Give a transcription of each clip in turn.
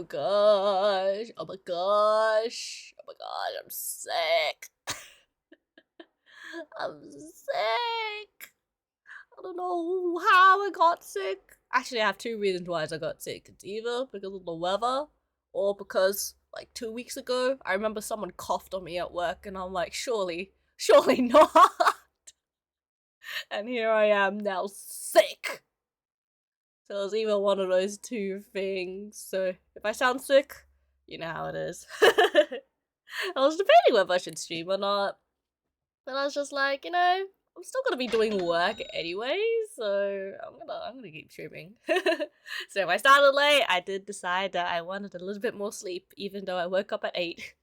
Oh gosh. Oh my gosh. Oh my gosh, I'm sick. I'm sick. I don't know how I got sick. Actually, I have two reasons why I got sick. It's either because of the weather or because, like, 2 weeks ago, I remember someone coughed on me at work and I'm like, surely not. And here I am now sick. So it was either one of those two things. So if I sound sick, you know how it is. I was debating whether I should stream or not. But I was just like, you know, I'm still gonna be doing work anyway, so I'm gonna keep streaming. So if I started late, I did decide that I wanted a little bit more sleep, even though I woke up at 8.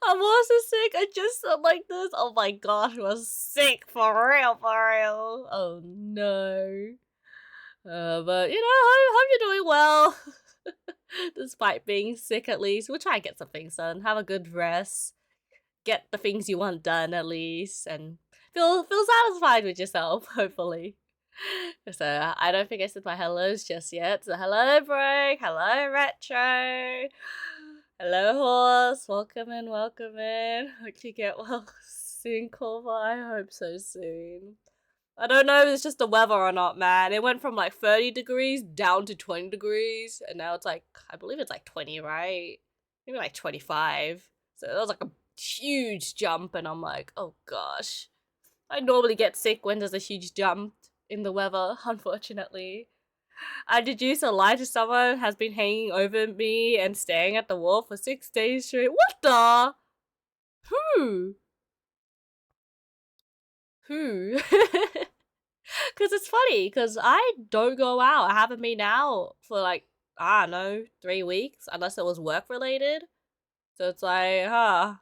I'm also sick. I just felt like this. Oh my gosh, I was sick for real. Oh no. But you know, hope you're doing well. Despite being sick, at least we'll try and get some things done. Have a good rest. Get the things you want done at least, and feel satisfied with yourself, hopefully. So I don't think I said my hellos just yet. So hello Break, hello Retro, hello Horse, welcome in. Hope you get well soon, Corva. I hope so soon. I don't know if it's just the weather or not, man. It went from like 30 degrees down to 20 degrees, and now it's like, I believe it's like 20, right? Maybe like 25. So it was like a huge jump, and I'm like, oh gosh. I normally get sick when there's a huge jump in the weather, unfortunately. I deduce a lie to someone has been hanging over me and staring at the wall for 6 days straight. What the? Who? Because it's funny, because I don't go out. I haven't been out for like, I don't know, 3 weeks, unless it was work related. So it's like, I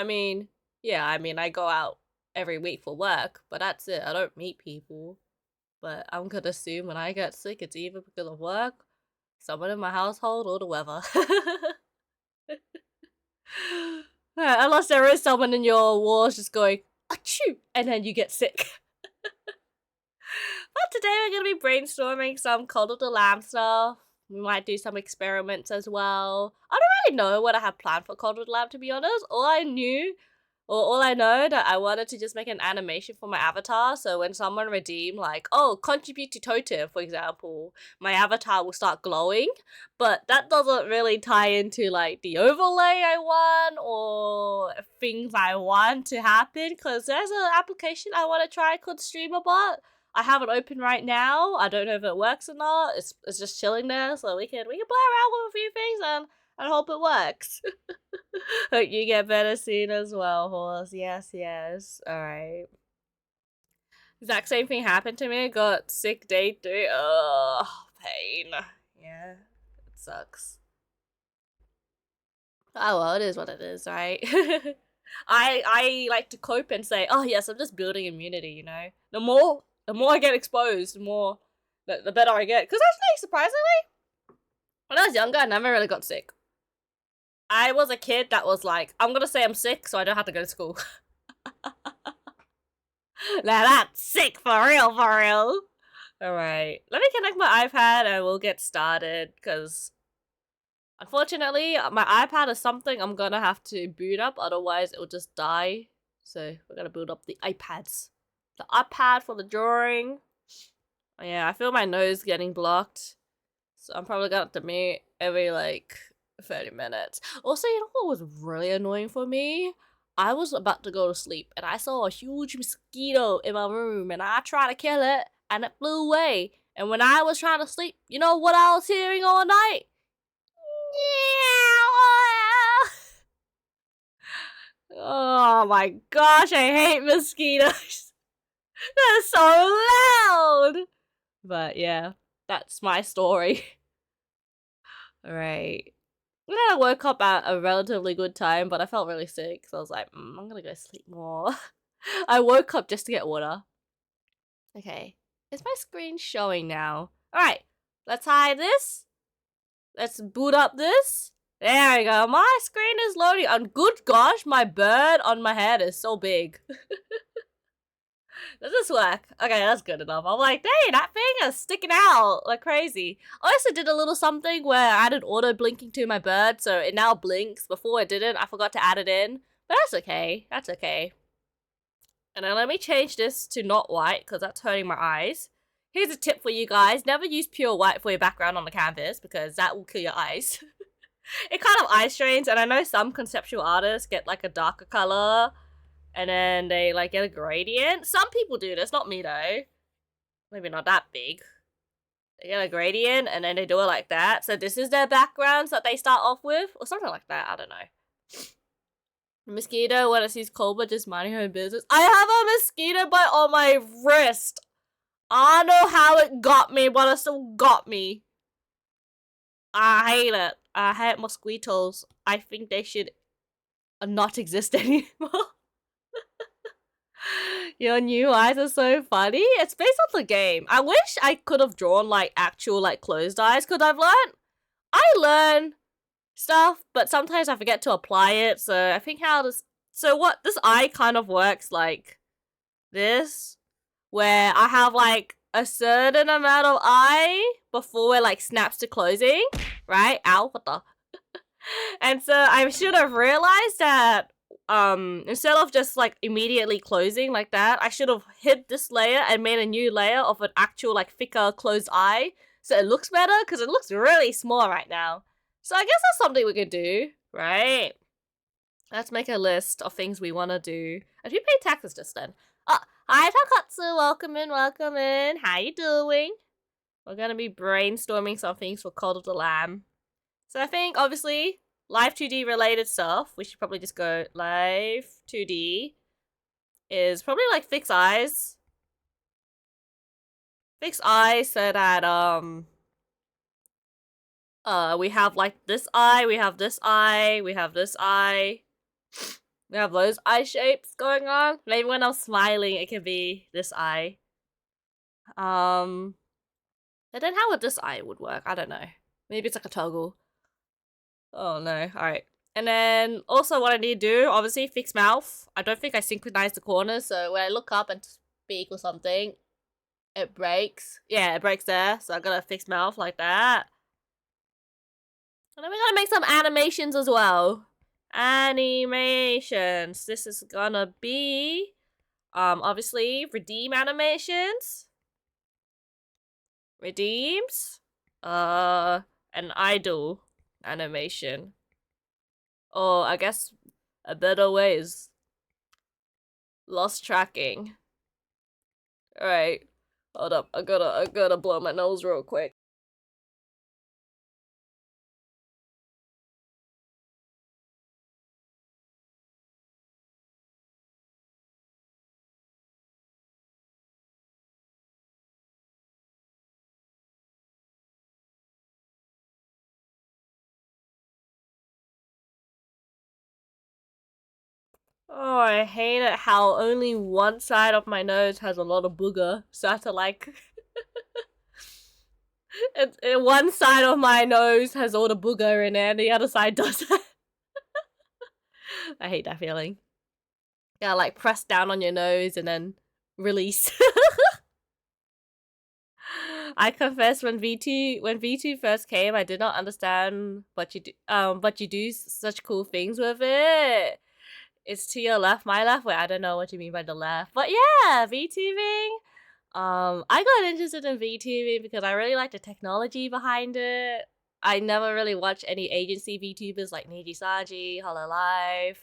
mean, yeah, I go out every week for work, but that's it. I don't meet people. But I'm gonna assume when I get sick, it's either because of work, someone in my household, or the weather. Unless there is someone in your walls just going, achoo, and then you get sick. But today we're gonna be brainstorming some Cult of the Lamb stuff. We might do some experiments as well. I don't really know what I have planned for Cult of the Lamb, to be honest. All I know that I wanted to just make an animation for my avatar, so when someone redeem, like, oh, contribute to Totem, for example, my avatar will start glowing, but that doesn't really tie into, like, the overlay I want, or things I want to happen, because there's an application I want to try called StreamerBot. I have it open right now. I don't know if it works or not. It's just chilling there, so we can play around with a few things and hope it works. Hope you get better soon as well, Horse. Yes. Alright. Exact same thing happened to me. I got sick day 3. Ugh, pain. Yeah, it sucks. Oh well, it is what it is, right? I like to cope and say, oh yes, I'm just building immunity, you know? The more I get exposed, the better I get. Because actually, surprisingly, when I was younger, I never really got sick. I was a kid that was like, I'm gonna say I'm sick so I don't have to go to school. Now that's sick for real. Alright, let me connect my iPad and we'll get started, because unfortunately, my iPad is something I'm gonna have to boot up, otherwise it will just die. So we're gonna boot up the iPads. The iPad for the drawing. Oh, yeah, I feel my nose getting blocked. So I'm probably gonna have to mute every, like, 30 minutes. Also, you know what was really annoying for me? I was about to go to sleep and I saw a huge mosquito in my room and I tried to kill it and it flew away. And when I was trying to sleep, you know what I was hearing all night? Oh my gosh, I hate mosquitoes. They're so loud. But yeah, that's my story. Alright. I woke up at a relatively good time, but I felt really sick, so I was like, I'm gonna go sleep more. I woke up just to get water. Okay, is my screen showing now? Alright, let's hide this. Let's boot up this. There we go, my screen is loading, and good gosh, my bird on my head is so big. Does this work? Okay, that's good enough. I'm like, dang, that thing is sticking out like crazy. I also did a little something where I added auto blinking to my bird, so it now blinks. Before it didn't. I forgot to add it in. But that's okay. That's okay. And then let me change this to not white, because that's hurting my eyes. Here's a tip for you guys. Never use pure white for your background on the canvas, because that will kill your eyes. It kind of eye strains, and I know some conceptual artists get like a darker color, and then they like get a gradient. Some people do this, not me though. Maybe not that big. They get a gradient, and then they do it like that. So this is their backgrounds that they start off with, or something like that, I don't know. Mosquito, when it sees Cobra just minding her own business. I have a mosquito bite on my wrist. I don't know how it got me, but it still got me. I hate it. I hate mosquitoes. I think they should not exist anymore. Your new eyes are so funny. It's based on the game. I wish I could have drawn like actual like closed eyes, because I learn stuff, but sometimes I forget to apply it. So I think this eye kind of works like this, where I have like a certain amount of eye before it like snaps to closing, right? Ow, what the? And so I should have realized that instead of just like immediately closing like that, I should have hid this layer and made a new layer of an actual like thicker closed eye, so it looks better, because it looks really small right now. So I guess that's something we could do, right? Let's make a list of things we want to do. And who paid taxes just then? Hi Takatsu, welcome in, welcome in. How you doing? We're gonna be brainstorming some things for Cult of the Lamb. So I think, obviously, live 2D related stuff, we should probably just go live 2D, is probably like fixed eyes. Fixed eyes so that, we have like this eye, we have this eye, we have this eye. We have those eye shapes going on. Maybe when I'm smiling, it can be this eye. And then how would this eye would work? I don't know. Maybe it's like a toggle. Oh no, alright. And then also what I need to do, obviously fix mouth. I don't think I synchronized the corners, so when I look up and speak or something, it breaks. Yeah, it breaks there, so I gotta fix mouth like that. And then we gotta make some animations as well. Animations. This is gonna be, obviously, redeem animations. Redeems. An idle animation. Or I guess a better way is lost tracking. Alright. Hold up. I gotta blow my nose real quick. Oh, I hate it how only one side of my nose has a lot of booger. So I have to like... one side of my nose has all the booger in it and the other side doesn't. I hate that feeling. Yeah, like press down on your nose and then release. I confess, when V2 first came, I did not understand what you do, but you do such cool things with it. It's to your left, my left. Wait, I don't know what you mean by the left, but yeah, VTubing. I got interested in VTubing because I really like the technology behind it. I never really watched any agency VTubers like Niji Saji, Hololive.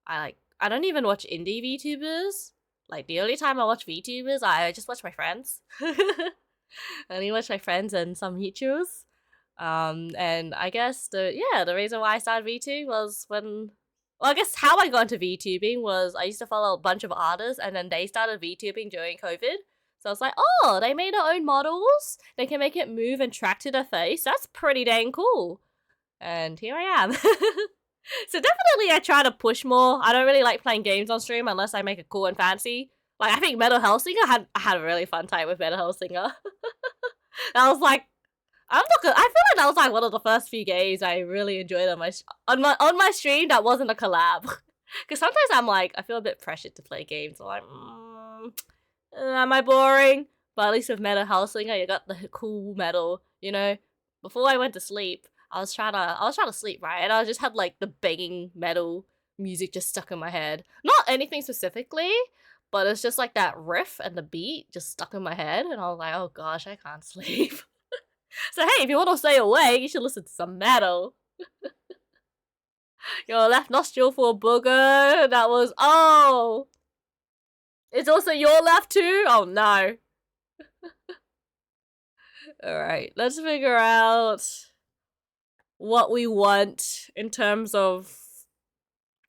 I don't even watch indie VTubers. Like, the only time I watch VTubers, I just watch my friends. I only watch my friends and some YouTubers. And I guess the reason why I started VTubing was when... Well, I guess how I got into VTubing was I used to follow a bunch of artists, and then they started VTubing during COVID. So I was like, oh, they made their own models. They can make it move and track to their face. That's pretty dang cool. And here I am. So definitely I try to push more. I don't really like playing games on stream unless I make it cool and fancy. Like, I think Metal Hellsinger I had a really fun time with Metal Hellsinger. I was like, I feel like that was like one of the first few games I really enjoyed on my stream that wasn't a collab. Because sometimes I'm like, I feel a bit pressured to play games. I'm like, Am I boring? But at least with Metal Hellsinger, you got the cool metal, you know? Before I went to sleep, I was trying to sleep, right? And I just had like the banging metal music just stuck in my head. Not anything specifically, but it's just like that riff and the beat just stuck in my head, and I was like, oh gosh, I can't sleep. So hey, if you want to stay awake, you should listen to some metal. Your left nostril for a booger. That was, oh! It's also your left too? Oh no. Alright, let's figure out what we want in terms of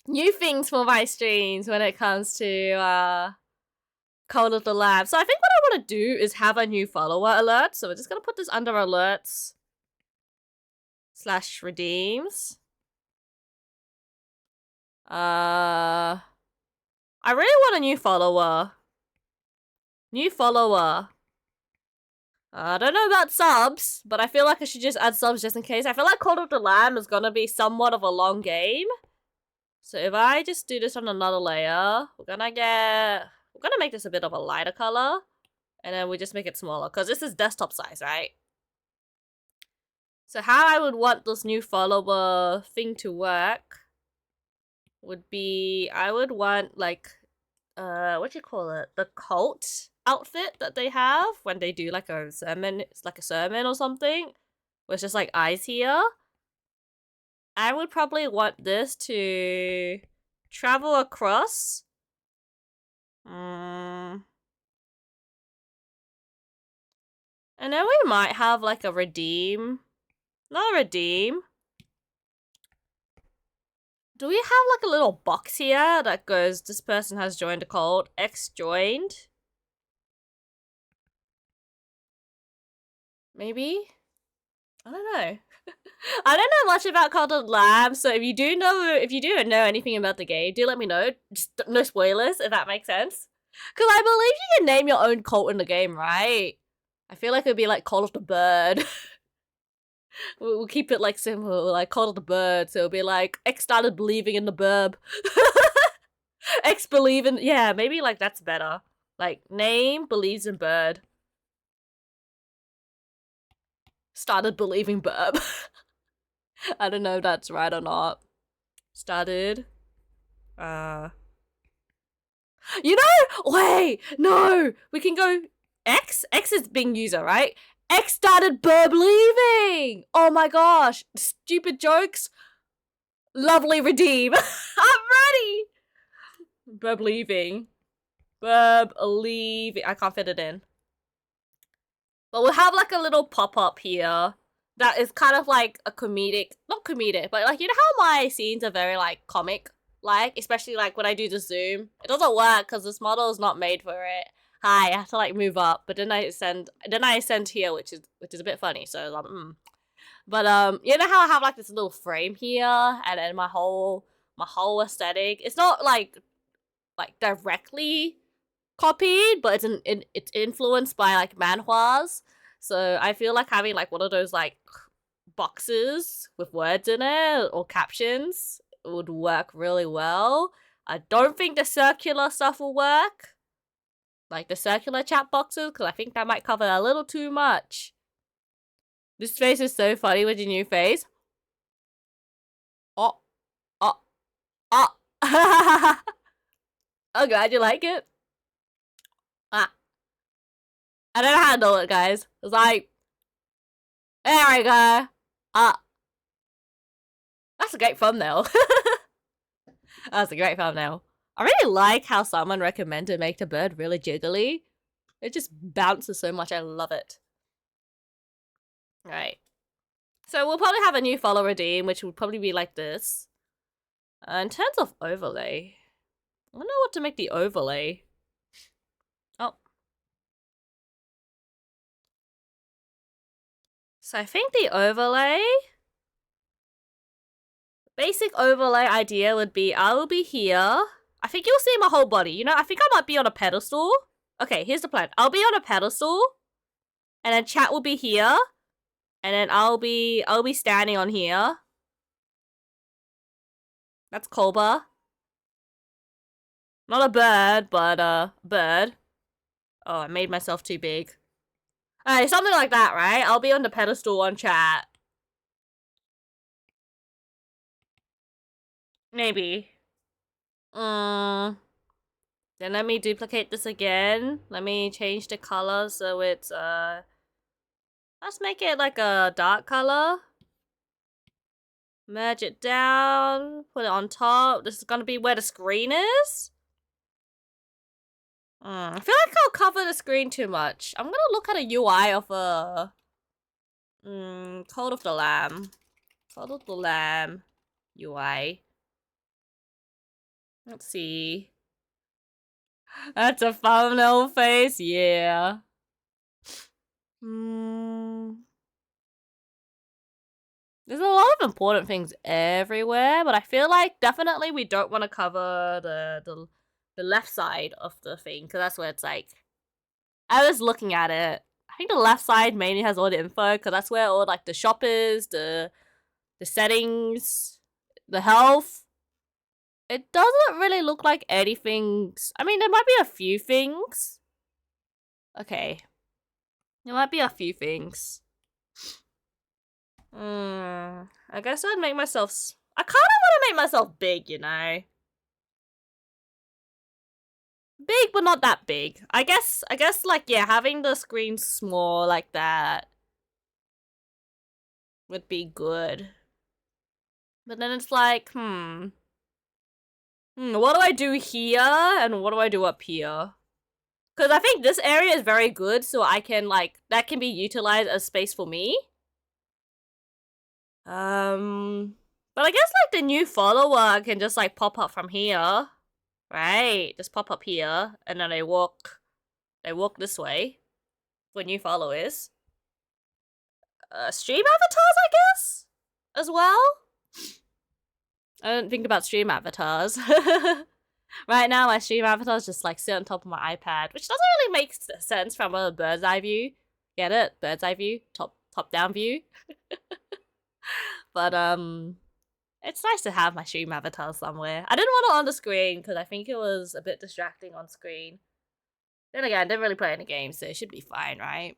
new things for my streams when it comes to Call of the Lab. So I think what I want to do is have a new follower alert. So we're just going to put this under alerts / redeems. I really want a new follower. New follower. I don't know about subs, but I feel like I should just add subs just in case. I feel like Call of the Lamb is gonna be somewhat of a long game. So if I just do this on another layer, we're gonna make this a bit of a lighter color. And then we just make it smaller, because this is desktop size, right? So how I would want this new follower thing to work would be, I would want like, what do you call it? The cult outfit that they have when they do like a sermon. It's like a sermon or something. Where it's just like eyes here. I would probably want this to travel across. And then we might have like a redeem. Not a redeem. Do we have like a little box here that goes, this person has joined a cult, X joined? Maybe? I don't know. I don't know much about Cult of Lamb, so if you do know anything about the game, do let me know. Just no spoilers, if that makes sense. Because I believe you can name your own cult in the game, right? I feel like it would be like Cult of the Bird. We'll keep it like simple, like Cult of the Bird, so it'll be like, X started believing in the burb. X believe in, yeah, maybe like that's better. Like, name believes in bird. Started believing burb. I don't know if that's right or not. Started. You know, wait, no, we can go X. X is being user, right? X started burb leaving. Oh my gosh, stupid jokes. Lovely redeem. I'm ready. Burb leaving. Burb leaving. I can't fit it in. But we'll have like a little pop-up here that is kind of like a comedic, not comedic, but like, you know how my scenes are very like comic, like, especially like when I do the zoom. It doesn't work because this model is not made for it. Hi, I have to like move up, but then I send here, which is a bit funny. So like, But you know how I have like this little frame here, and then my whole aesthetic. It's not like directly copied, but it's influenced by like manhwas. So I feel like having like one of those like boxes with words in it or captions would work really well. I don't think the circular stuff will work. Like the circular chat boxes, because I think that might cover a little too much. This face is so funny with your new face. Oh. I'm glad you like it. I don't know how to do it, guys. It's like, there we go. That's a great thumbnail. That's a great thumbnail. I really like how someone recommended to make the bird really jiggly. It just bounces so much. I love it. Right. So we'll probably have a new follow redeem, which would probably be like this. In terms of overlay, I don't know what to make the overlay. Oh. So I think the overlay, basic overlay idea would be I will be here. I think you'll see my whole body. You know, I think I might be on a pedestal. Okay, here's the plan. I'll be on a pedestal, and then chat will be here, and then I'll be standing on here. That's Koba. Not a bird, but a bird. Oh, I made myself too big. Alright, something like that, right? I'll be on the pedestal on chat. Maybe. Then let me duplicate this again. Let me change the color so it's, let's make it like a dark color. Merge it down, put it on top. This is gonna be where the screen is. I feel like I'll cover the screen too much. I'm gonna look at a UI of a Cult of the Lamb. Cult of the Lamb UI. Let's see. That's a thumbnail face, yeah. There's a lot of important things everywhere, but I feel like definitely we don't want to cover the left side of the thing, because that's where it's like, I was looking at it. I think the left side mainly has all the info, because that's where all like the shop is, the settings, the health. It doesn't really look like anything. I mean, there might be a few things. Okay. There might be a few things. I guess I'd make myself... I kind of want to make myself big, you know? Big, but not that big. I guess, like, yeah, having the screen small like that would be good. But then it's like, what do I do here, and what do I do up here? Because I think this area is very good, so I can, like, that can be utilized as space for me. But I guess, like, the new follower can just, like, pop up from here. Right? Just pop up here, and then they walk this way for new followers. Stream avatars, I guess? As well? I don't think about stream avatars. Right now, my stream avatars just, like, sit on top of my iPad, which doesn't really make sense from a bird's eye view. Get it? Bird's eye view? Top-down view? But, it's nice to have my stream avatar somewhere. I didn't want it on the screen because I think it was a bit distracting on screen. Then again, I didn't really play any games, so it should be fine, right?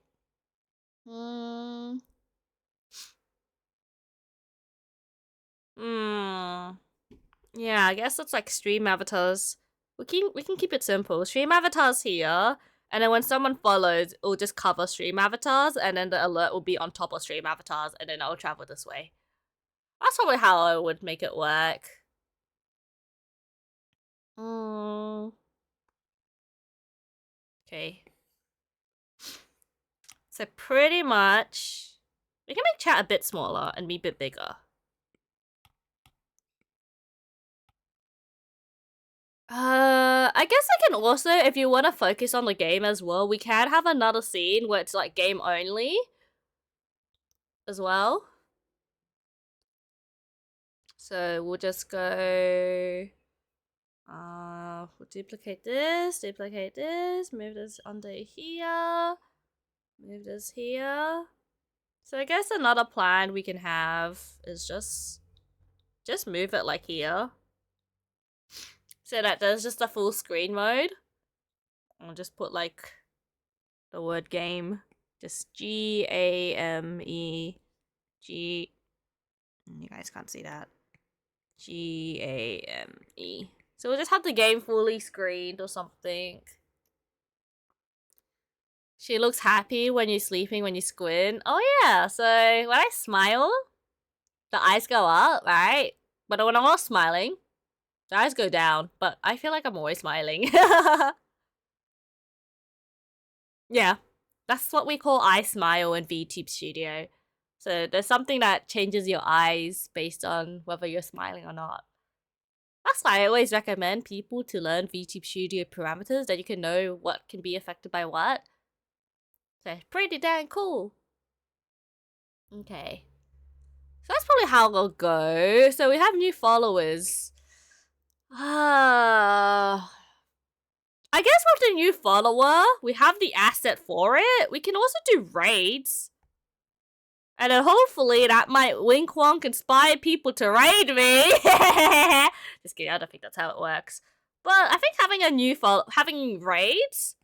Yeah, I guess it's like stream avatars. We can keep it simple. Stream avatars here, and then when someone follows, it'll just cover stream avatars, and then the alert will be on top of stream avatars, and then I'll travel this way. That's probably how I would make it work. Okay. So pretty much, we can make chat a bit smaller and be a bit bigger. I guess I can also, if you want to focus on the game as well, we can have another scene where it's like game only as well. So we'll just go, we'll duplicate this, move this under here, move this here. So I guess another plan we can have is just move it like here. So that there's just a full screen mode. I'll just put like the word game. Just G-A-M-E. G. You guys can't see that. G-A-M-E. So we'll just have the game fully screened or something. She looks happy when you're sleeping, when you squint. Oh yeah, so when I smile, the eyes go up, right? But when I'm not smiling, the eyes go down, but I feel like I'm always smiling. Yeah, that's what we call eye smile in VTube Studio. So there's something that changes your eyes based on whether you're smiling or not. That's why I always recommend people to learn VTube Studio parameters, that you can know what can be affected by what. So pretty dang cool. Okay. So that's probably how we'll go. So we have new followers. I guess with the new follower, we have the asset for it. We can also do raids. And then hopefully that might wink wonk inspire people to raid me. Just kidding, I don't think that's how it works. But I think having a new having raids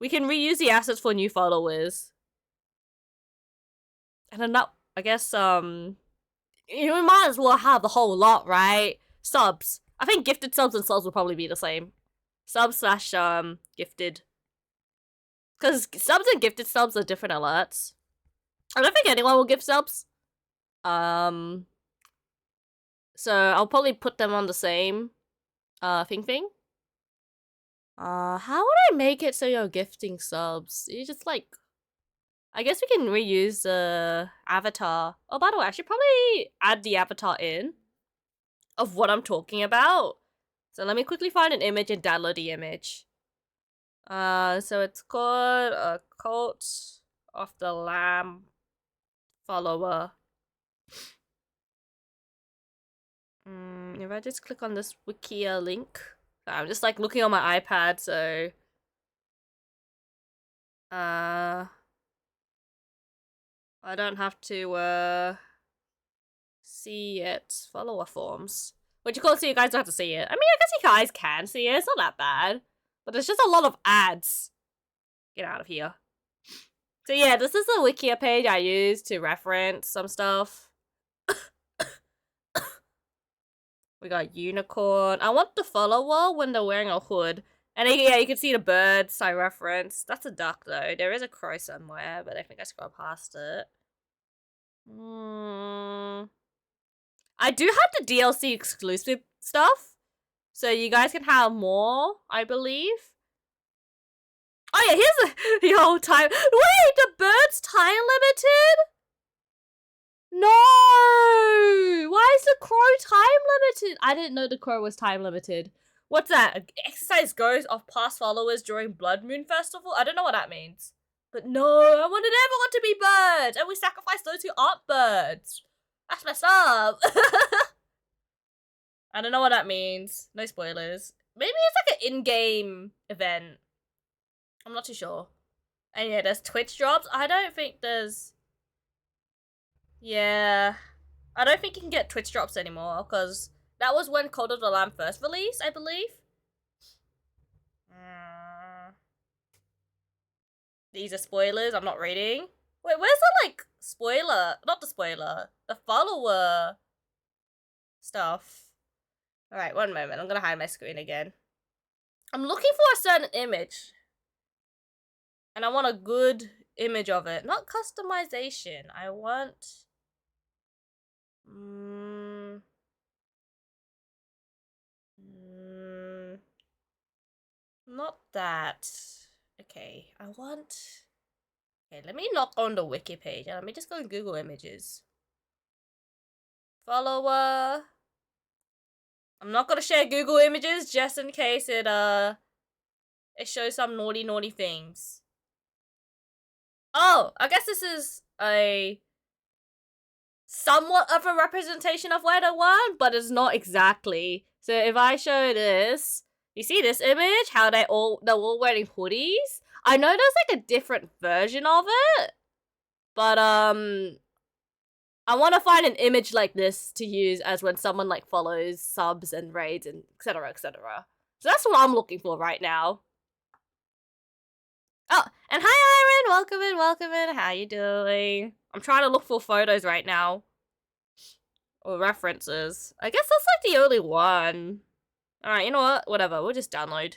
We can reuse the assets for new followers. And then that, I guess, we might as well have the whole lot, right? Subs. I think gifted subs and subs will probably be the same. Subs slash, gifted. Because subs and gifted subs are different alerts. I don't think anyone will give subs. So I'll probably put them on the same, thing. How would I make it so you're gifting subs? You just like, I guess we can reuse the avatar. Oh, by the way, I should probably add the avatar in of what I'm talking about. So let me quickly find an image and download the image. So it's called a Cult of the Lamb follower. If I just click on this Wikia link, I'm just like looking on my iPad, so I don't have to see it. Follower forms. Which, of course, you guys don't have to see it. I mean, I guess you guys can see it. It's not that bad. But there's just a lot of ads. Get out of here. So yeah, this is the Wikia page I use to reference some stuff. We got unicorn. I want the follower when they're wearing a hood. And yeah, you can see the birds I referenced. That's a duck, though. There is a crow somewhere, but I think I scrolled past it. I do have the DLC exclusive stuff, so you guys can have more, I believe. Oh yeah, here's the whole time. Wait, the bird's time limited? No! Why is the crow time limited? I didn't know the crow was time limited. What's that? Exercise goes off past followers during Blood Moon Festival? I don't know what that means. But no, I wanted everyone to be birds, and we sacrifice those who aren't birds. That's messed up. I don't know what that means. No spoilers. Maybe it's like an in-game event. I'm not too sure. And yeah, there's Twitch drops. I don't think there's... Yeah. I don't think you can get Twitch drops anymore, because that was when Cult of the Lamb first released, I believe. These are spoilers. I'm not reading. Wait, where's the, like, spoiler? Not the spoiler. The follower stuff. Alright, one moment. I'm gonna hide my screen again. I'm looking for a certain image. And I want a good image of it. Not customization. I want... Not that. Okay, I want... Okay, let me log on the wiki page and let me just go and Google images. Follower. I'm not gonna share Google images just in case it shows some naughty things. Oh, I guess this is a somewhat of a representation of where they were, but it's not exactly. So if I show this, you see this image? How they're all wearing hoodies? I know there's like a different version of it, but I want to find an image like this to use as when someone like follows subs and raids and etc, etc. So that's what I'm looking for right now. Oh, and hi Iron, welcome in, how you doing? I'm trying to look for photos right now. Or references. I guess that's like the only one. Alright, you know what? Whatever, we'll just download.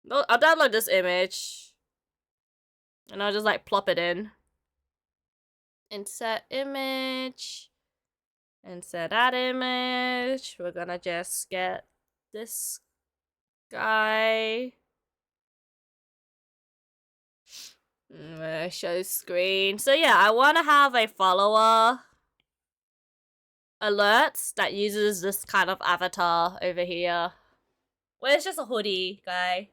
I'll download this image. And I'll just like plop it in. Insert image. Insert that image. We're gonna just get this guy. Show screen. So yeah, I want to have a follower alerts that uses this kind of avatar over here. Well, it's just a hoodie guy.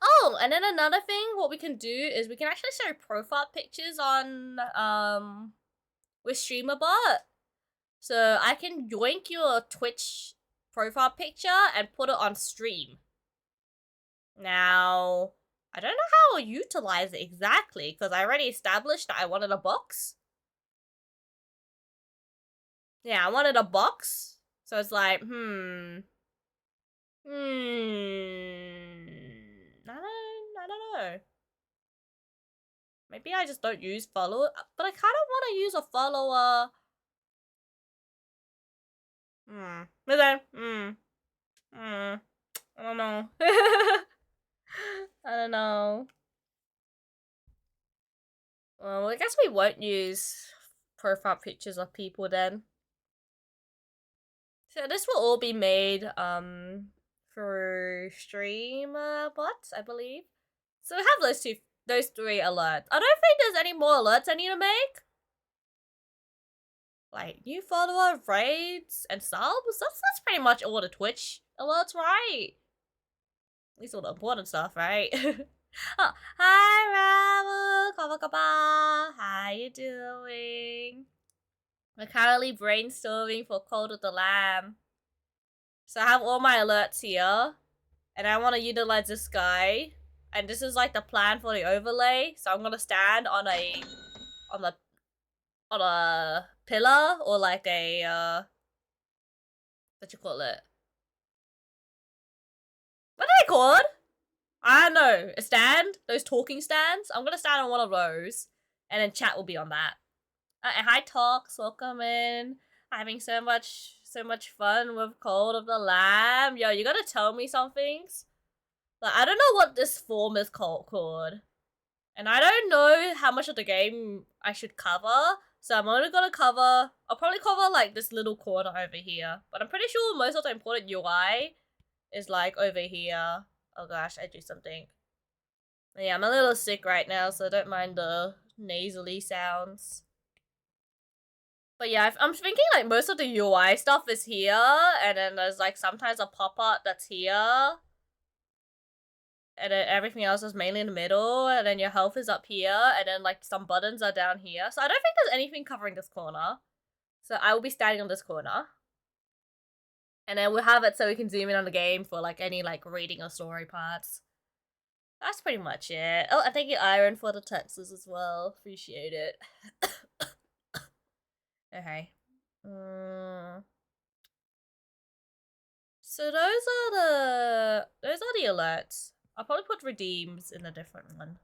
Oh, and then another thing, what we can do is we can actually show profile pictures on with StreamerBot. So I can yoink your Twitch profile picture and put it on stream. Now, I don't know how I'll utilize it exactly, because I already established that I wanted a box. Yeah, I wanted a box. So it's like, I know. Maybe I just don't use follower, but I kind of want to use a follower. But then, I don't know. I don't know. Well, I guess we won't use profile pictures of people then. So this will all be made for streamer bots, I believe. So we have those three alerts. I don't think there's any more alerts I need to make. Like new follower, raids, and subs. That's pretty much all the Twitch alerts, right? At least all the important stuff, right? Oh, hi Ramu, Kaba. How you doing? We're currently brainstorming for Code of the Lamb. So I have all my alerts here, and I want to utilize this guy. And this is like the plan for the overlay. So I'm gonna stand on a pillar or like a what you call it? What are they called? I don't know. A stand? Those talking stands? I'm gonna stand on one of those, and then chat will be on that. Hi Talks, welcome in. Having so much fun with Code of the Lamb. Yo, you gotta tell me some things. Like, I don't know what this form is called. And I don't know how much of the game I should cover. So I'm only gonna cover, I'll probably cover like this little corner over here. But I'm pretty sure most of the important UI is like over here. Oh gosh, I do something. Yeah, I'm a little sick right now, so don't mind the nasally sounds. But yeah, I'm thinking like most of the UI stuff is here, and then there's like sometimes a pop-up that's here. And then everything else is mainly in the middle, and then your health is up here, and then like some buttons are down here. So I don't think there's anything covering this corner. So I will be standing on this corner. And then we'll have it so we can zoom in on the game for like any like reading or story parts. That's pretty much it. Oh, and thank you, Iron, for the texts as well. Appreciate it. Okay. So those are the alerts. I'll probably put redeems in a different one.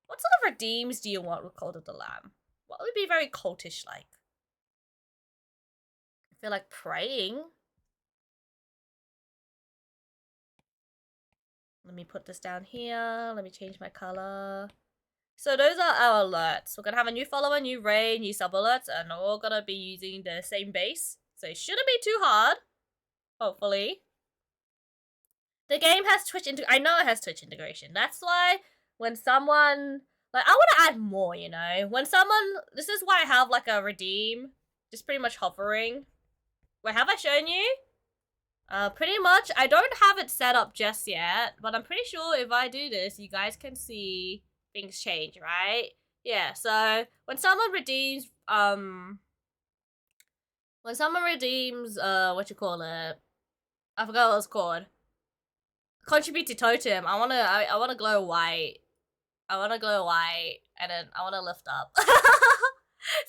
What sort of redeems do you want with Cult of the Lamb? What would be very cultish like? I feel like praying. Let me put this down here. Let me change my color. So those are our alerts. We're gonna have a new follower, new raid, new sub alerts, and we're all gonna be using the same base. So it shouldn't be too hard. Hopefully. The game has Twitch I know it has Twitch integration. That's why when someone like I want to add more, you know. When someone this is why I have like a redeem, just pretty much hovering. Wait, have I shown you? Pretty much. I don't have it set up just yet, but I'm pretty sure if I do this, you guys can see things change, right? Yeah, so when someone redeems, what you call it? I forgot what it's called. Contribute to totem. I wanna glow white. I wanna glow white, and then I wanna lift up.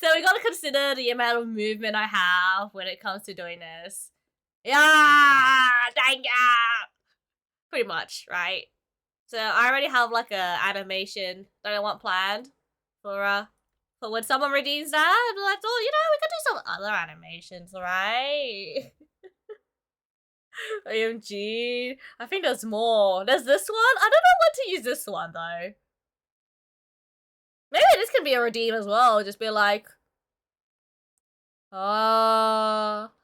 So we gotta consider the amount of movement I have when it comes to doing this. Yeah, dang ya! Pretty much, right? So I already have like a animation that I want planned for when someone redeems that. I'd like, oh, you know, we could do some other animations, right? OMG. I think there's more. There's this one. I don't know when to use this one though. Maybe this can be a redeem as well. Just be like, well,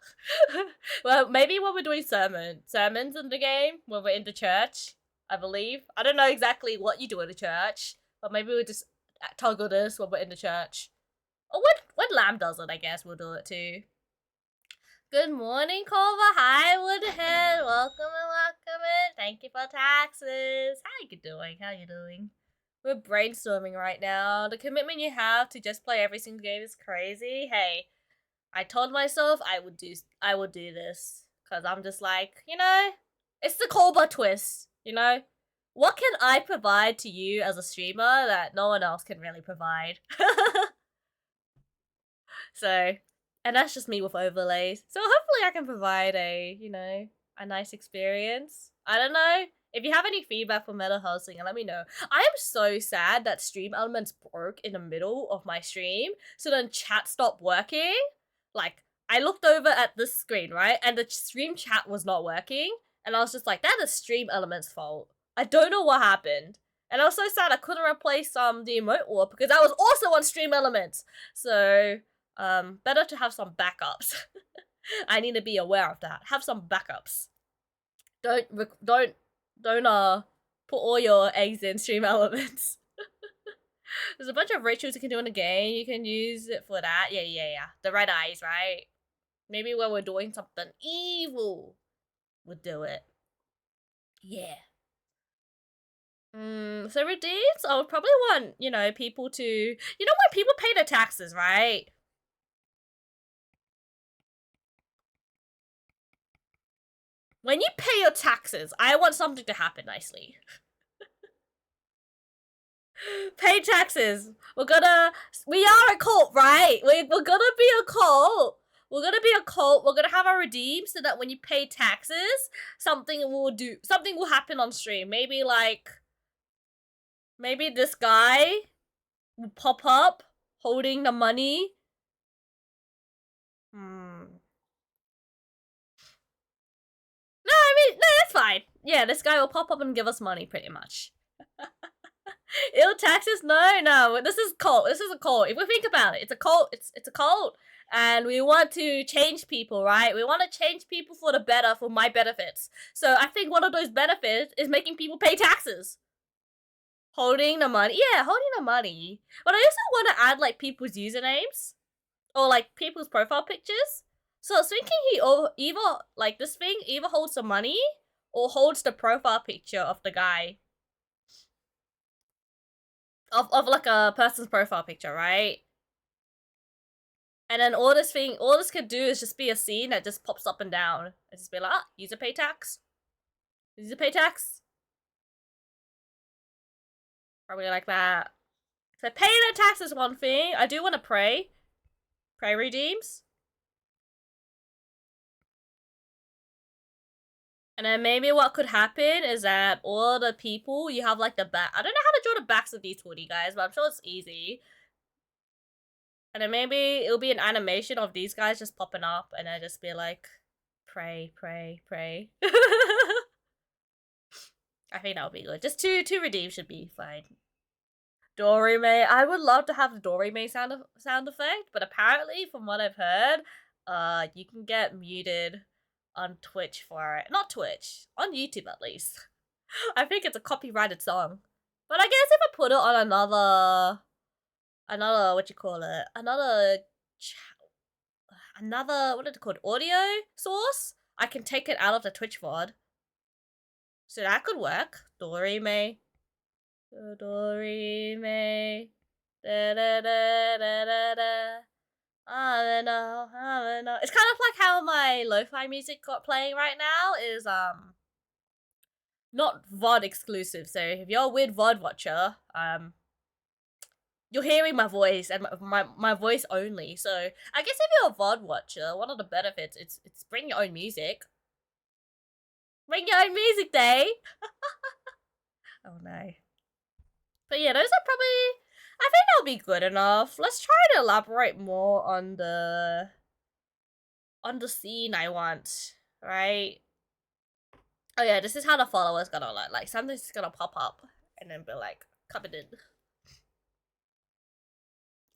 maybe when we're doing sermons in the game, when we're in the church, I believe. I don't know exactly what you do in the church, but maybe we'll just toggle this when we're in the church. Or when Lamb does it, I guess we'll do it too. Good morning, Culver. Hi, Woodhead. Welcome in. Thank you for taxes. How you doing? We're brainstorming right now. The commitment you have to just play every single game is crazy. Hey, I told myself I would do this. Because I'm just like, you know, it's the Culver twist, you know? What can I provide to you as a streamer that no one else can really provide? So... and that's just me with overlays. So hopefully I can provide a, you know, a nice experience. I don't know. If you have any feedback for Meta Hosting, let me know. I am so sad that Stream Elements broke in the middle of my stream, so then chat stopped working. Like, I looked over at this screen, right, and the stream chat was not working, and I was just like, that is Stream Elements' fault. I don't know what happened. And I was so sad I couldn't replace the emote warp because I was also on Stream Elements. So, better to have some backups. I need to be aware of that. Have some backups. Don't put all your eggs in Stream Elements. There's a bunch of rituals you can do in the game. You can use it for that. Yeah. The red eyes, right? Maybe when we're doing something evil, we'll do it. Yeah. So redeems, I would probably want, you know, people to, you know, when people pay their taxes, right? When you pay your taxes, I want something to happen nicely. Pay taxes. We are a cult, right? We're gonna be a cult. We're gonna be a cult. We're gonna have our redeem so that when you pay taxes, something will happen on stream. Maybe this guy will pop up holding the money. No, I mean, no, that's fine. Yeah, this guy will pop up and give us money, pretty much. Ill taxes? No. This is cult. This is a cult. If we think about it, it's a cult. It's a cult. And we want to change people, right? We want to change people for the better, for my benefits. So I think one of those benefits is making people pay taxes. Holding the money. Yeah, holding the money. But I also want to add, like, people's usernames. Or, like, people's profile pictures. So I was thinking this thing either holds the money or holds the profile picture of the guy. Of like a person's profile picture, right? And then all this could do is just be a scene that just pops up and down. And just be like, user pay tax. User pay tax. Probably like that. So paying the tax is one thing. I do want to pray. Pray redeems. And then maybe what could happen is that all the people, you have like the back. I don't know how to draw the backs of these 2D guys, but I'm sure it's easy. And then maybe it'll be an animation of these guys just popping up and then just be like, pray. I think that would be good. Just two redeems should be fine. Dorime. I would love to have the Dorime sound effect, but apparently, from what I've heard, you can get muted on Twitch for it. Not Twitch, on YouTube at least. I think it's a copyrighted song. But I guess if I put it on another what you call it? Another what is it called? Audio source? I can take it out of the Twitch VOD. So that could work. Dorime. Dorime. Da da da da da da. I don't know. It's kind of like how my lo-fi music got playing right now is not VOD exclusive. So if you're a weird VOD watcher, you're hearing my voice and my voice only. So I guess if you're a VOD watcher, one of the benefits it's bring your own music. Bring your own music day. Oh no. But yeah, those are probably, I think that'll be good enough. Let's try to elaborate more on the scene I want, right? Oh yeah, this is how the followers gonna look. Like something's gonna pop up and then be like, coming in.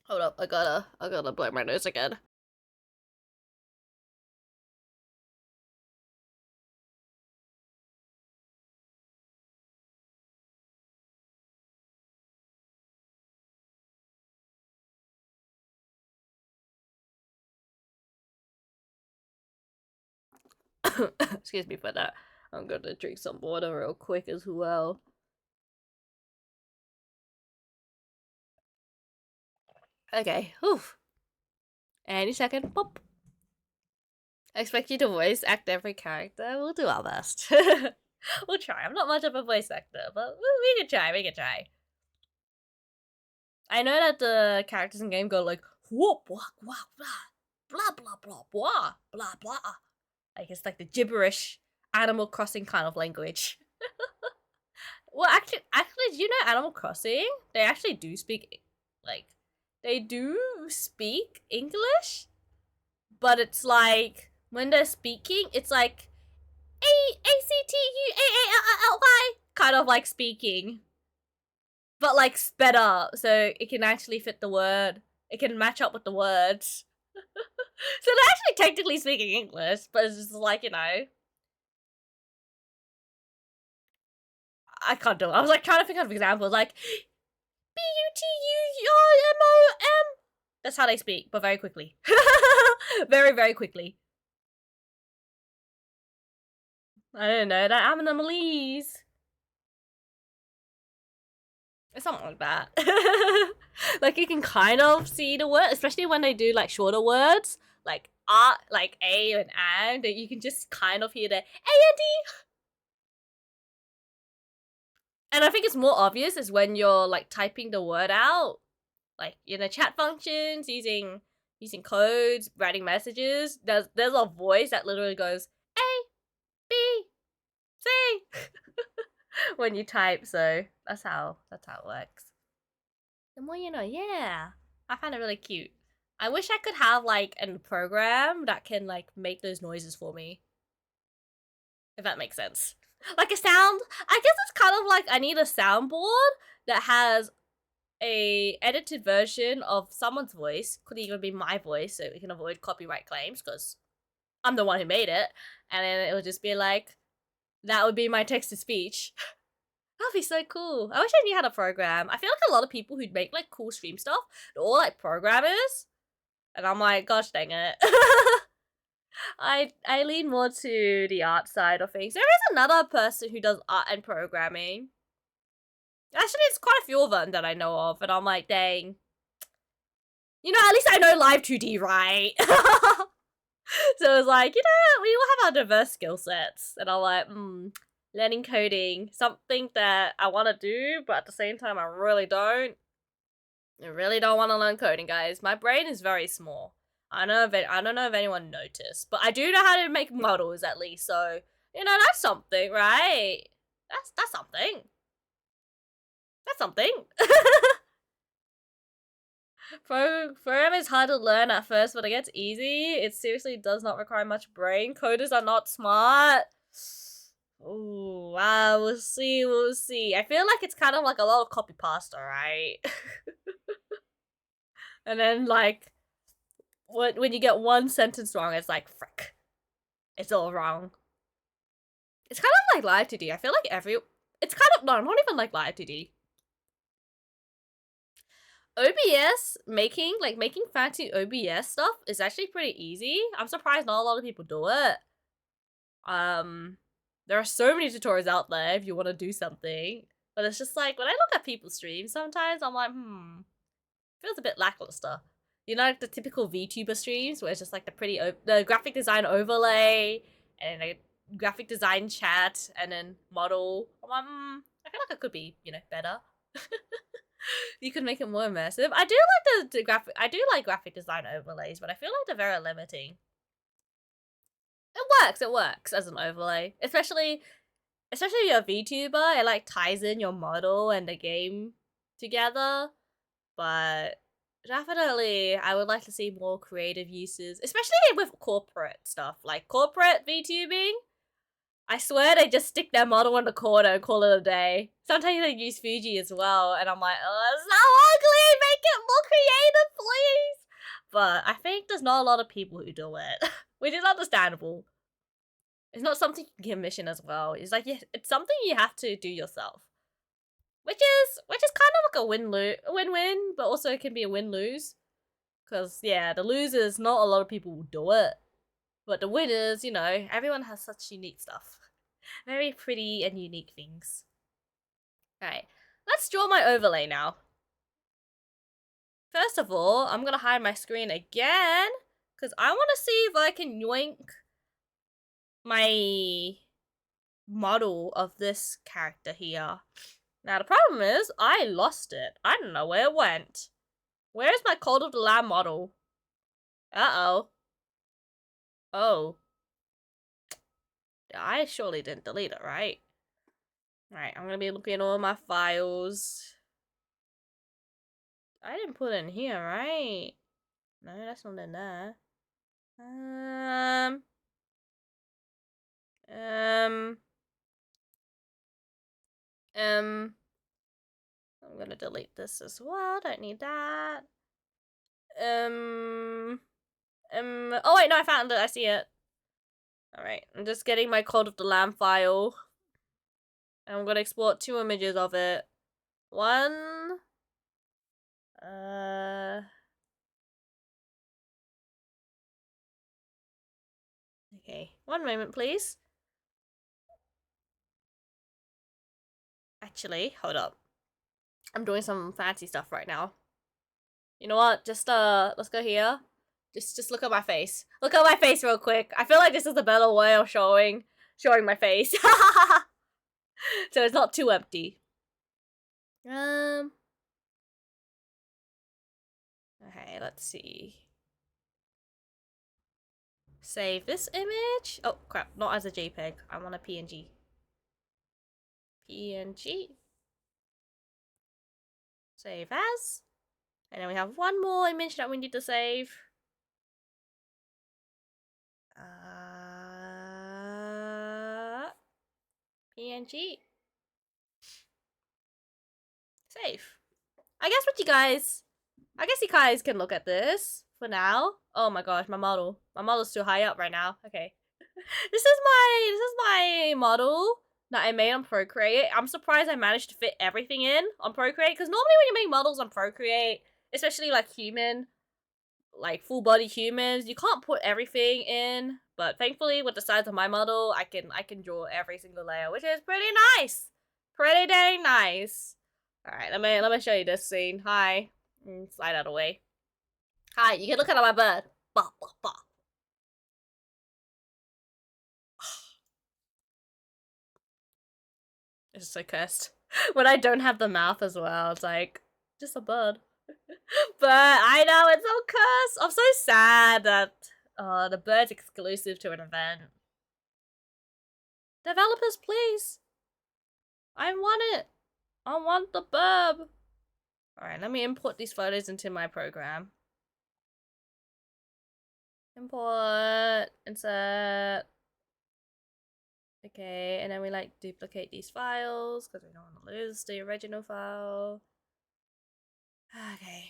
Hold up, I gotta blow my nose again. Excuse me for that. I'm gonna drink some water real quick as well. Okay, oof. Any second, pop. I expect you to voice act every character. We'll do our best. We'll try. I'm not much of a voice actor, but we can try. I know that the characters in game go like whoop, blah, blah, blah, blah, blah, blah, blah, blah. Like it's like the gibberish Animal Crossing kind of language. Well, actually, do you know Animal Crossing? They actually do speak, like, they do speak English, but it's like when they're speaking, it's like ACTUAALLY, kind of like speaking, but like sped up, so it can actually fit the word. It can match up with the words. So they're actually technically speaking English, but it's just like, you know, I can't do it. I was like trying to think of examples, like BUTUMOM. That's how they speak, but very quickly. Very, very quickly. I don't know, that Animalese. It's something like that. Like you can kind of see the word, especially when they do like shorter words, like like A and you can just kind of hear the A and D. And I think it's more obvious is when you're like typing the word out, like in the chat functions, using codes, writing messages. There's a voice that literally goes A B C when you type. So that's how it works. The more you know, yeah. I find it really cute. I wish I could have like a program that can like make those noises for me. If that makes sense. Like a sound. I guess it's kind of like I need a soundboard that has a edited version of someone's voice. Could even be my voice, so we can avoid copyright claims because I'm the one who made it. And then it would just be like, that would be my text to speech. That'd be so cool. I wish I knew how to program. I feel like a lot of people who make like cool stream stuff, they're all like programmers. And I'm like, gosh dang it. I lean more to the art side of things. There is another person who does art and programming. Actually, it's quite a few of them that I know of, and I'm like, dang. You know, at least I know Live 2D, right? So it's like, you know, we all have our diverse skill sets. And I'm like, learning coding, something that I want to do, but at the same time, I really don't. I really don't want to learn coding, guys. My brain is very small. I don't know if anyone noticed, but I do know how to make models at least. So you know that's something, right? That's something. That's something. Program is hard to learn at first, but it gets easy. It seriously does not require much brain. Coders are not smart. Oh wow, we'll see. We'll see. I feel like it's kind of like a lot of copy pasta, right? And then like when you get one sentence wrong, it's like frick, it's all wrong. It's kind of like Live 2D. I feel like it's kind of, no, not even like Live 2D. OBS making fancy OBS stuff is actually pretty easy. I'm surprised not a lot of people do it. There are so many tutorials out there if you want to do something, but it's just like when I look at people's streams, sometimes I'm like, feels a bit lackluster. You know, like the typical VTuber streams where it's just like the graphic design overlay and a graphic design chat and then model. I'm like, I feel like it could be, you know, better. You could make it more immersive. I do like the graphic. I do like graphic design overlays, but I feel like they're very limiting. It works as an overlay, especially if you're a VTuber. It like ties in your model and the game together, but definitely, I would like to see more creative uses, especially with corporate stuff, like corporate VTubing. I swear they just stick their model in the corner and call it a day. Sometimes they use Fuji as well, and I'm like, oh, it's so ugly! Make it more creative, please! But I think there's not a lot of people who do it, which is understandable. It's not something you can commission as well. It's like, it's something you have to do yourself. Which is kind of like a win-win, but also it can be a win-lose. Because, yeah, the losers, not a lot of people will do it. But the winners, you know, everyone has such unique stuff. Very pretty and unique things. Alright, let's draw my overlay now. First of all, I'm gonna hide my screen again. Because I want to see if I can yoink my model of this character here. Now, the problem is, I lost it. I don't know where it went. Where's my Cult of the Lamb model? Uh-oh. Oh. I surely didn't delete it, right? Alright, I'm gonna be looking at all my files. I didn't put it in here, right? No, that's not in there. I'm gonna delete this as well. Don't need that. Oh wait, no, I found it. I see it. Alright, I'm just getting my Cult of the Lamb file. And I'm gonna export 2 images of it. One. Okay. One moment, please. Actually, hold up. I'm doing some fancy stuff right now. You know what? Just let's go here. Just look at my face. Look at my face real quick. I feel like this is a better way of showing my face. So it's not too empty. Okay, let's see. Save this image. Oh crap, not as a JPEG. I want a PNG. PNG. Save as. And then we have one more image that we need to save. PNG. Save. I guess you guys can look at this for now. Oh my gosh, my model. My model's too high up right now. Okay. This is my model that I made on Procreate. I'm surprised I managed to fit everything in on Procreate, because normally when you make models on Procreate, especially like human, like full body humans, you can't put everything in. But thankfully, with the size of my model, I can draw every single layer, which is pretty nice. Pretty dang nice. All right, let me show you this scene. Hi, slide out away. Hi, you can look at my bird. Bah, bah, bah. It's so cursed. When I don't have the mouth as well, it's like just a bird. But I know it's so cursed. I'm so sad that the bird's exclusive to an event. Developers, please. I want it. I want the burb. Alright, let me import these photos into my program. Import, insert. Okay, and then we like duplicate these files because we don't want to lose the original file. Okay.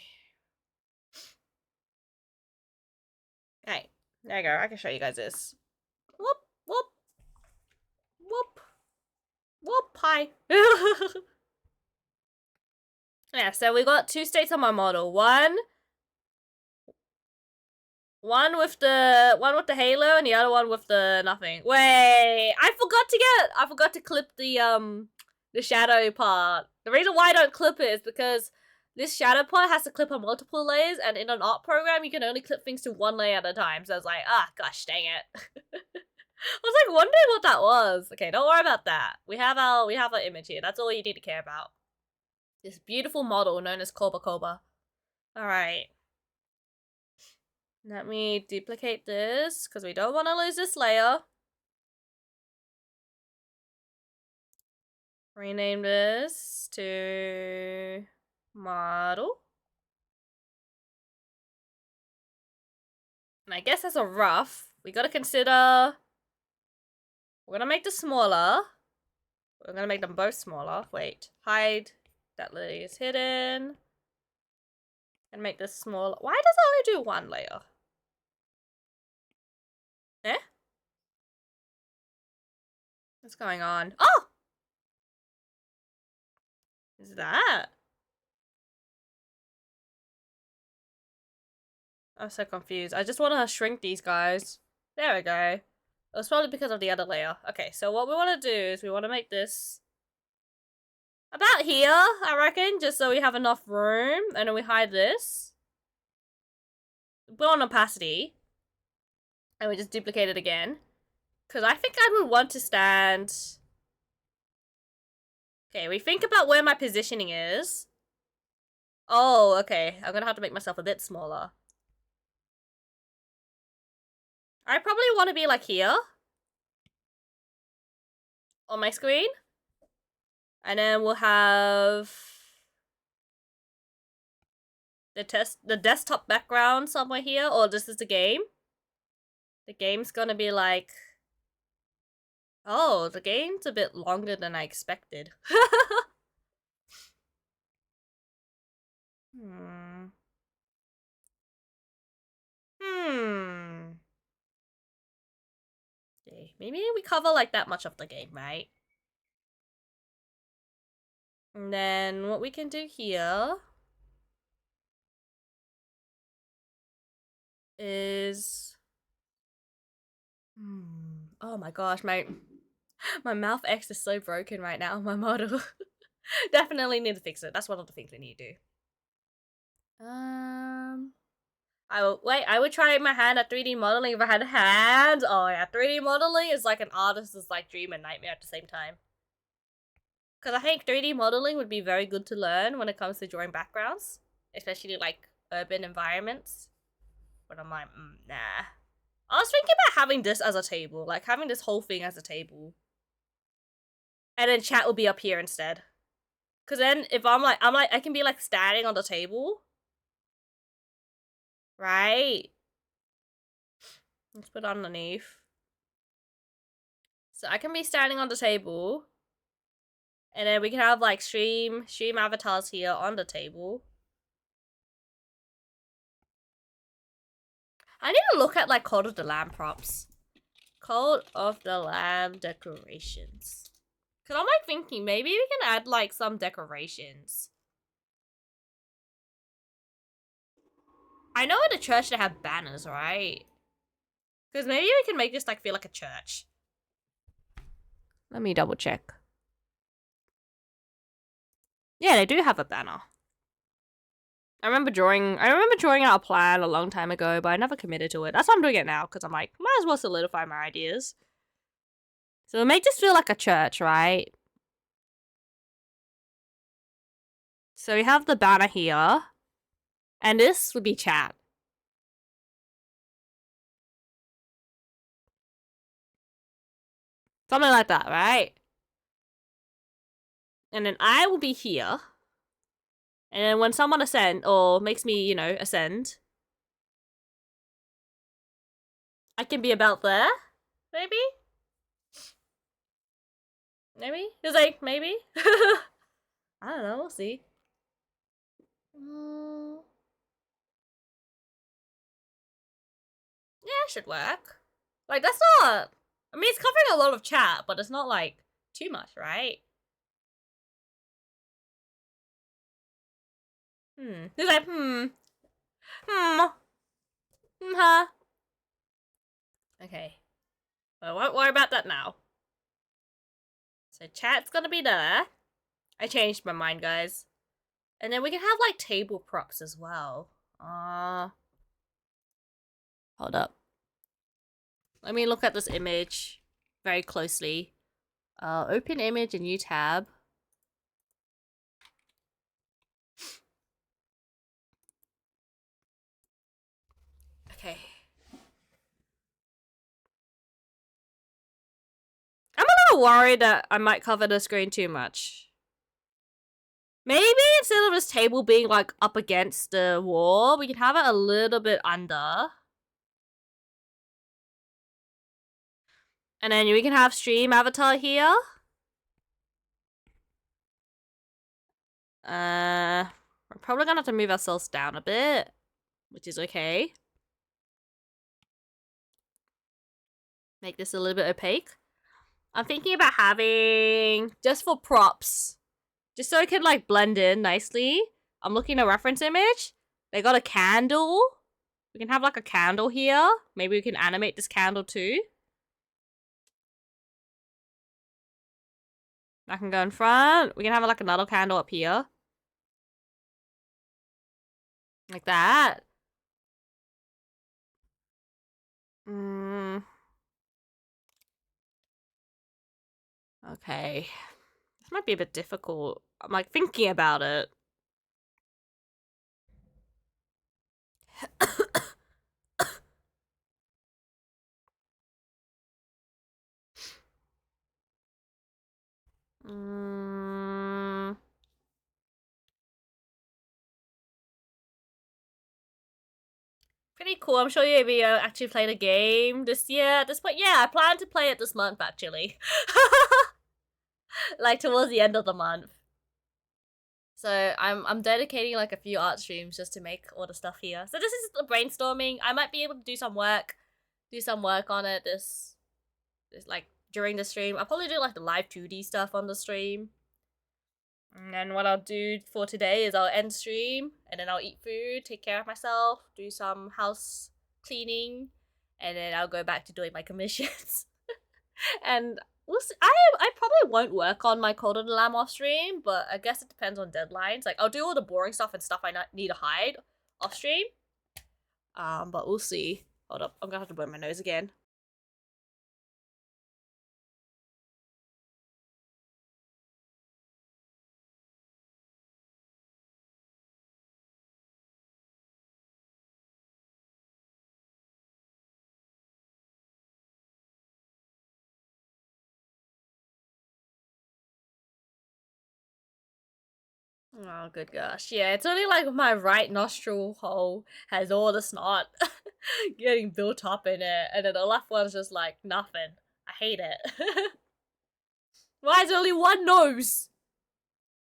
Alright, there you go. I can show you guys this. Whoop, whoop, whoop, whoop, hi. Yeah, so we got 2 states on my model. One with the halo and the other one with the nothing. Wait, I forgot to clip the shadow part. The reason why I don't clip it is because this shadow part has to clip on multiple layers, and in an art program you can only clip things to 1 layer at a time. So I was like, gosh dang it. I was like wondering what that was. Okay, don't worry about that. We have our image here. That's all you need to care about. This beautiful model known as Koba. Alright. Let me duplicate this, because we don't want to lose this layer. Rename this to model. And I guess as a rough, we gotta consider, we're gonna make this smaller. We're gonna make them both smaller. Wait, hide that layer is hidden. And make this smaller. Why does it only do 1 layer? Eh? What's going on? Oh! Is that? I'm so confused. I just want to shrink these guys. There we go. It was probably because of the other layer. Okay, so what we want to do is we want to make this about here, I reckon, just so we have enough room. And then we hide this. Put on opacity. And we just duplicate it again. Because I think I would want to stand... Okay, we think about where my positioning is. Oh, okay. I'm gonna have to make myself a bit smaller. I probably want to be like here. On my screen. And then we'll have the desktop background somewhere here, or this is the game. The game's gonna be like, oh, the game's a bit longer than I expected. Hmm. Okay, maybe we cover like that much of the game, right? And then what we can do here is, oh my gosh, my mouth X is so broken right now. My model. Definitely need to fix it. That's one of the things we need to do. I would try my hand at 3D modeling if I had hands. Oh yeah, 3D modeling is like an artist's like dream and nightmare at the same time. Because I think 3D modeling would be very good to learn when it comes to drawing backgrounds, especially like urban environments. But I'm like, nah. I was thinking about having this as a table, like having this whole thing as a table. And then chat will be up here instead. Cause then if I can be like standing on the table. Right? Let's put it underneath. So I can be standing on the table. And then we can have like stream avatars here on the table. I need to look at like Cult of the Lamb props. Cult of the Lamb decorations. Cause I'm like thinking maybe we can add like some decorations. I know at the church they have banners, right? Cause maybe we can make this like feel like a church. Let me double check. Yeah, they do have a banner. I remember drawing out a plan a long time ago, but I never committed to it. That's why I'm doing it now, because I'm like, might as well solidify my ideas. So make this feel like a church, right? So we have the banner here. And this would be chat. Something like that, right? And then I will be here. And then when someone ascend, or makes me, you know, ascend, I can be about there, maybe? Maybe? It's like, maybe? I don't know, we'll see. Yeah, it should work. Like, that's not... I mean, it's covering a lot of chat, but it's not, like, too much, right? It's like, huh. Okay. Well, I won't worry about that now. So chat's gonna be there. I changed my mind, guys. And then we can have, like, table props as well. Hold up. Let me look at this image very closely. Open image, a new tab. Okay. I'm a little worried that I might cover the screen too much. Maybe instead of this table being like up against the wall, we can have it a little bit under. And then we can have stream avatar here. We're probably gonna have to move ourselves down a bit, which is okay. Make this a little bit opaque. I'm thinking about having, just for props, just so it can like blend in nicely. I'm looking at a reference image. They got a candle. We can have like a candle here. Maybe we can animate this candle too. I can go in front. We can have like another candle up here. Like that. Okay. This might be a bit difficult. I'm like thinking about it. Pretty cool. I'm sure you'll be actually playing a game this year at this point. Yeah, I plan to play it this month actually. Like towards the end of the month. So I'm dedicating like a few art streams just to make all the stuff here. So this is the brainstorming. I might be able to do some work on it this like during the stream. I'll probably do like the live 2D stuff on the stream. And then what I'll do for today is I'll end stream and then I'll eat food, take care of myself, do some house cleaning, and then I'll go back to doing my commissions. And we'll see. I probably won't work on my Cold of the Lamb off stream, but I guess it depends on deadlines. Like I'll do all the boring stuff and stuff I need to hide off stream. But we'll see. Hold up, I'm gonna have to blow my nose again. Oh, good gosh. Yeah, it's only like my right nostril hole has all the snot getting built up in it, and then the left one's just like nothing. I hate it. Why is there only one nose?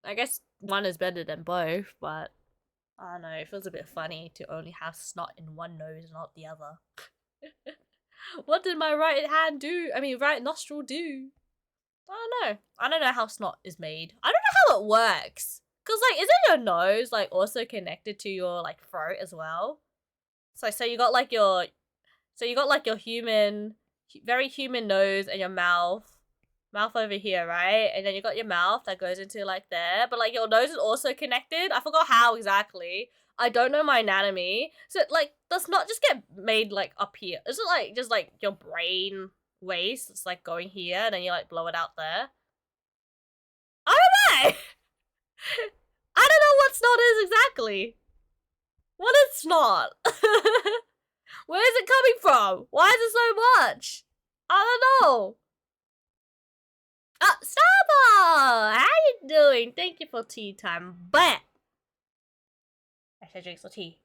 I guess one is better than both, but I don't know, it feels a bit funny to only have snot in one nose, not the other. What did my right hand do? I mean, right nostril do? I don't know. I don't know how snot is made. I don't know how it works. Cause like, isn't your nose like also connected to your like throat as well? So you got like your, human, very human nose and your mouth over here, right? And then you got your mouth that goes into like there, but like your nose is also connected. I forgot how exactly. I don't know my anatomy. So like, does not just get made like up here? Is it like just like your brain waste? It's like going here and then you like blow it out there. I don't know. I don't know what snot is exactly. What is snot? Where is it coming from? Why is it so much? I don't know. Starbuck! How you doing? Thank you for tea time. But I should drink some tea.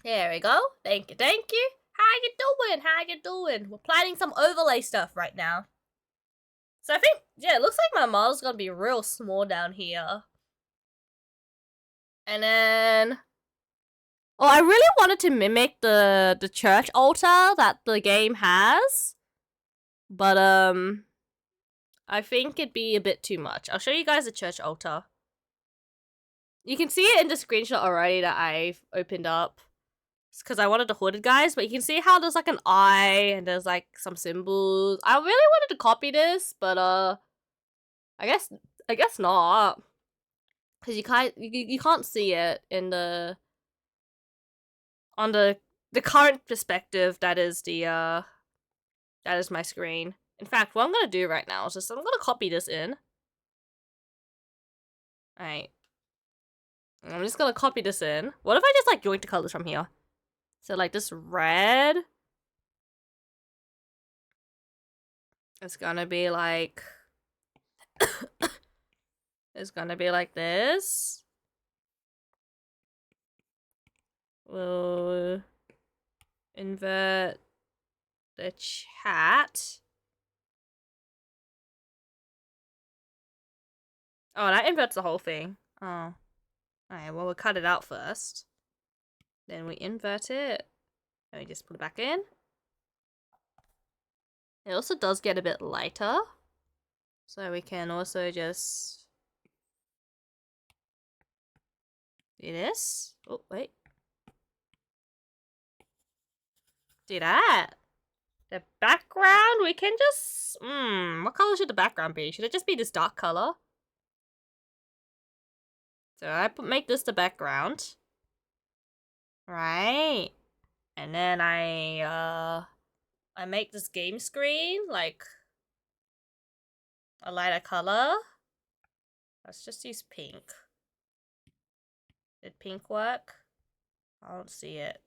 There we go. Thank you, thank you. How you doing? How you doing? We're planning some overlay stuff right now. So I think, yeah, it looks like my model's gonna be real small down here. And then, oh, I really wanted to mimic the church altar that the game has, but I think it'd be a bit too much. I'll show you guys the church altar. You can see it in the screenshot already that I've opened up. It's because I wanted the hooded guys, but you can see how there's like an eye and there's like some symbols. I really wanted to copy this, but I guess not. Because you can't see it in the on the current perspective that is my screen. In fact, what I'm gonna do right now is just I'm gonna copy this in. Alright. I'm just gonna copy this in. What if I just like joint the colors from here? So like this red. It's gonna be like it's gonna be like this. We'll invert the chat. Oh, that inverts the whole thing. Oh. Alright, well, we'll cut it out first. Then we invert it. And we just put it back in. It also does get a bit lighter. So we can also just do this. Oh, wait. Do that. The background, we can just... what color should the background be? Should it just be this dark color? So I make this the background. Right. And then I make this game screen, like, a lighter color. Let's just use pink. Did pink work? I don't see it.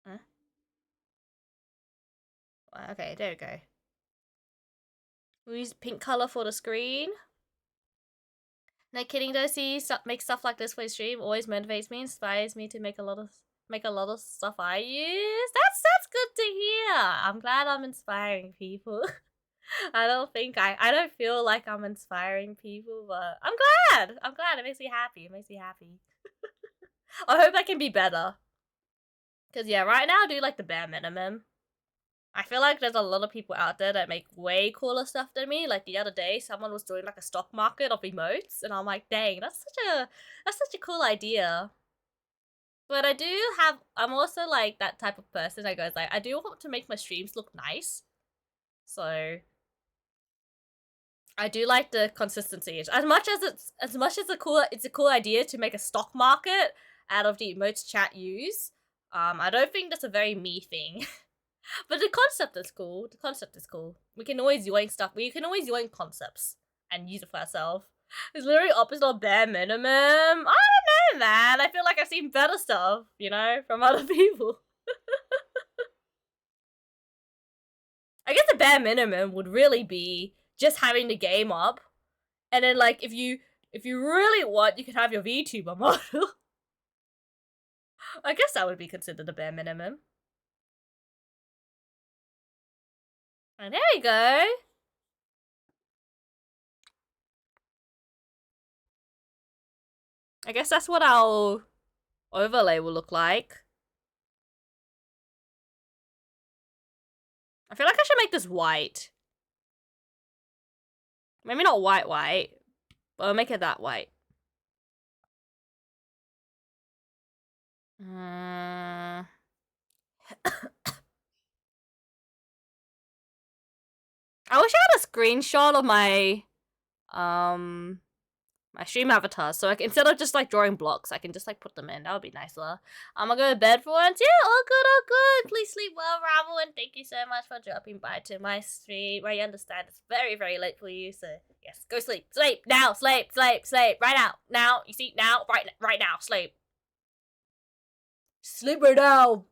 Huh? Okay, there we go. We'll use pink color for the screen. No kidding though, make stuff like this for his stream always motivates me, inspires me to make a lot of stuff I use. That's good to hear. I'm glad I'm inspiring people. I don't feel like I'm inspiring people, but I'm glad. It makes me happy. I hope I can be better. Cause yeah, right now I do like the bare minimum. I feel like there's a lot of people out there that make way cooler stuff than me. Like the other day, someone was doing like a stock market of emotes, and I'm like, dang, that's such a cool idea. But I'm also like that type of person that goes like, I do want to make my streams look nice. So I do like the consistency. As much as it's a cool idea to make a stock market out of the emotes chat use. I don't think that's a very me thing. But the concept is cool. We can always yoink stuff. We can always yoink concepts and use it for ourselves. It's literally opposite of bare minimum. I don't know, man. I feel like I've seen better stuff, from other people. I guess the bare minimum would really be just having the game up. And then, like, if you really want, you could have your VTuber model. I guess that would be considered a bare minimum. And there you go. I guess that's what our overlay will look like. I feel like I should make this white. Maybe not white, but I'll make it that white. I wish I had a screenshot of my my stream avatar, so instead of just like drawing blocks, I can just like put them in. That would be nicer. I'm gonna go to bed for once. Yeah, all good. Please sleep well, Ravel, and thank you so much for dropping by to my stream. I understand it's very, very late for you, so yes, go sleep. Sleep now. Sleep. Right now. Now. You see now. Right now. Sleep. Sleep right now.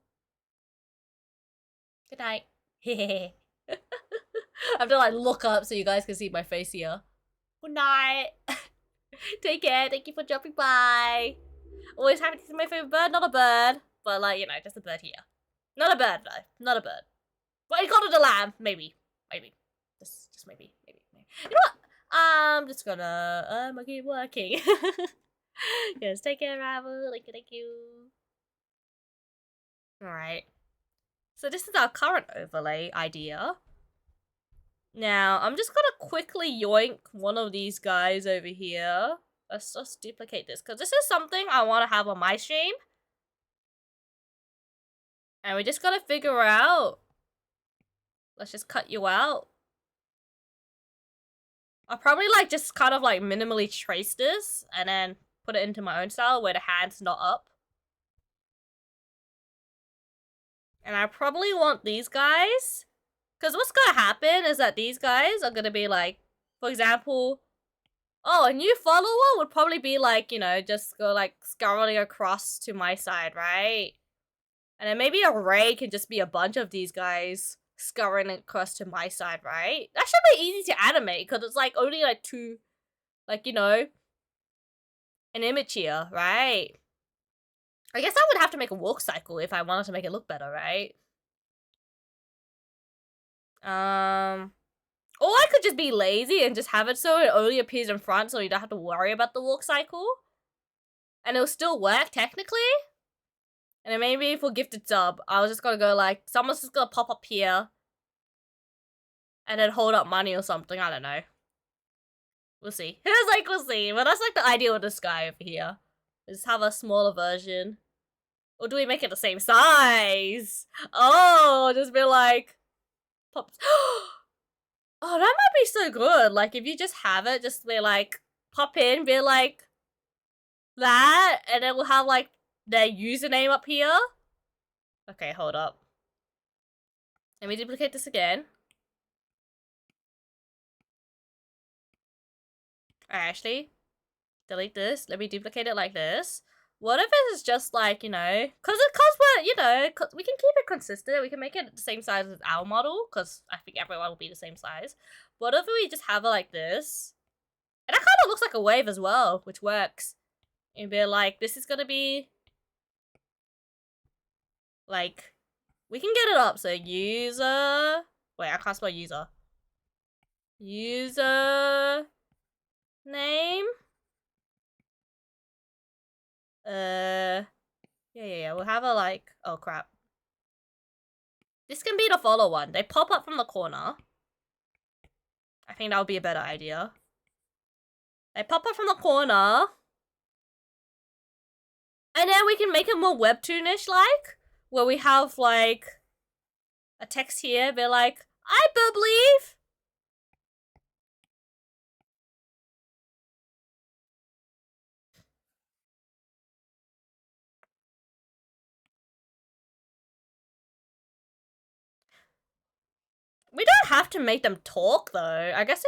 Good night. I have to like look up so you guys can see my face here. Good night. Take care. Thank you for dropping by. Always happy to see my favorite bird. Not a bird, but like, just a bird here. Not a bird though. Not a bird. But I got it a lamb. Maybe. Just maybe. You know what? I'm just gonna keep working. Yes, take care, Ravel. Thank you. Alright. So this is our current overlay idea. Now, I'm just gonna quickly yoink one of these guys over here. Let's just duplicate this, because this is something I want to have on my stream. And we just gotta figure out. Let's just cut you out. I'll probably like just kind of like minimally trace this, and then put it into my own style where the hand's not up. And I probably want these guys. Because what's going to happen is that these guys are going to be like, for example, a new follower would probably be like, just go like scrolling across to my side, right? And then maybe a ray can just be a bunch of these guys scurrying across to my side, right? That should be easy to animate because it's like only like two, like, an image here, right? I guess I would have to make a walk cycle if I wanted to make it look better, right? Or I could just be lazy and just have it so it only appears in front so you don't have to worry about the walk cycle. And it'll still work, technically. And then maybe for gifted sub, I was just gonna go like, someone's just gonna pop up here. And then hold up money or something, I don't know. We'll see. We'll see. But that's like the idea of this guy over here. Just have a smaller version. Or do we make it the same size? Oh, just be like... Pops. Oh, that might be so good. Like, if you just have it, just be like, pop in, be like, that, and then we'll have, like, their username up here. Okay, hold up. Let me duplicate this again. Actually, delete this. Let me duplicate it like this. What if it's just like, cause we're, we can keep it consistent. We can make it the same size as our model, cause I think everyone will be the same size. What if we just have it like this? And I kind of looks like a wave as well, which works. And be like, this is gonna be like, we can get it up. So user, wait, I can't spell user. User name. Yeah. We'll have a like, oh crap. This can be the follow one. They pop up from the corner. I think that would be a better idea. They pop up from the corner. And then we can make it more webtoonish like, where we have like a text here, be like, I believe. We don't have to make them talk though. I guess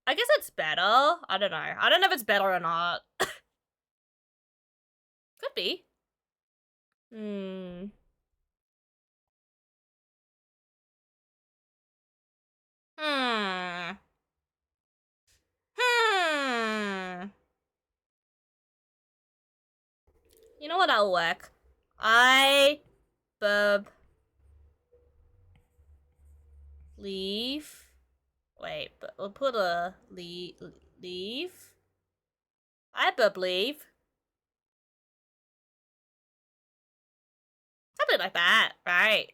it's better. I don't know. I don't know if it's better or not. Could be. Hmm. You know what? That'll work. Leave. Wait, but we'll put a leave. I believe. Something like that, right?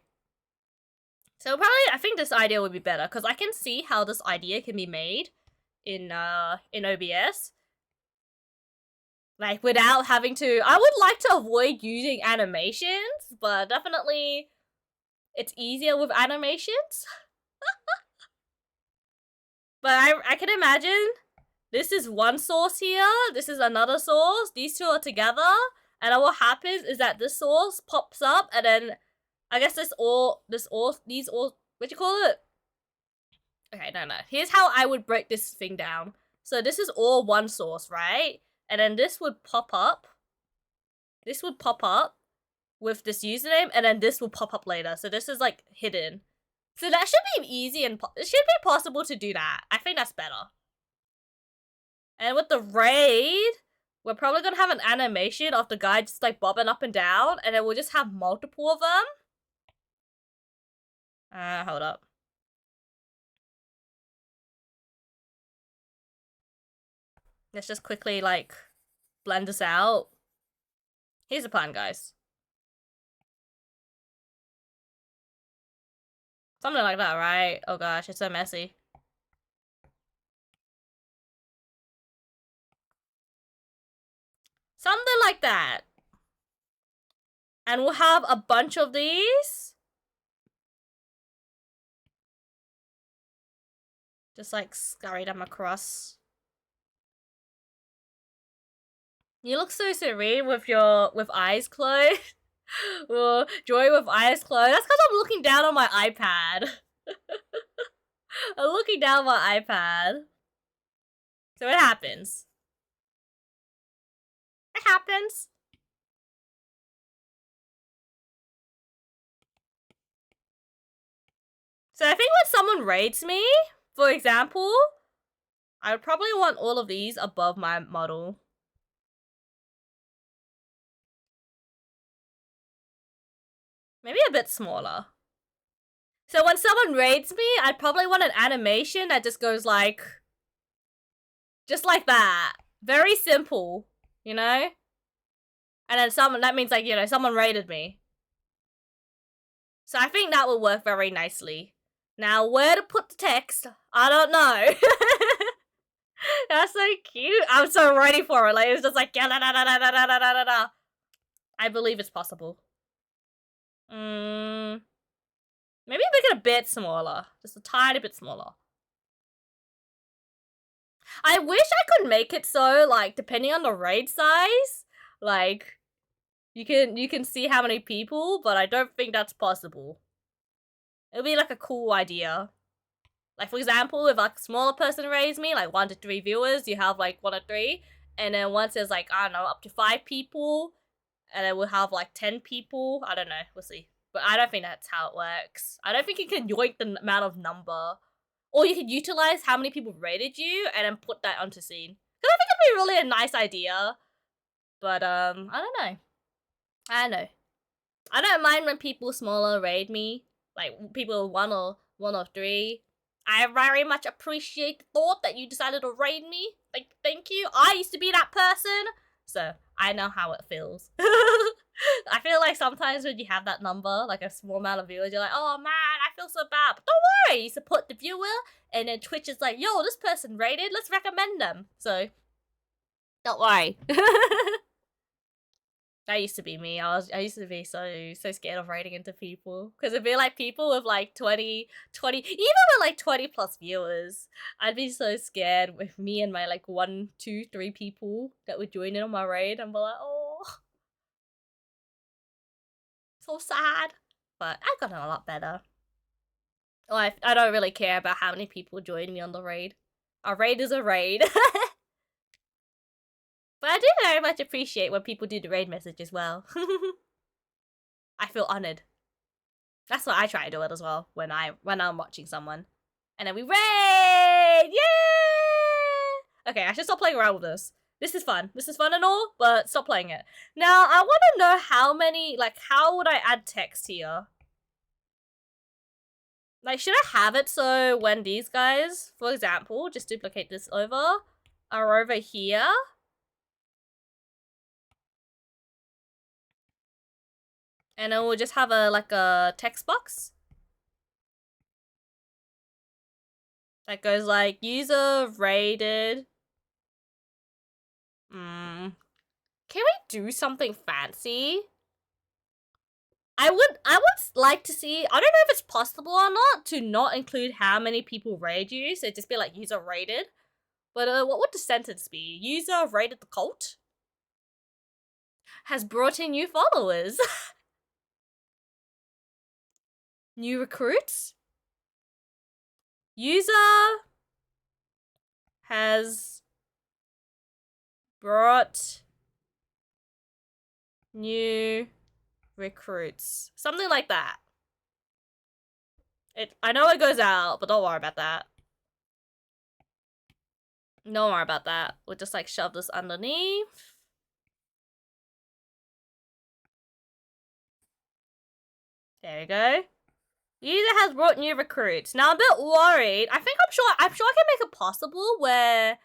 So probably, I think this idea would be better because I can see how this idea can be made in OBS. Like without having to, I would like to avoid using animations, but definitely it's easier with animations. But I can imagine this is one source here, this is another source, these two are together, and then what happens is that this source pops up, and then I guess these all, what do you call it? Okay, no. Here's how I would break this thing down. So this is all one source, right? And then this would pop up. This would pop up with this username, and then this will pop up later. So this is like hidden. So that should be easy and it should be possible to do that. I think that's better. And with the raid, we're probably gonna have an animation of the guy just like bobbing up and down, and then we'll just have multiple of them. Hold up. Let's just quickly like blend this out. Here's the plan, guys. Something like that, right? Oh gosh, it's so messy. Something like that. And we'll have a bunch of these. Just like scurry them across. You look so serene with eyes closed. Joy with eyes closed. That's because I'm looking down on my iPad. I'm looking down my iPad. So it happens. It happens. So I think when someone raids me, for example, I would probably want all of these above my model. Maybe a bit smaller. So when someone raids me, I'd probably want an animation that just goes like... just like that. Very simple, you know? And then that means like, you know, someone raided me. So I think that will work very nicely. Now, where to put the text, I don't know. That's so cute. I'm so ready for it. Like, it's just like, I believe it's possible. Maybe make it a bit smaller. Just a tiny bit smaller. I wish I could make it so, like, depending on the raid size, like, you can see how many people, but I don't think that's possible. It'll be like a cool idea. Like, for example, if like a smaller person raids me, like 1 to 3 viewers, you have like 1 to 3. And then once there's like, I don't know, up to 5 people, and then we'll have like 10 people. I don't know, we'll see. But I don't think that's how it works. I don't think you can yoink the amount of number. Or you could utilize how many people raided you and then put that onto scene. Because I be really a nice idea. But I don't know. I don't know. I don't mind when people smaller raid me, like people one or three. I very much appreciate the thought that you decided to raid me. Like, thank you. I used to be that person, so I know how it feels. I feel like sometimes when you have that number, like a small amount of viewers, you're like, oh man, I feel so bad. But don't worry, you support the viewer, and then Twitch is like, yo, this person raided, let's recommend them. So, don't worry. That used to be me. I used to be so scared of raiding into people. Because it'd be like people with like 20, even with like 20 plus viewers. I'd be so scared with me and my like 1, 2, 3 people that would join in on my raid and be like, oh. So sad. But I've gotten a lot better. Oh, I don't really care about how many people join me on the raid. A raid is a raid. But I do very much appreciate when people do the raid message as well. I feel honored. That's what I try to do it as well when I'm watching someone. And then we raid! Yeah! Okay, I should stop playing around with this. This is fun. This is fun and all, but stop playing it. Now, I want to know how many, like, how would I add text here? Like, should I have it so when these guys, for example, just duplicate this over, are over here? And then we'll just have a text box that goes like user rated. Can we do something fancy? I would like to see, I don't know if it's possible or not, to not include how many people raid you, so it'd just be like user rated. But what would the sentence be? User rated the cult has brought in new followers. New recruits? User has brought new recruits. Something like that. I know it goes out, but don't worry about that. Don't worry about that. We'll just like shove this underneath. There we go. User has brought new recruits. Now I'm a bit worried. I'm sure I can make it possible where,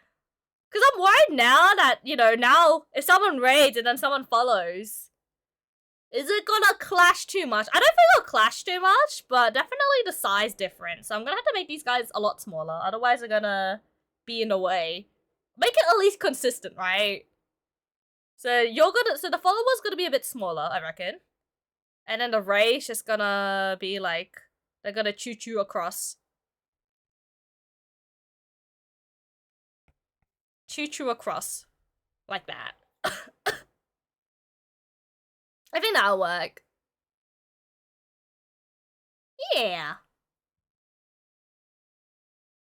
because I'm worried now that, you know, now if someone raids and then someone follows, is it gonna clash too much? I don't think it'll clash too much, but definitely the size difference. So I'm gonna have to make these guys a lot smaller. Otherwise they're gonna be in the way. Make it at least consistent, right? So the follower's gonna be a bit smaller, I reckon. And then the race just gonna be like, they're gonna choo-choo across. Choo-choo across. Like that. I think that'll work. Yeah.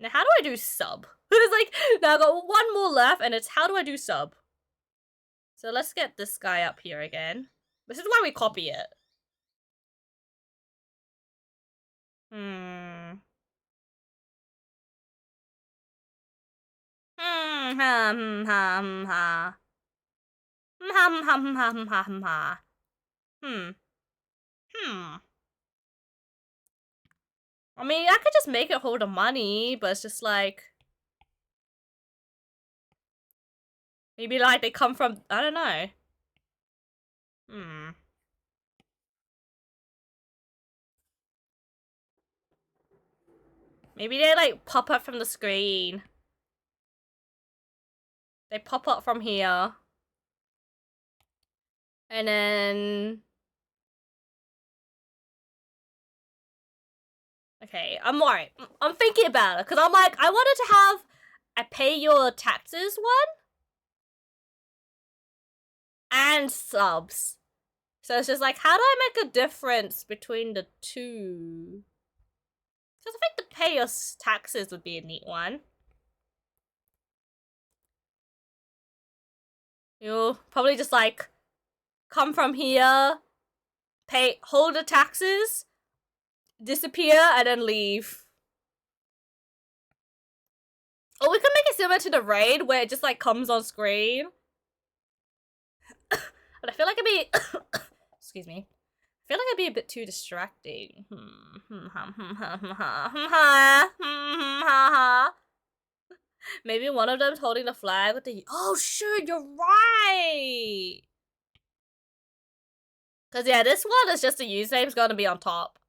Now how do I do sub? It's like, now I've got one more left and it's how do I do sub? So let's get this guy up here again. This is why we copy it. I mean, I could just make it hold the money, but it's just like, maybe like they come from, I don't know. Maybe they like pop up from the screen. They pop up from here. And then... Okay, I'm worried. I'm thinking about it, because I'm like, I wanted to have a pay your taxes one. And subs. So it's just like, how do I make a difference between the two? Because I think the pay your taxes would be a neat one. You'll probably just like, come from here, hold the taxes, disappear, and then leave. Or we could make it similar to the raid where it just like comes on screen. But I feel like it'd be excuse me. I feel like it'd be a bit too distracting. Maybe one of them's holding the flag with the oh shoot, you're right. Cause yeah, this one is just the username's gonna be on top.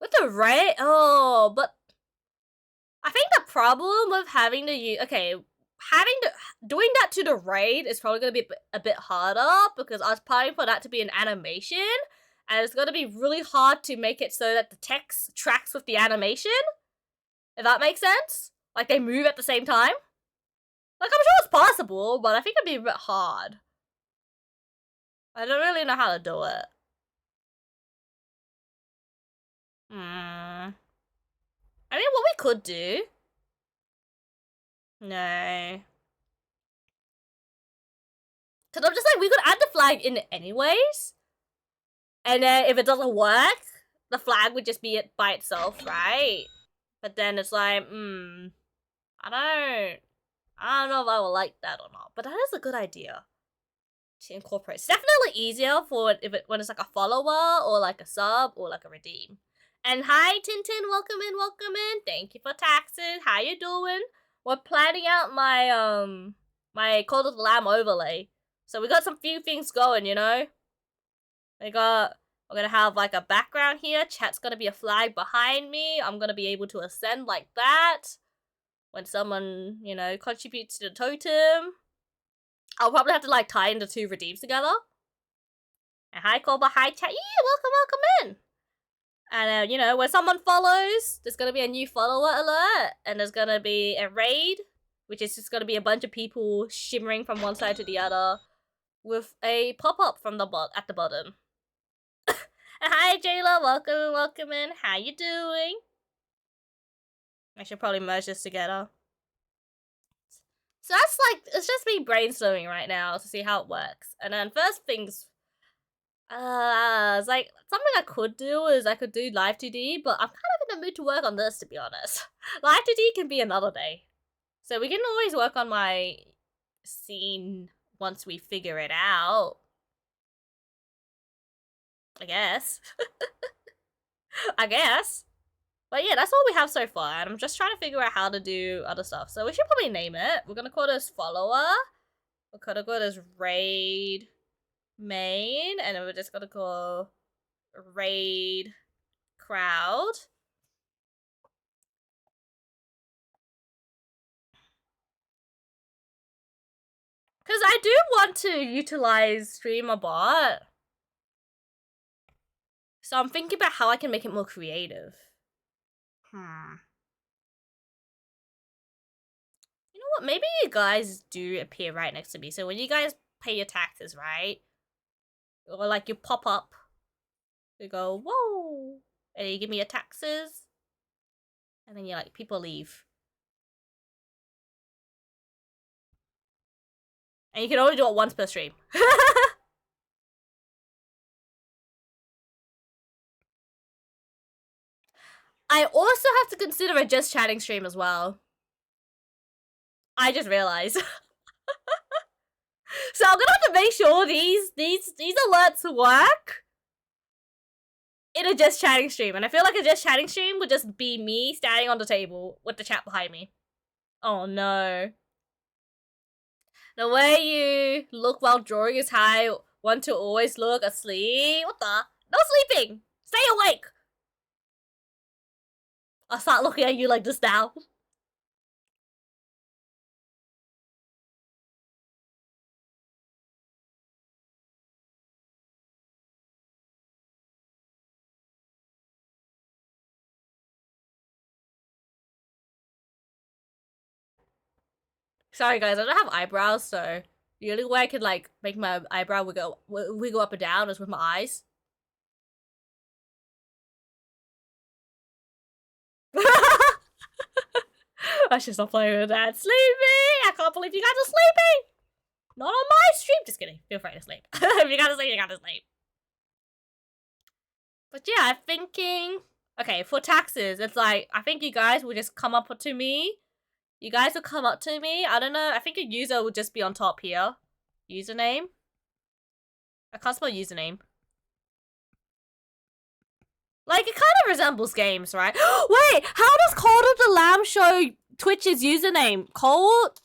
With the raid, oh, but I think the problem with having to use doing that to the raid is probably gonna be a bit harder because I was planning for that to be an animation, and it's gonna be really hard to make it so that the text tracks with the animation. If that makes sense, like they move at the same time. Like I'm sure it's possible, but I think it'd be a bit hard. I don't really know how to do it. I mean, what we could do. No. Because I'm just like, we could add the flag in anyways. And then if it doesn't work, the flag would just be it by itself, right? But then it's like, I don't know if I will like that or not. But that is a good idea to incorporate. It's definitely easier for when it's like a follower or like a sub or like a redeem. And hi, Tintin, welcome in. Thank you for taxes. How you doing? We're planning out my my Cult of the Lamb overlay. So we got some few things going, you know? We're gonna have like a background here. Chat's gonna be a flag behind me. I'm gonna be able to ascend like that. When someone, you know, contributes to the totem. I'll probably have to like tie in the two redeems together. And hi, Koba, hi, chat. Yeah, welcome in. And, you know, when someone follows, there's going to be a new follower alert. And there's going to be a raid, which is just going to be a bunch of people shimmering from one side to the other with a pop-up from at the bottom. And hi, Jayla. Welcome in. How you doing? I should probably merge this together. So that's like, it's just me brainstorming right now to see how it works. And then first things... it's like, something I could do is I could do live 2D, but I'm kind of in the mood to work on this, to be honest. Live 2D can be another day. So we can always work on my scene once we figure it out. I guess. I guess. But yeah, that's all we have so far, and I'm just trying to figure out how to do other stuff. So we should probably name it. We're gonna call this follower. We're gonna call this raid main, and then we're just gonna call raid crowd. Because I do want to utilize streamer bot. So I'm thinking about how I can make it more creative. You know what? Maybe you guys do appear right next to me. So when you guys pay your taxes, right? Or like you pop up. You go, whoa. And you give me your taxes. And then you're like, people leave. And you can only do it once per stream. I also have to consider a just chatting stream as well. I just realized. So I'm gonna have to make sure these alerts work in a just chatting stream. And I feel like a just chatting stream would just be me standing on the table with the chat behind me. Oh no. The way you look while drawing is how I want to always look asleep. What the? No sleeping! Stay awake! I'll start looking at you like this now. Sorry guys, I don't have eyebrows, so the only way I could like make my eyebrow wiggle up and down is with my eyes. I should stop playing with that. Sleepy! I can't believe you guys are sleeping! Not on my stream! Just kidding. Feel free to sleep. If you gotta sleep, you gotta sleep. But yeah, I'm thinking... Okay, for taxes, it's like, I think you guys will just come up to me You guys will come up to me. I don't know. I think a user will just be on top here. Username. I can't spell username. Like, it kind of resembles games, right? Wait, how does Cold of the Lamb show Twitch's username? Cold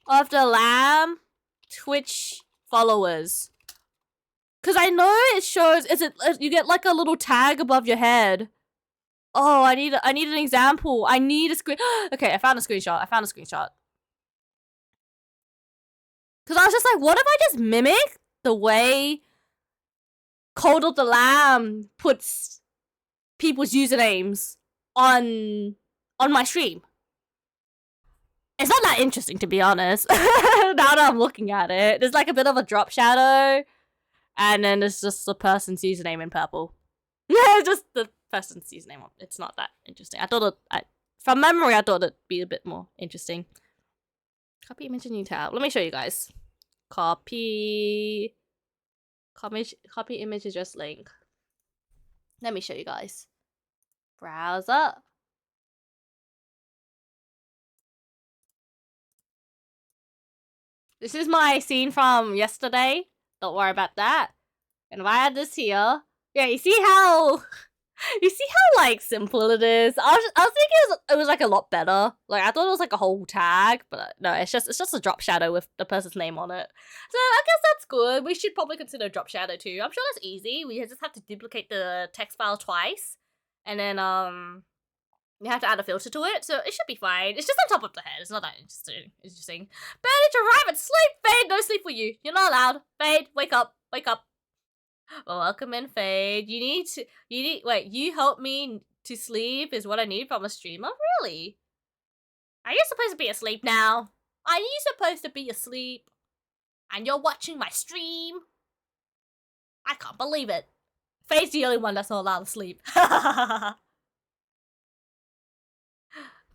of the Lamb Twitch followers. Because I know it shows, you get like a little tag above your head. Oh, I need an example. I need a screen. Okay, I found a screenshot. Because I was just like, what if I just mimic the way Cold of the Lamb puts people's usernames on my stream? It's not that interesting, to be honest. Now that I'm looking at it, there's like a bit of a drop shadow, and then there's just the person's username in purple. Yeah, just the person's username. It's not that interesting. I thought from memory, I thought it'd be a bit more interesting. Copy image and new tab. Let me show you guys. Copy image address link. Let me show you guys. Browser. This is my scene from yesterday. Don't worry about that. And if I had this here, yeah, you see how like simple it is. I was thinking it was like a lot better. Like I thought it was like a whole tag, but no, it's just a drop shadow with the person's name on it. So I guess that's good. We should probably consider drop shadow too. I'm sure that's easy. We just have to duplicate the text file twice, and then you have to add a filter to it, so it should be fine. It's just on top of the head. It's not that interesting. Bandage, arrive at sleep. Fade, no sleep for you. You're not allowed. Fade, wake up. Well, welcome in, Fade. Wait, you help me to sleep is what I need from a streamer? Really? Are you supposed to be asleep now? Are you supposed to be asleep? And you're watching my stream? I can't believe it. Fade's the only one that's not allowed to sleep.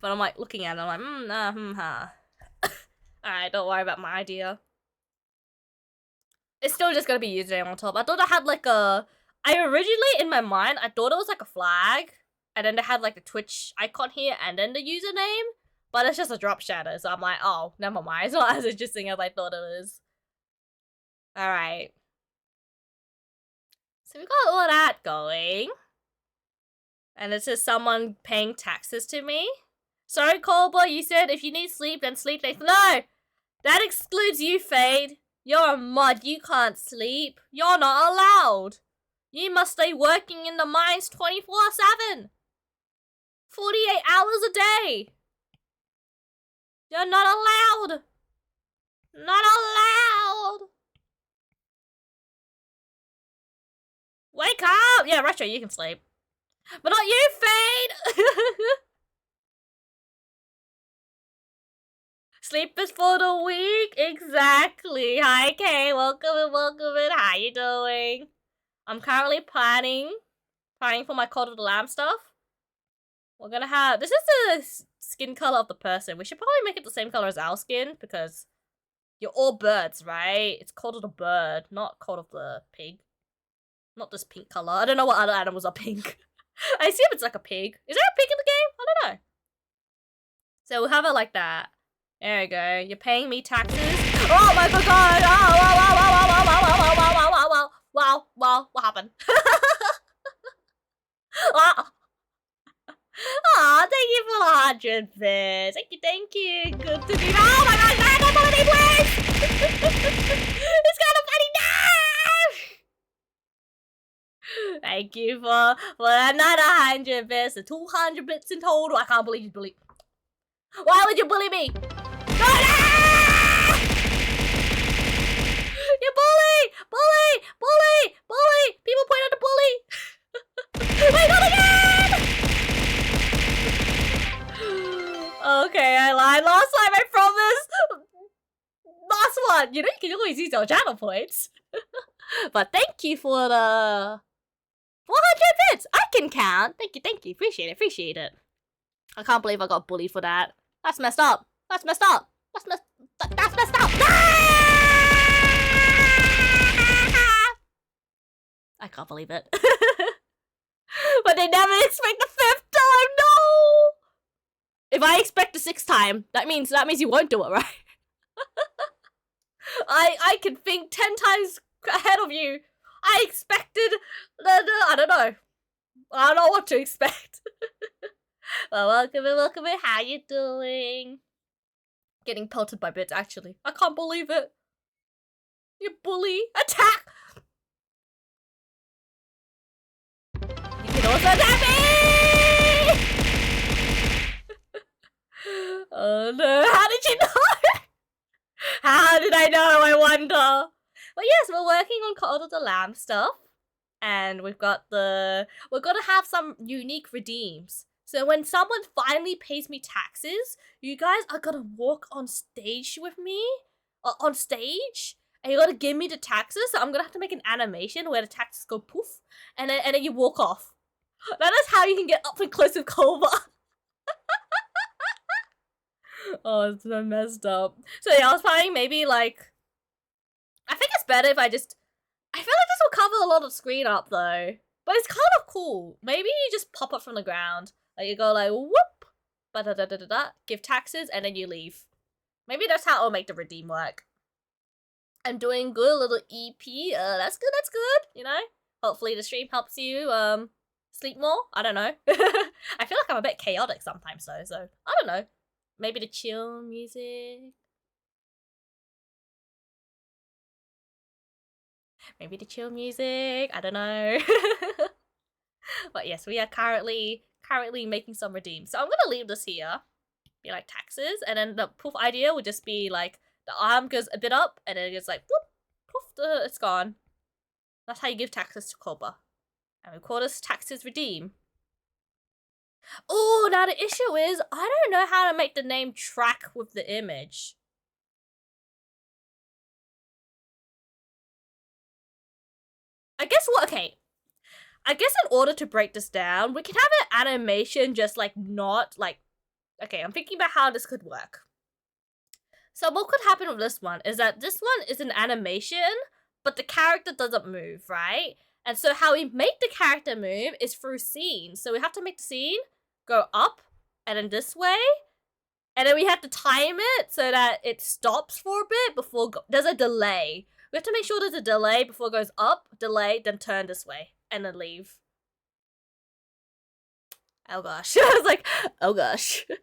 But I'm like looking at it, I'm like, Alright, don't worry about my idea. It's still just gonna be username on top. I thought I had like I originally, in my mind, I thought it was like a flag. And then they had like the Twitch icon here and then the username. But it's just a drop shadow, so I'm like, oh, never mind. It's not as interesting as I thought it was. Alright. So we got all that going. And it says someone paying taxes to me. Sorry, Colbert, you said if you need sleep, then sleep next. No! That excludes you, Fade. You're a mod, you can't sleep. You're not allowed. You must stay working in the mines 24/7. 48 hours a day. You're not allowed. Not allowed. Wake up! Yeah, Retro, you can sleep. But not you, Fade! Sleep is for the weak. Exactly. Hi, Kay. Welcome in. How you doing? I'm currently planning for my Cult of the Lamb stuff. We're gonna have... This is the skin color of the person. We should probably make it the same color as our skin because you're all birds, right? It's Cult of the bird, not Cult of the pig. Not this pink color. I don't know what other animals are pink. I assume it's like a pig. Is there a pig in the game? I don't know. So we'll have it like that. There we go. You're paying me taxes. Oh my god! Oh, wow. What happened? Aw, thank you for the 100 bits. Thank you. Good to be. Oh my god, I got money, please! It's got a funny now! Thank you for another 100 bits. 200 bits in total. I can't believe you bullied. Why would you bully me? No! You bully! People point at the bully! Wait, not again! Okay, I lied last time, I promise! Last one! You know you can always use your channel points. But thank you for the 400 bits! I can count! Thank you. Appreciate it. I can't believe I got bullied for that. That's messed up. That's messed up. I can't believe it. But they never expect the 5th time, no! If I expect the 6th time, that means you won't do it, right? I can think 10 times ahead of you. I expected I don't know. I don't know what to expect. Well, welcome in. How you doing? Getting pelted by bits, actually. I can't believe it. You bully. Attack! You can also attack me! Oh no, how did you know? How did I know, I wonder? But yes, we're working on Cult of the Lamb stuff. And we're gonna have some unique redeems. So when someone finally pays me taxes, you guys are gonna walk on stage with me, on stage, and you're gonna give me the taxes. So I'm gonna have to make an animation where the taxes go poof, and then you walk off. That is how you can get up and close with Culver. Oh, it's so messed up. So yeah, I was planning maybe like, I think it's better if I feel like this will cover a lot of screen up though. But it's kind of cool. Maybe you just pop up from the ground. Like you go like, whoop, ba-da-da-da-da-da, give taxes, and then you leave. Maybe that's how I'll make the redeem work. I'm doing good, little EP. That's good, you know? Hopefully the stream helps you, sleep more? I don't know. I feel like I'm a bit chaotic sometimes though, so I don't know. Maybe the chill music. Maybe the chill music. I don't know. But yes, we are currently making some redeems. So I'm gonna leave this here. Be like taxes, and then the poof idea would just be like the arm goes a bit up, and then it's like whoop, poof, it's gone. That's how you give taxes to Cobra. And we call this taxes redeem. Oh, now the issue is I don't know how to make the name track with the image. I guess I guess in order to break this down, we can have an animation just like not like, okay, I'm thinking about how this could work. So what could happen with this one is that this one is an animation, but the character doesn't move, right? And so how we make the character move is through scenes. So we have to make the scene go up and then this way. And then we have to time it so that it stops for a bit before there's a delay. We have to make sure there's a delay before it goes up, delay, then turn this way, and then leave. Oh gosh. I was like, oh gosh. And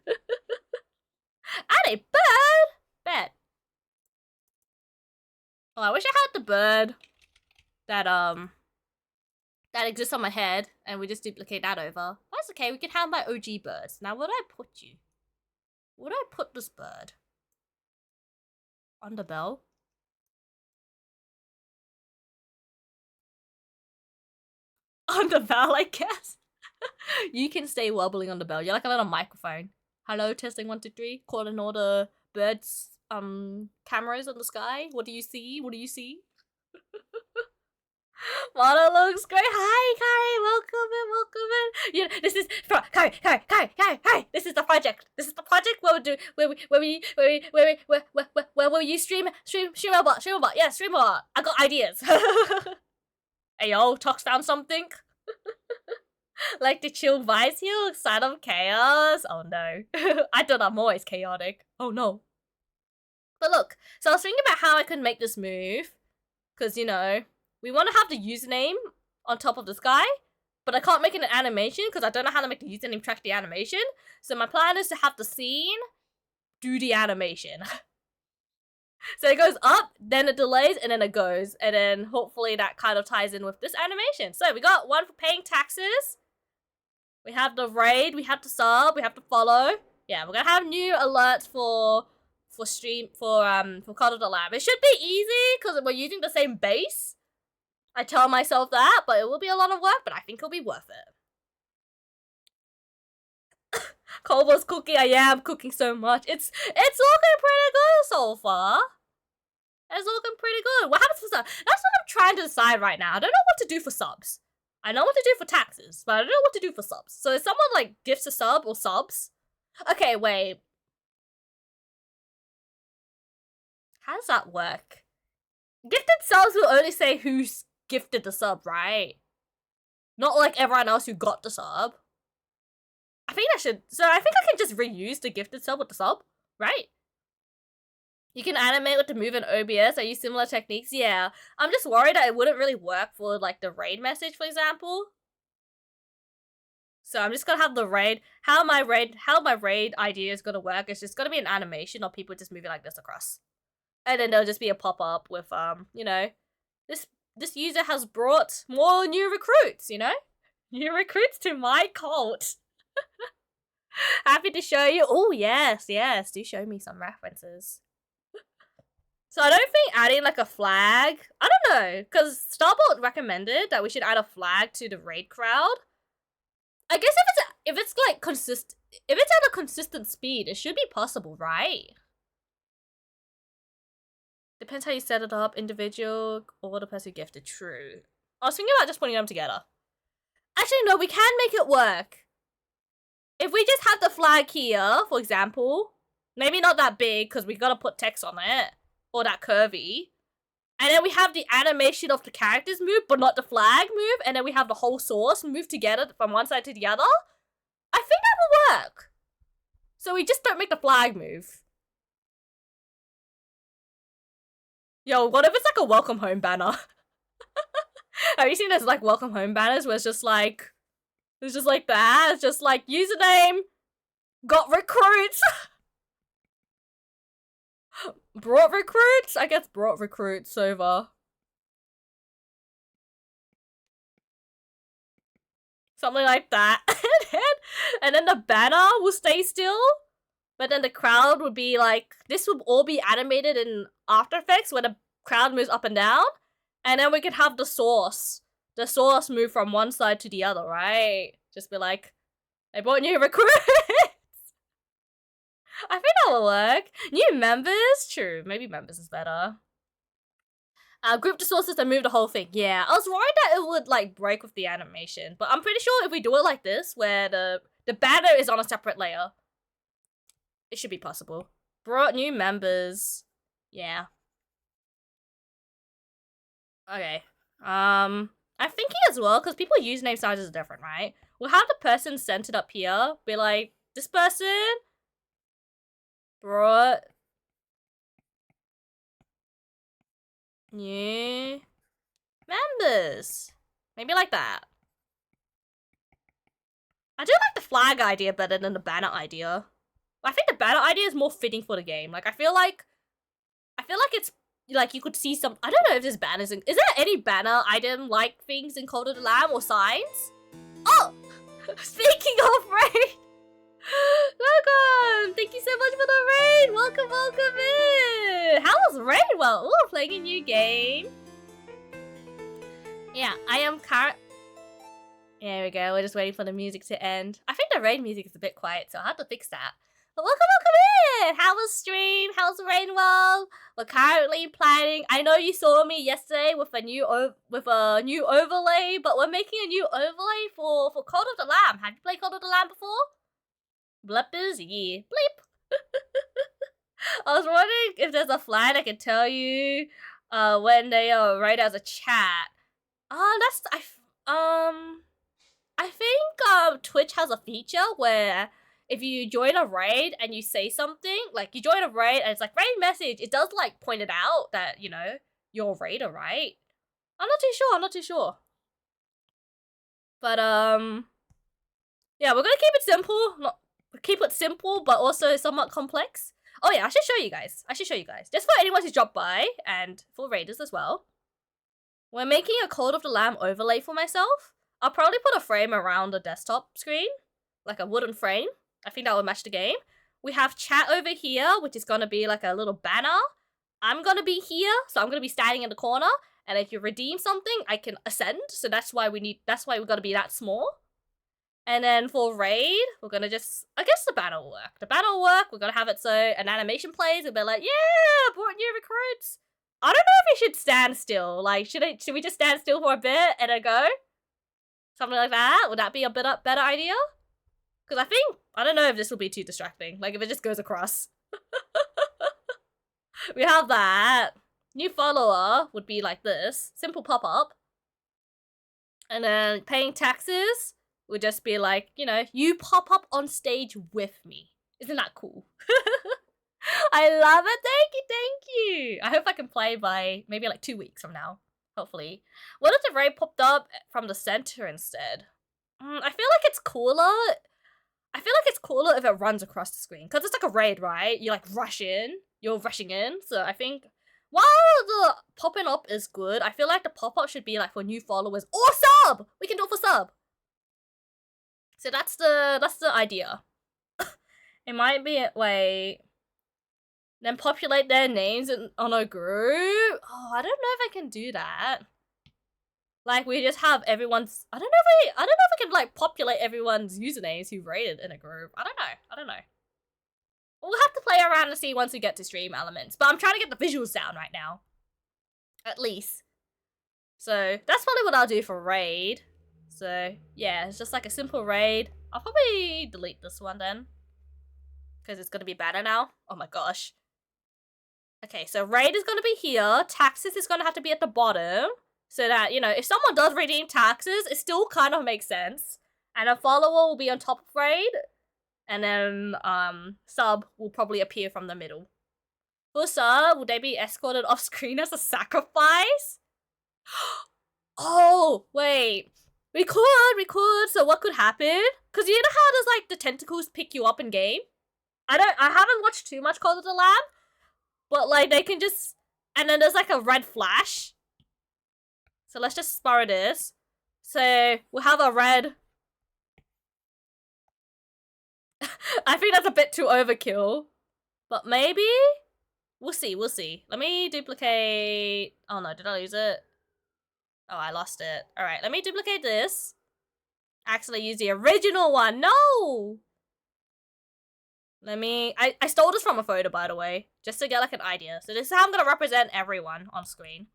a bird! Bet. Oh, I wish I had the bird that exists on my head, and we just duplicate that over. That's okay, we can have my OG birds. Now, where do I put you? Where do I put this bird? On the bell? On the bell, I guess. You can stay wobbling on the bell. You're like a little microphone. Hello, testing 1, 2, 3. Calling all the birds, cameras in the sky. What do you see? What do you see? Mono looks great. Hi, Kari. Welcome in. This is Kari. This is the project. This is the project where will you stream a bot. Yeah, stream a bot. I got ideas. Hey yo, Tox found something. Like the chill vibes here, side of chaos. Oh no. I thought I'm always chaotic. Oh no. But look, so I was thinking about how I could make this move. Because, you know, we want to have the username on top of this guy. But I can't make it an animation because I don't know how to make the username track the animation. So my plan is to have the scene do the animation. So it goes up, then it delays, and then it goes. And then hopefully that kind of ties in with this animation. So we got one for paying taxes. We have the raid, we have the sub, we have to follow. Yeah, we're gonna have new alerts for Cult of the Lamb. It should be easy because we're using the same base. I tell myself that, but it will be a lot of work, but I think it'll be worth it. Culver's cooking. I am cooking so much. It's looking pretty good so far. It's looking pretty good. What happens for subs? That's what I'm trying to decide right now. I don't know what to do for subs. I know what to do for taxes, but I don't know what to do for subs. So if someone like gifts a sub or subs. Okay, wait. How does that work? Gifted subs will only say who's gifted the sub, right? Not like everyone else who got the sub. I think I should, so I think I can just reuse the gifted sub with the sub, right? You can animate with the move in OBS. I use similar techniques. Yeah, I'm just worried that it wouldn't really work for like the raid message, for example. So I'm just gonna have the raid. How my raid idea is gonna work is just gonna be an animation of people just moving like this across, and then there'll just be a pop up with you know, this user has brought more new recruits. You know, new recruits to my cult. Happy to show you. Oh yes, do show me some references. So I don't think adding like a flag, I don't know, because Starbolt recommended that we should add a flag to the raid crowd. I guess if it's at a consistent speed, it should be possible, right? Depends how you set it up, individual or the person gifted. True. I was thinking about just putting them together. Actually, no, we can make it work. If we just have the flag here, for example, maybe not that big because we gotta put text on it, or that curvy, and then we have the animation of the characters move, but not the flag move, and then we have the whole source move together from one side to the other, I think that will work. So we just don't make the flag move. Yo, what if it's like a welcome home banner? Have you seen those like welcome home banners where it's just like that? It's just like username, got recruits. Brought recruits? I guess brought recruits over. Something like that. and then the banner will stay still. But then the crowd would be like, this would all be animated in After Effects where the crowd moves up and down. And then we could have the source. The source move from one side to the other, right? Just be like, I brought new recruits. I think that will work. New members? True, maybe members is better. Group the sources and move the whole thing. Yeah, I was worried that it would like break with the animation, but I'm pretty sure if we do it like this, where the banner is on a separate layer, it should be possible. Brought new members. Yeah. Okay. I'm thinking as well, because people username sizes are different, right? We'll have the person centered up here, be like, this person brought new members. Maybe like that. I do like the flag idea better than the banner idea. I think the banner idea is more fitting for the game. Like, I feel like it's, like, you could see some, I don't know if there's banners in, is there any banner item like things in Cult of the Lamb or signs? Oh! Speaking of raid! Welcome! Thank you so much for the raid! Welcome in! How was raid? Well, ooh, playing a new game. Yeah, I am there we go, we're just waiting for the music to end. I think the raid music is a bit quiet, so I'll have to fix that. But welcome in! How was stream? How's the raid world? We're currently planning, I know you saw me yesterday with a new overlay, but we're making a new overlay for Cult of the Lamb. Have you played Cult of the Lamb before? Bleppers? Yeah. Bleep. I was wondering if there's a flag I can tell you when they raid as a chat. I think Twitch has a feature where if you join a raid and you say something, like you join a raid and it's like raid message, it does like point it out that, you know, you're a raider, right? I'm not too sure. But yeah, we're gonna keep it simple, but also somewhat complex. Oh yeah, I should show you guys. Just for anyone who's dropped by and for raiders as well. We're making a Cult of the Lamb overlay for myself. I'll probably put a frame around the desktop screen, like a wooden frame. I think that would match the game. We have chat over here, which is gonna be like a little banner. I'm gonna be here, so I'm gonna be standing in the corner. And if you redeem something, I can ascend. So that's why we gotta be that small. And then for raid, we're gonna just, I guess the banner will work. We're gonna have it so an animation plays and be like, yeah, brought new recruits. I don't know if we should stand still. Like, should we just stand still for a bit and then go? Something like that? Would that be a better idea? Because I don't know if this will be too distracting. Like, if it just goes across. We have that. New follower would be like this. Simple pop-up. And then paying taxes. would just be like, you know, you pop up on stage with me. Isn't that cool? I love it. Thank you. I hope I can play by maybe like 2 weeks from now. Hopefully. What if the raid popped up from the center instead? I feel like it's cooler. I feel like it's cooler if it runs across the screen. Because it's like a raid, right? You like rush in. You're rushing in. So I think while the popping up is good, I feel like the pop-up should be like for new followers or sub. We can do it for sub. So that's the idea. It might be a way. Then populate their names on a group. Oh, I don't know if I can do that. Like we just have everyone's. I don't know if I can like populate everyone's usernames who rated in a group. I don't know. We'll have to play around and see once we get to stream elements. But I'm trying to get the visuals down right now. At least. So that's probably what I'll do for raid. So yeah, it's just like a simple raid. I'll probably delete this one then. Because it's going to be better now. Oh my gosh. Okay, so raid is going to be here. Taxes is going to have to be at the bottom. So that, you know, if someone does redeem taxes, it still kind of makes sense. And a follower will be on top of raid. And then sub will probably appear from the middle. For sub, will they be escorted off screen as a sacrifice? Oh, wait. We could. So what could happen? Because you know how there's like the tentacles pick you up in game? I haven't watched too much Call of the Lamb. But like they can just, and then there's like a red flash. So let's just spar this. So we'll have a red. I think that's a bit too overkill. But maybe? We'll see. Let me duplicate. Oh no, did I lose it? Oh, I lost it. Alright, let me duplicate this. Actually use the original one. No! Let me... I stole this from a photo, by the way. Just to get like an idea. So this is how I'm going to represent everyone on screen.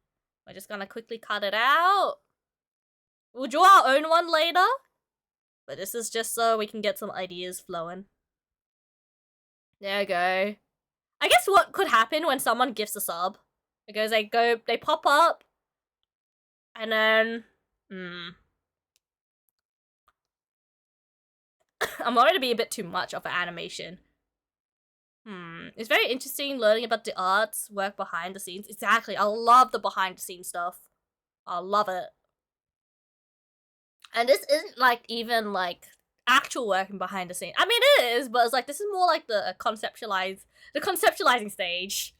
We're just going to quickly cut it out. We'll draw our own one later. But this is just so we can get some ideas flowing. There we go. I guess what could happen when someone gifts a sub. Because they pop up. And then... I'm worried to be a bit too much of an animation. It's very interesting learning about the arts, work behind the scenes. Exactly, I love the behind the scenes stuff. I love it. And this isn't like even like actual working behind the scenes. I mean it is, but it's like this is more like the conceptualizing stage.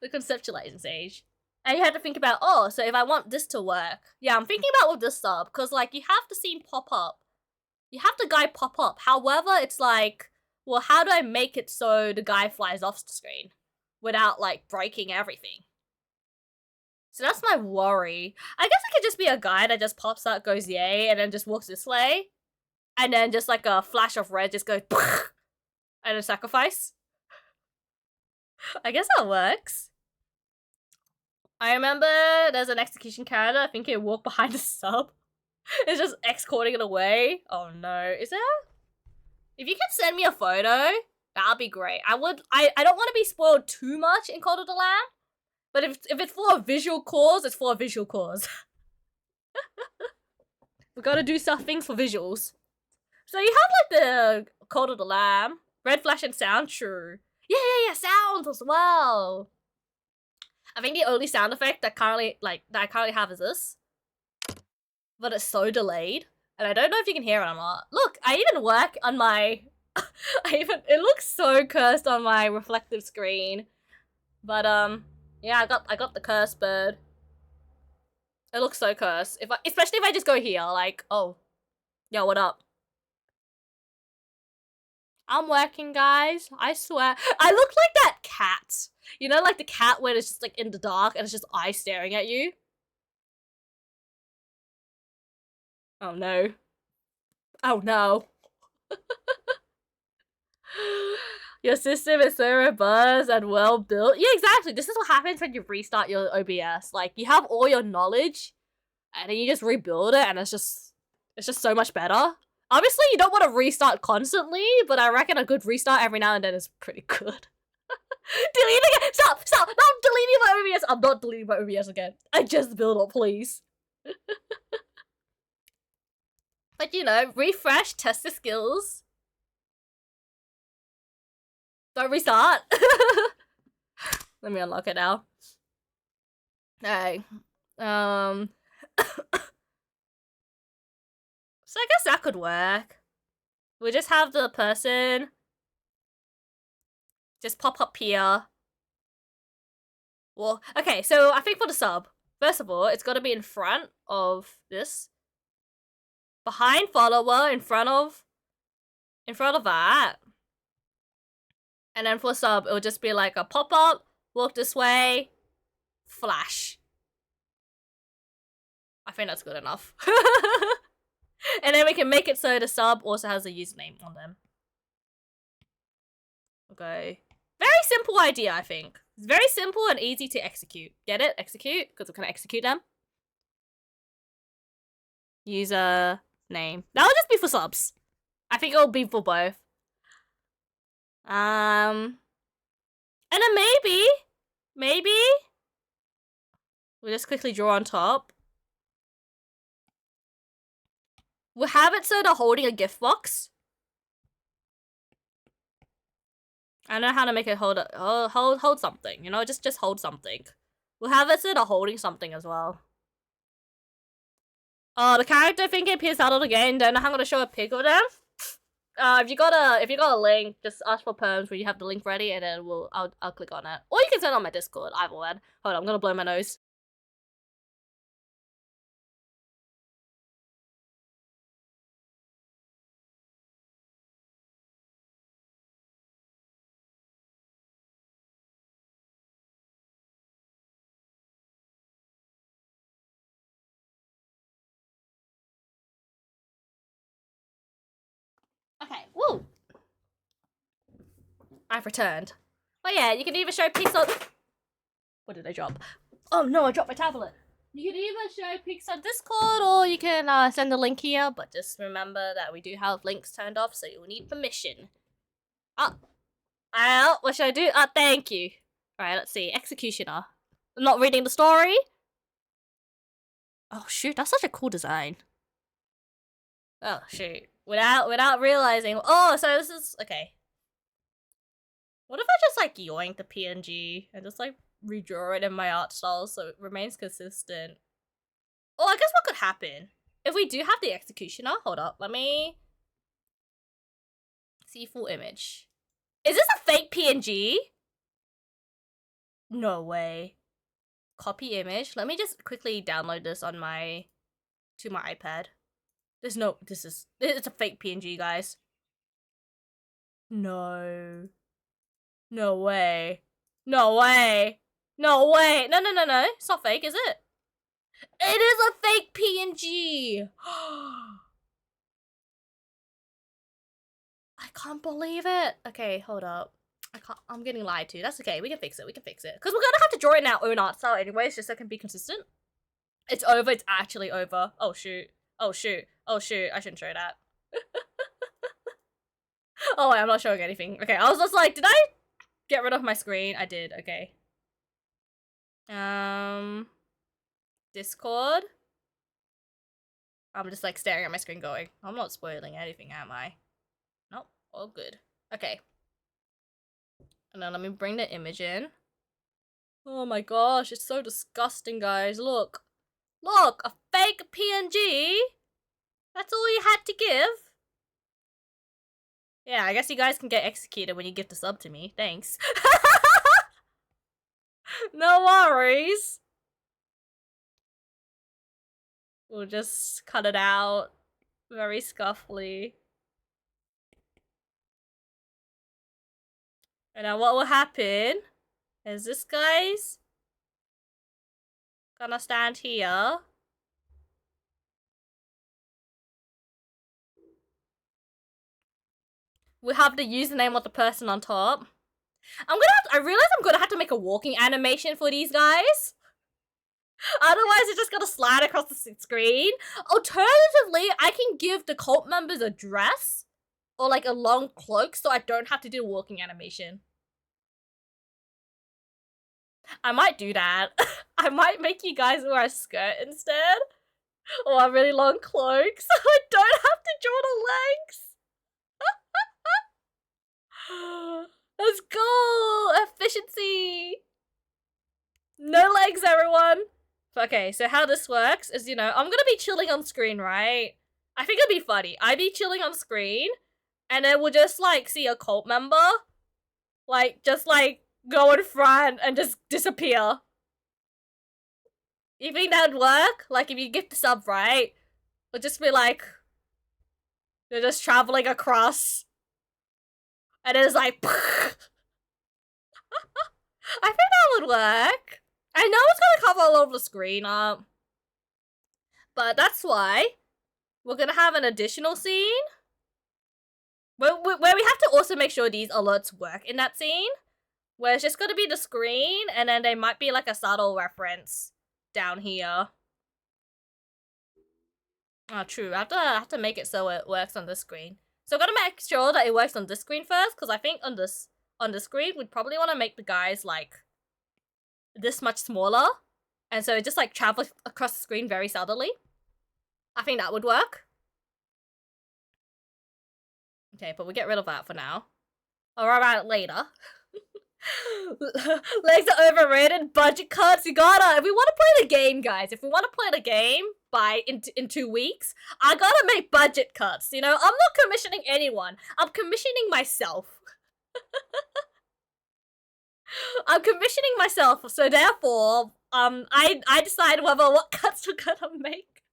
The conceptualizing stage. And you have to think about, oh, so if I want this to work. Yeah, I'm thinking about with this sub, because like you have the scene pop up. You have the guy pop up. However, it's like, well, how do I make it so the guy flies off the screen without like breaking everything? So that's my worry. I guess it could just be a guy that just pops out, goes yay, and then just walks this way. And then just like a flash of red just goes and a sacrifice. I guess that works. I remember there's an execution character, I think it walked behind the sub. It's just escorting it away. Oh no, is there? If you can send me a photo, that'd be great. I don't want to be spoiled too much in Call of the Lamb. But if it's for a visual cause, it's for a visual cause. We gotta do some things for visuals. So you have like the Call of the Lamb, red flash and sound, true. Yeah, sounds as well. I think the only sound effect that I currently have is this. But it's so delayed. And I don't know if you can hear it or not. Look, I even work on my... it looks so cursed on my reflective screen. But, yeah, I got the cursed bird. It looks so cursed. Especially if I just go here, like, oh. Yo, what up? I'm working, guys. I swear. I look like that cat. You know, like the cat where it's just, like, in the dark and it's just eyes staring at you? Oh, no. Oh, no. Your system is so robust and well built. Yeah, exactly. This is what happens when you restart your OBS. Like, you have all your knowledge, and then you just rebuild it, and it's just so much better. Obviously, you don't want to restart constantly, but I reckon a good restart every now and then is pretty good. Deleting it! Stop! No, I'm deleting my OBS! I'm not deleting my OBS again. I just build it, please. But you know, refresh, test the skills. Don't restart. Let me unlock it now. Alright. So I guess that could work. We just have the person just pop up here. Well, okay, so I think for the sub, first of all, it's got to be in front of this. Behind follower, in front of that. And then for sub, it'll just be like a pop-up, walk this way, flash. I think that's good enough. And then we can make it so the sub also has a username on them. Okay. Very simple idea, I think. It's very simple and easy to execute. Get it? Execute? Because we're going to execute them. User name. That'll just be for subs. I think it'll be for both. And then maybe we'll just quickly draw on top. We'll have it so they're holding a gift box. I know how to make it hold something, you know, just hold something. We'll have it so they're holding something as well. Oh, the character thing appears out of the game. Don't know how I'm gonna show a pic of them. If you got a link, just ask for perms where you have the link ready, and then I'll click on it. Or you can send it on my Discord. Either one. Hold on, I'm gonna blow my nose. Okay, woo! I've returned. But yeah, you can either show pics on... What did I drop? Oh no, I dropped my tablet. You can either show pics on Discord or you can send a link here, but just remember that we do have links turned off, so you'll need permission. What should I do? Thank you. Alright, let's see. Executioner. I'm not reading the story. Oh shoot, that's such a cool design. Oh shoot. Without realizing. Oh, so this is okay. What if I just like yoink the PNG and just like redraw it in my art style so it remains consistent? Oh, I guess what could happen if we do have the executioner. Hold up, let me see full image. Is this a fake PNG? No way. Copy image. Let me just quickly download this on my iPad. It's a fake PNG, guys. No. No way. No way. No way. No. It's not fake, is it? It is a fake PNG. I can't believe it. Okay, hold up. I'm getting lied to. That's okay. We can fix it. Because we're gonna have to draw it in our own art style anyways, just so it can be consistent. It's over. It's actually over. Oh shoot. Oh shoot. I shouldn't show that. Oh wait, I'm not showing anything. Okay, I was just like, did I get rid of my screen? I did. Okay. Discord. I'm just like staring at my screen going, I'm not spoiling anything, am I? Nope. All good. Okay. And then let me bring the image in. Oh my gosh, it's so disgusting, guys. Look. Look, a fake PNG? That's all you had to give? Yeah, I guess you guys can get executed when you give the sub to me. Thanks. No worries. We'll just cut it out very scuffly. And now what will happen is this guy's gonna stand here. We have the username of the person on top. I realize I'm gonna have to make a walking animation for these guys. Otherwise, it's just gonna slide across the screen. Alternatively, I can give the cult members a dress or like a long cloak so I don't have to do a walking animation. I might do that. I might make you guys wear a skirt instead. Or really long cloaks. I don't have to draw the legs. Let's go! Efficiency! No legs, everyone! Okay, so how this works is, you know, I'm gonna be chilling on screen, right? I think it'd be funny. I'd be chilling on screen, and then we'll just, like, see a cult member, like, just, like, go in front and just disappear. You think that'd work? Like, if you get the sub right, it'll just be like, they're just traveling across, and it's like, I think that would work. I know it's gonna cover all over the screen up, but that's why we're gonna have an additional scene where we have to also make sure these alerts work in that scene, where it's just gonna be the screen, and then there might be like a subtle reference down here. Oh, true. I have to make it so it works on this screen. So I'm gonna make sure that it works on this screen first, because I think on this screen we'd probably want to make the guys like this much smaller, and so it just like travels across the screen very subtly. I think that would work. Okay, but we'll get rid of that for now. I'll worry about it later. Legs are overrated. Budget cuts. You gotta. If we want to play the game, guys. If we want to play the game in 2 weeks, I gotta make budget cuts. You know, I'm not commissioning anyone. I'm commissioning myself. I'm commissioning myself. So therefore, I decide what cuts we're gonna make.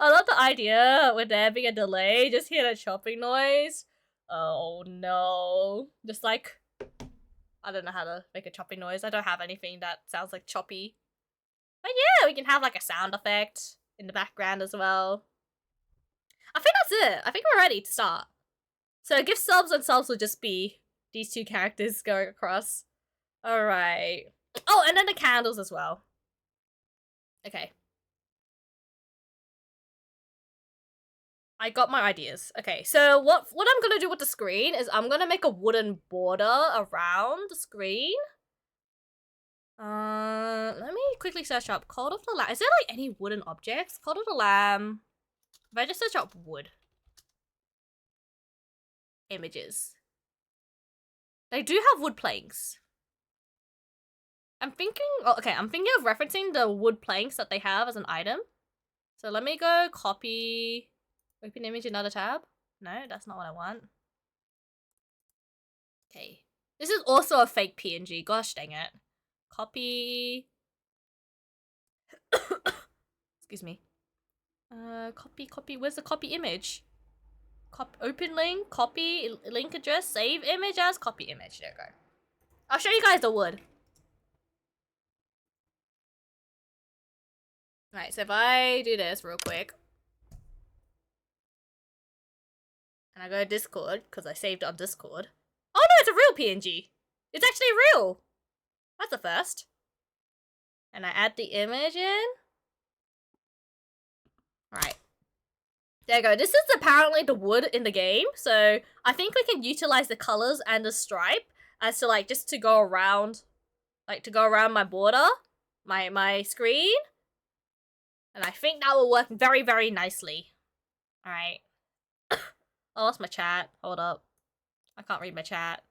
I love the idea with there being a delay. Just hear the chopping noise. Oh no! Just like. I don't know how to make a choppy noise. I don't have anything that sounds like choppy. But yeah, we can have like a sound effect in the background as well. I think that's it. I think we're ready to start. So gift subs and subs will just be these two characters going across. Alright. Oh, and then the candles as well. Okay. I got my ideas. Okay, so what I'm gonna do with the screen is I'm gonna make a wooden border around the screen. Let me quickly search up Cult of the Lamb. Is there like any wooden objects? Cult of the Lamb. If I just search up wood. Images. They do have wood planks. I'm thinking of referencing the wood planks that they have as an item. So let me go copy. Open image, another tab. No, that's not what I want. Okay. This is also a fake PNG. Gosh dang it. Copy. Excuse me. Copy. Where's the copy image? Open link, copy, link address, save image as copy image. There we go. I'll show you guys the wood. Alright, so if I do this real quick. And I go to Discord, because I saved it on Discord. Oh no, it's a real PNG. It's actually real. That's a first. And I add the image in. Alright. There you go. This is apparently the wood in the game. So I think we can utilize the colors and the stripe as to like, just to go around, like to go around my border, my screen. And I think that will work very, very nicely. Alright. I lost my chat. Hold up. I can't read my chat.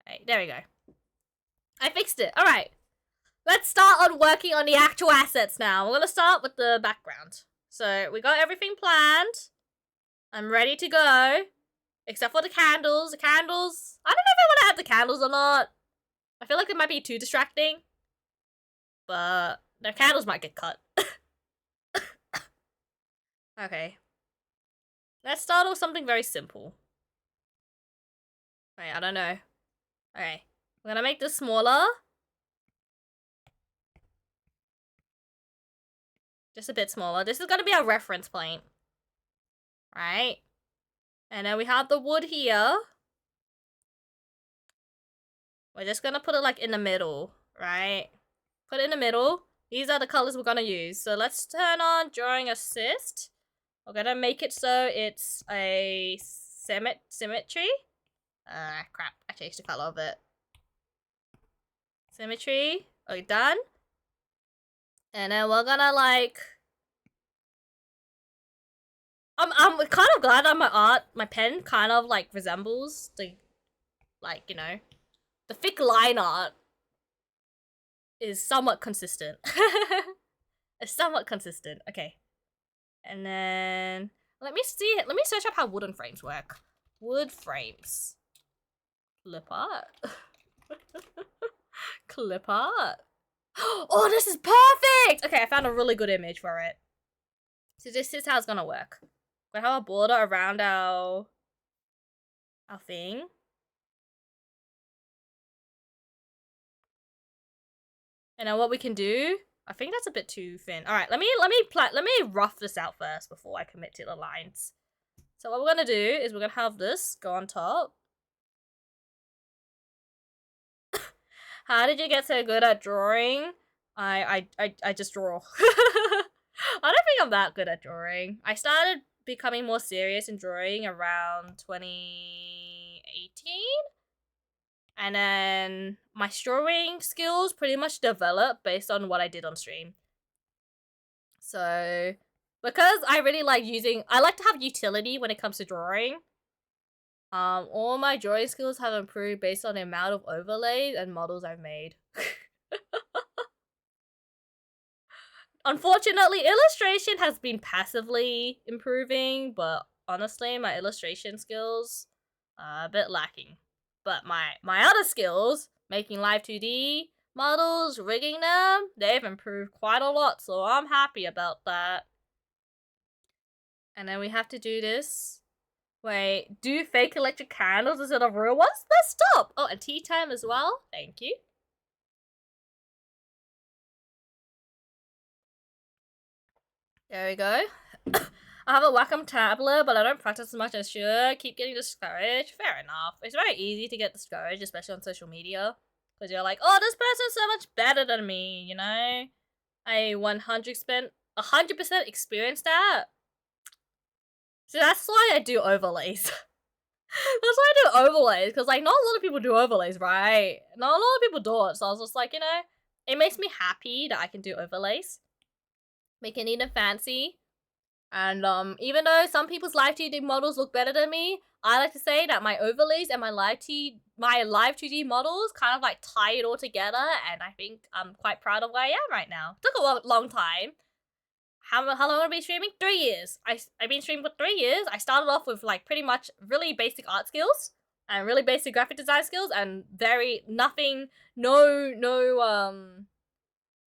Alright, there we go. I fixed it. Alright. Let's start on working on the actual assets now. We're gonna start with the background. So, we got everything planned. I'm ready to go. Except for the candles. The candles... I don't know if I want to add the candles or not. I feel like it might be too distracting. But the candles might get cut. Okay. Let's start with something very simple. Wait, I don't know. Okay. We're gonna make this smaller. Just a bit smaller. This is gonna be our reference point. Right? And then we have the wood here. We're just gonna put it like in the middle, right? Put it in the middle. These are the colors we're gonna use. So let's turn on drawing assist. We're gonna make it so it's a symmetry. Crap. I changed the color of it. Symmetry. Okay, done. And then we're gonna like... I'm kind of glad that my pen kind of like resembles the, like, you know, the thick line art is somewhat consistent. It's somewhat consistent. Okay. And then let me search up how wooden frames work. Wood frames. Clip art. Clip art. Oh, this is perfect! Okay, I found a really good image for it. So this is how it's gonna work. We're gonna have a border around our thing. And then what we can do, I think that's a bit too thin. All right, let me rough this out first before I commit to the lines. So what we're gonna do is we're gonna have this go on top. How did you get so good at drawing? I just draw. I don't think I'm that good at drawing. I started becoming more serious in drawing around 2018. And then my drawing skills pretty much developed based on what I did on stream. So, because I really like I like to have utility when it comes to drawing. All my drawing skills have improved based on the amount of overlays and models I've made. Unfortunately, illustration has been passively improving, but honestly, my illustration skills are a bit lacking. But my other skills, making live 2D models, rigging them, they've improved quite a lot, so I'm happy about that. And then we have to do this. Wait, do fake electric candles instead of real ones? Let's stop! Oh, and tea time as well. Thank you. There we go. I have a Wacom tablet, but I don't practice as much as I should. Keep getting discouraged. Fair enough. It's very easy to get discouraged, especially on social media. Because you're like, oh, this person's so much better than me, you know? I 100% experienced that. So that's why I do overlays. That's why I do overlays, because like not a lot of people do overlays, right? Not a lot of people do it, so I was just like, you know, it makes me happy that I can do overlays. Make it neat and fancy. And even though some people's live 2D models look better than me, I like to say that my overlays and my live 2D models kind of like tie it all together, and I think I'm quite proud of where I am right now. Took a long time. How long have I been streaming? 3 years. I've been streaming for 3 years. I started off with like pretty much really basic art skills and really basic graphic design skills and I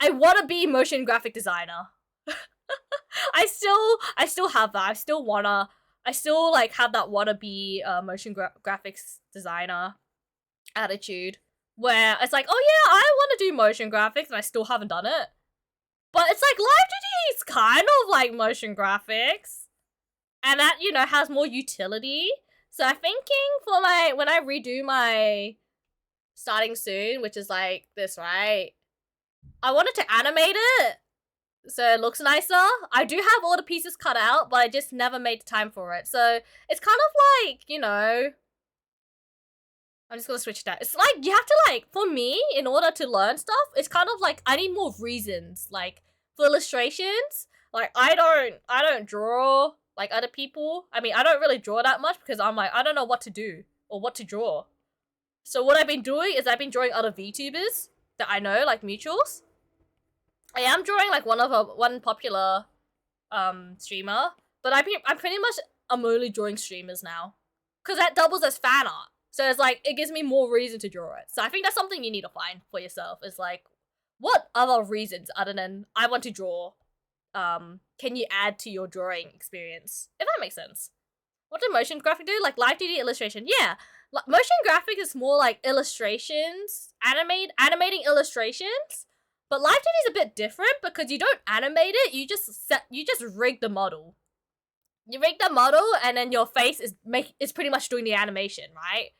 want to be motion graphic designer. I still have that. I still like have that wanna be motion graphics designer attitude where it's like, oh yeah, I want to do motion graphics and I still haven't done it. But it's like live 2D is kind of like motion graphics, and that, you know, has more utility. So I'm thinking for when I redo my starting soon, which is like this, right? I wanted to animate it so it looks nicer. I do have all the pieces cut out, but I just never made the time for it. So it's kind of like, you know, I'm just gonna switch that. It's like you have to like, for me, in order to learn stuff, it's kind of like I need more reasons. Like for illustrations, like I don't draw like other people. I mean, I don't really draw that much because I'm like, I don't know what to do or what to draw. So what I've been doing is I've been drawing other VTubers that I know, like mutuals. I am drawing like one popular streamer, but I'm only drawing streamers now, because that doubles as fan art. So it's like it gives me more reason to draw it. So I think that's something you need to find for yourself. Is like, what other reasons other than I want to draw, can you add to your drawing experience? If that makes sense. What did motion graphic do? Like live 2D illustration? Yeah, motion graphic is more like illustrations, animating illustrations. But live 2D is a bit different because you don't animate it, you just rig the model. You rig the model and then your face is pretty much doing the animation, right?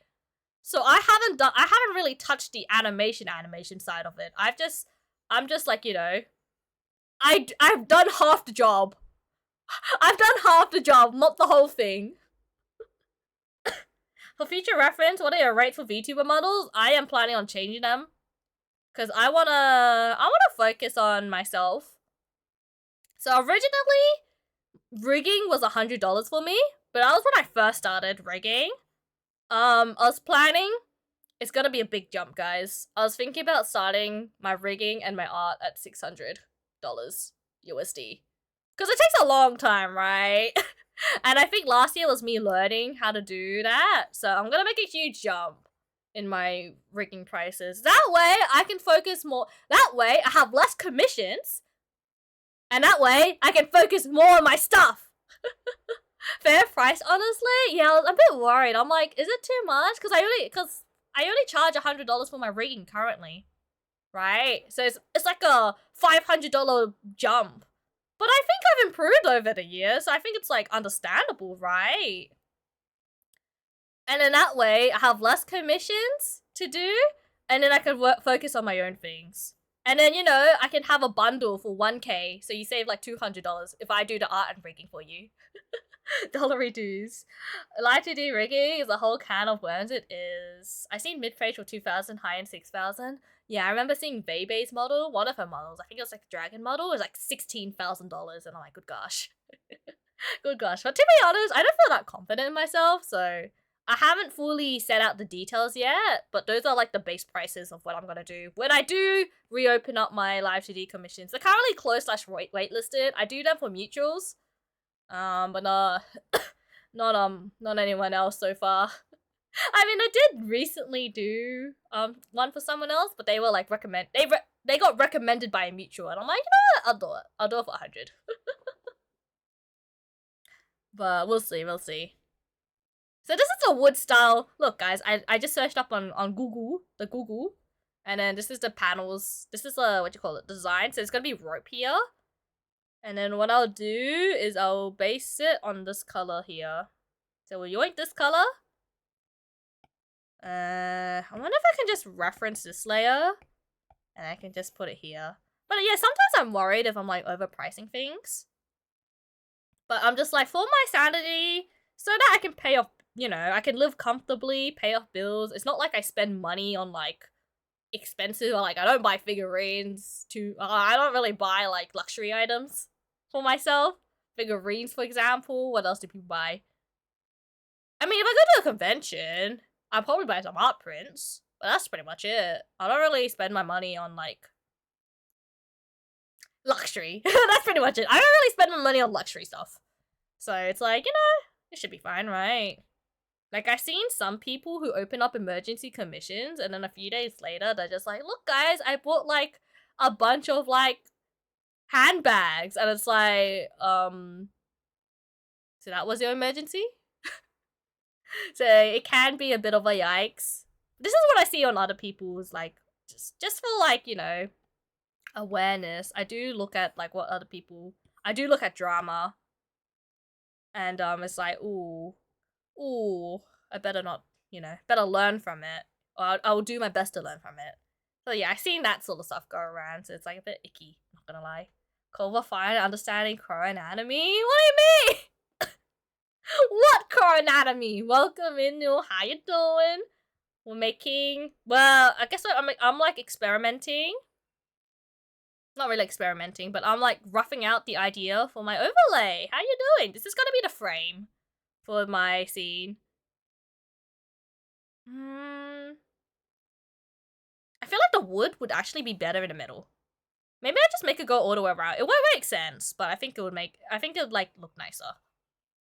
So I haven't really touched the animation side of it. I'm just like, you know, I've done half the job. I've done half the job, not the whole thing. For future reference, what are your rates for VTuber models? I am planning on changing them. Because I wanna focus on myself So originally, rigging was $100 for me, but that was when I first started rigging. I was planning, it's gonna be a big jump, guys. I was thinking about starting my rigging and my art at $600 USD. Because it takes a long time, right? And I think last year was me learning how to do that. So I'm gonna make a huge jump in my rigging prices. That way I can focus more. That way I have less commissions. And that way I can focus more on my stuff. Fair price, honestly? Yeah, I'm a bit worried. I'm like, is it too much? Because I only charge $100 for my rigging currently. Right? So it's like a $500 jump. But I think I've improved over the years, so I think it's, like, understandable, right? And then that way, I have less commissions to do, and then I can focus on my own things. And then, you know, I can have a bundle for 1K, so you save, like, $200 if I do the art and rigging for you. Dollary dues. Live 2D rigging is a whole can of worms, it is. I seen mid-range for 2,000, high-end 6,000. Yeah, I remember seeing Bebe's model, one of her models, I think it was like a dragon model, it was like $16,000, and I'm like, good gosh. Good gosh. But to be honest, I don't feel that confident in myself, so I haven't fully set out the details yet, but those are like the base prices of what I'm gonna do. When I do reopen up my live 2D commissions, they're currently closed / waitlisted. I do them for mutuals, but not anyone else so far. I mean, I did recently do one for someone else, but they were like they got recommended by a mutual, and I'm like, you know what? I'll do it. I'll do it for 100. But we'll see. So this is a wood style. Look, guys, I just searched up on Google, and then this is the panels. This is a design. So it's gonna be rope here, and then what I'll do is I'll base it on this color here. So we'll yoink this color. I wonder if I can just reference this layer, and I can just put it here. But yeah, sometimes I'm worried if I'm like overpricing things. But I'm just like, for my sanity, so that I can pay off, you know, I can live comfortably, pay off bills. It's not like I spend money on like expensive, or like I don't buy figurines I don't really buy like luxury items for myself. Figurines, for example. What else do people buy? I mean, if I go to a convention, I'll probably buy some art prints, but that's pretty much it. I don't really spend my money on, like, luxury. That's pretty much it. I don't really spend my money on luxury stuff. So it's like, you know, it should be fine, right? Like, I've seen some people who open up emergency commissions, and then a few days later, they're just like, look, guys, I bought, like, a bunch of, like, handbags. And it's like, so that was your emergency? So it can be a bit of a yikes. This is what I see on other people's, like, just for, like, you know, awareness. I do look at, like, what other people... I do look at drama. And, it's like, ooh, I better not, you know, better learn from it. Or I will do my best to learn from it. So yeah, I've seen that sort of stuff go around, so it's, like, a bit icky, not gonna lie. Cover fine understanding core anatomy? What do you mean? What core anatomy? Welcome in, Neil. How you doing? We're making... Well, I guess I'm like experimenting. Not really experimenting, but I'm like roughing out the idea for my overlay. How you doing? This is gonna be the frame for my scene. I feel like the wood would actually be better in the middle. Maybe I just make it go all the way around. It won't make sense, but I think it would like look nicer.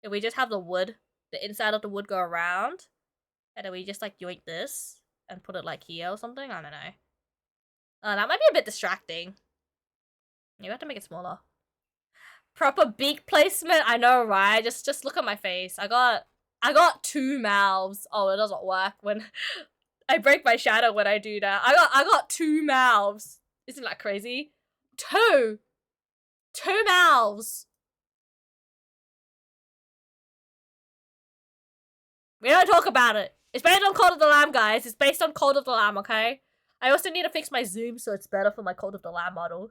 If we just have the wood, the inside of the wood go around, and then we just like yoink this and put it like here or something. I don't know. That might be a bit distracting. You have to make it smaller. Proper beak placement. I know, right? Just look at my face. I got 2 mouths. Oh, it doesn't work when I break my shadow when I do that. I got 2 mouths. Isn't that crazy? 2 mouths. We don't talk about it. It's based on Cult of the Lamb, guys. It's based on Cult of the Lamb, okay? I also need to fix my zoom so it's better for my Cult of the Lamb model.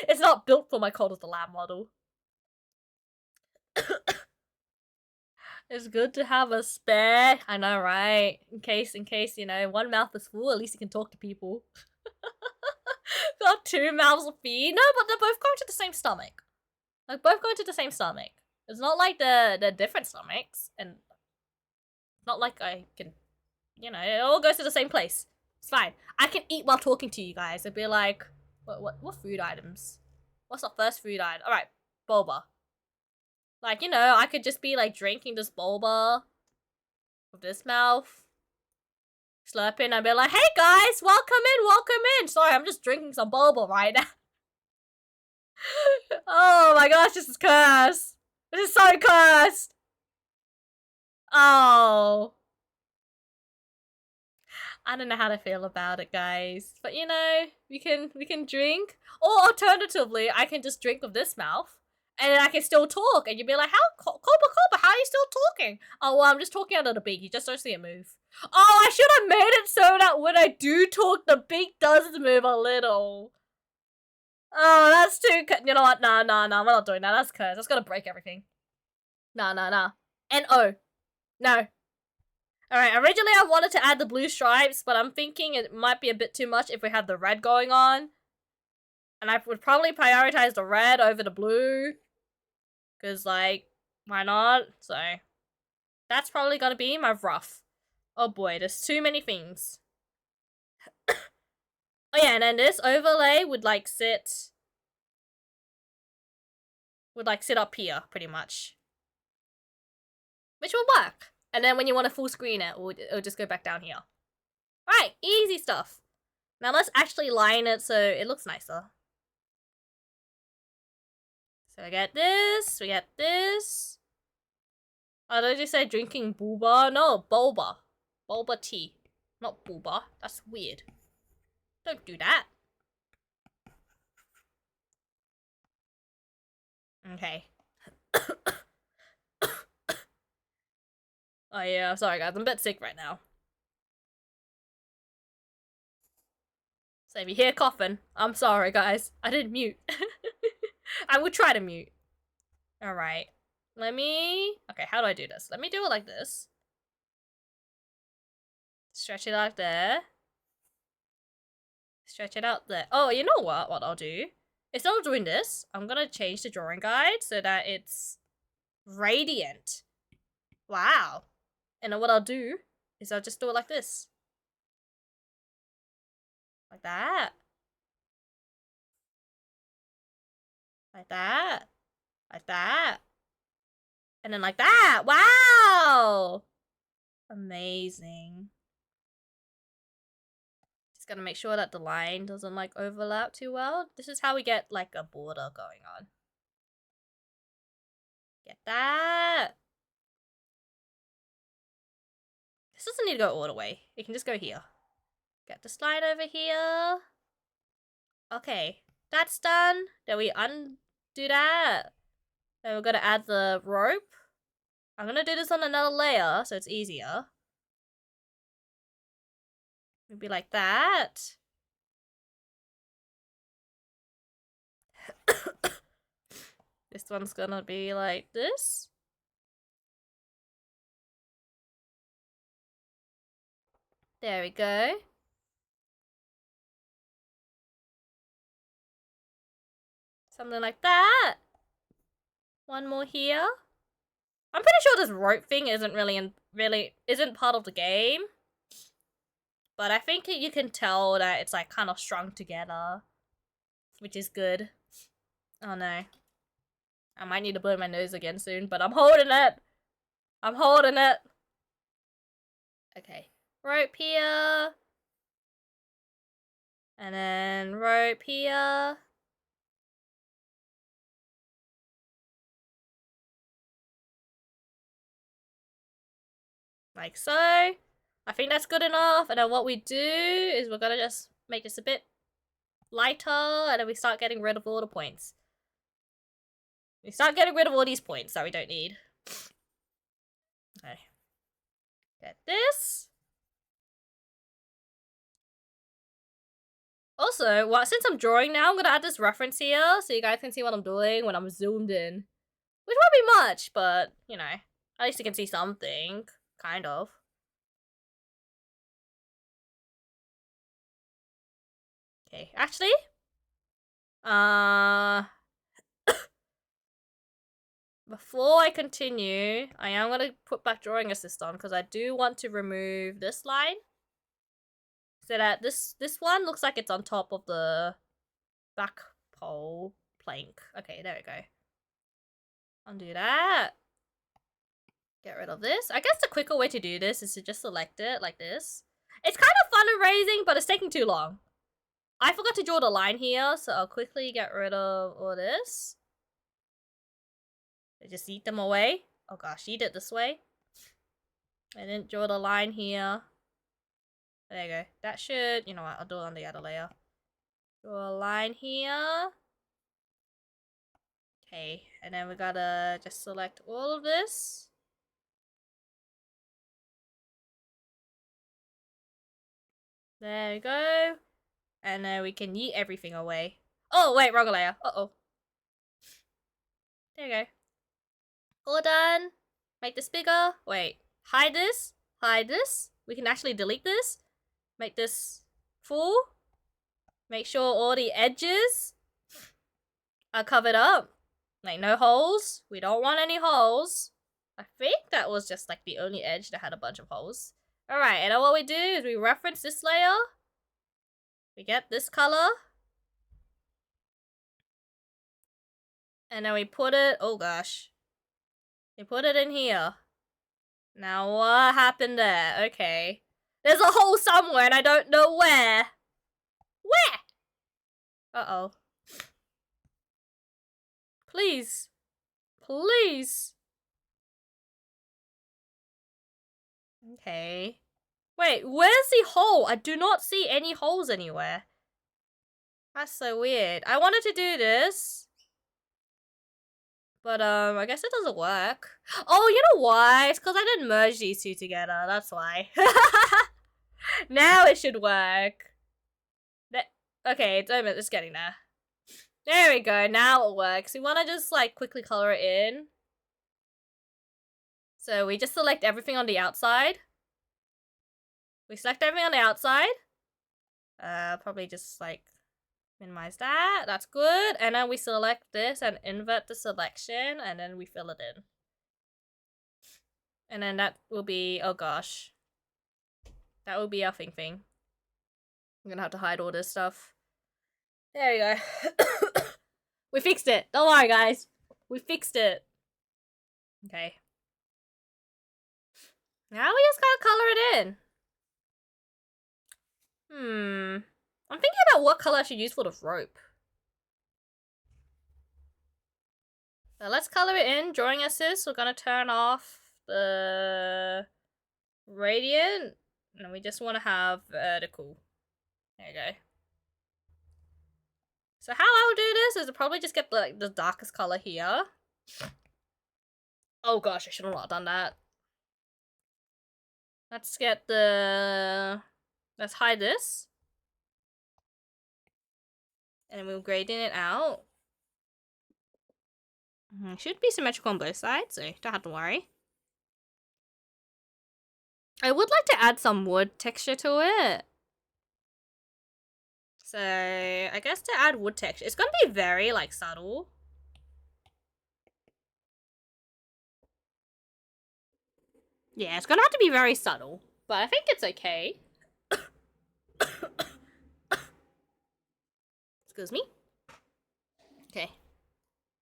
It's not built for my Cult of the Lamb model. It's good to have a spare. I know, right? In case, you know, one mouth is full, at least you can talk to people. Got 2 mouths of feed. No, but they're both going to the same stomach. Like, both go into the same stomach. It's not like they're different stomachs, and it's not like I can, you know, it all goes to the same place. It's fine. I can eat while talking to you guys. It'd be like, what food items? What's the first food item? Alright, boba. Like, you know, I could just be like drinking this boba with this mouth. Slurping and be like, hey guys, welcome in, welcome in. Sorry, I'm just drinking some boba right now. Oh my gosh, this is cursed. This is so cursed. Oh. I don't know how to feel about it, guys. But you know, we can drink. Or alternatively, I can just drink with this mouth. And then I can still talk. And you'd be like, Koba, how are you still talking? Oh, well, I'm just talking out of the beak. You just don't see it move. Oh, I should have made it so that when I do talk, the beak does move a little. Oh, that's too... You know what? Nah, we're not doing that. That's cursed. That's gonna break everything. Nah. N-O. No. Alright, originally I wanted to add the blue stripes, but I'm thinking it might be a bit too much if we have the red going on. And I would probably prioritize the red over the blue. Because, like, why not? So, that's probably gonna be my rough. Oh boy, there's too many things. Oh yeah, and then this overlay would, like, sit... sit up here, pretty much. Which will work. And then when you want to full screen it, it'll just go back down here. Alright, easy stuff. Now let's actually line it so it looks nicer. So we get this, we get this. Oh, did you say drinking booba? No, boba. Boba tea. Not booba. That's weird. Don't do that. Okay. Oh yeah, sorry guys, I'm a bit sick right now. So if you hear coughing, I'm sorry guys. I didn't mute. I would try to mute. Alright. Let me... Okay, how do I do this? Let me do it like this. Stretch it out there. Stretch it out there. Oh, you know what? What I'll do? Instead of doing this, I'm gonna change the drawing guide so that it's radiant. Wow. And then what I'll do is I'll just do it like this. Like that. Like that. Like that. And then like that. Wow! Amazing. Just gotta make sure that the line doesn't like overlap too well. This is how we get like a border going on. Get that. This doesn't need to go all the way. It can just go here. Get the slide over here. Okay, that's done. Then we undo that. Then we're gonna add the rope. I'm gonna do this on another layer so it's easier. Maybe like that. This one's gonna be like this. There we go. Something like that. One more here. I'm pretty sure this rope thing isn't really isn't part of the game. But I think you can tell that it's like kind of strung together, which is good. Oh no. I might need to blow my nose again soon, but I'm holding it. I'm holding it. Okay. Rope here. And then rope here. Like so. I think that's good enough. And then what we do is we're gonna just make this a bit lighter, and then we start getting rid of all the points. We start getting rid of all these points that we don't need. Okay. Get this. Also, since I'm drawing now, I'm gonna add this reference here so you guys can see what I'm doing when I'm zoomed in. Which won't be much, but, you know, at least you can see something. Kind of. Okay, actually, before I continue, I am going to put back drawing assist on because I do want to remove this line. So that this one looks like it's on top of the back pole plank. Okay, there we go. Undo that. Get rid of this. I guess the quicker way to do this is to just select it like this. It's kind of fun and raising, but it's taking too long. I forgot to draw the line here, so I'll quickly get rid of all this. Just eat them away. Oh gosh, eat it this way. I didn't draw the line here. There you go. That should, you know what, I'll do it on the other layer. Draw a line here. Okay, and then we gotta just select all of this. There we go. And then we can yeet everything away. Oh, wait, wrong layer. Uh-oh. There you go. All done. Make this bigger. Wait, hide this. Hide this. We can actually delete this. Make this full. Make sure all the edges are covered up. Like, no holes. We don't want any holes. I think that was just like the only edge that had a bunch of holes. Alright, and then what we do is we reference this layer. We get this color. And then we put it, oh gosh. We put it in here. Now what happened there? Okay. There's a hole somewhere and I don't know where. Where? Uh-oh. Please. Please. Okay. Wait, where's the hole? I do not see any holes anywhere. That's so weird. I wanted to do this. But, I guess it doesn't work. Oh, you know why? It's because I didn't merge these two together. That's why. Now it should work. Okay, it's getting there. There we go. Now it works. We want to just, like, quickly color it in. So we just select everything on the outside. We select everything on the outside. Probably just, like, minimize that. That's good. And then we select this and invert the selection. And then we fill it in. And then that will be... Oh, gosh. That will be our thing. I'm gonna have to hide all this stuff. There we go. We fixed it. Don't worry, guys. We fixed it. Okay. Now we just gotta color it in. I'm thinking about what color I should use for the rope. So let's color it in. Drawing assist. We're gonna turn off the radiant. And we just want to have vertical. There you go. So how I will do this is to probably just get the darkest color here. Oh gosh, I should have not done that. Let's get the... Let's hide this. And we'll gradient it out. It should be symmetrical on both sides, so don't have to worry. I would like to add some wood texture to it. So, I guess to add wood texture, it's gonna be very, like, subtle. Yeah, it's gonna have to be very subtle, but I think it's okay. Excuse me. Okay.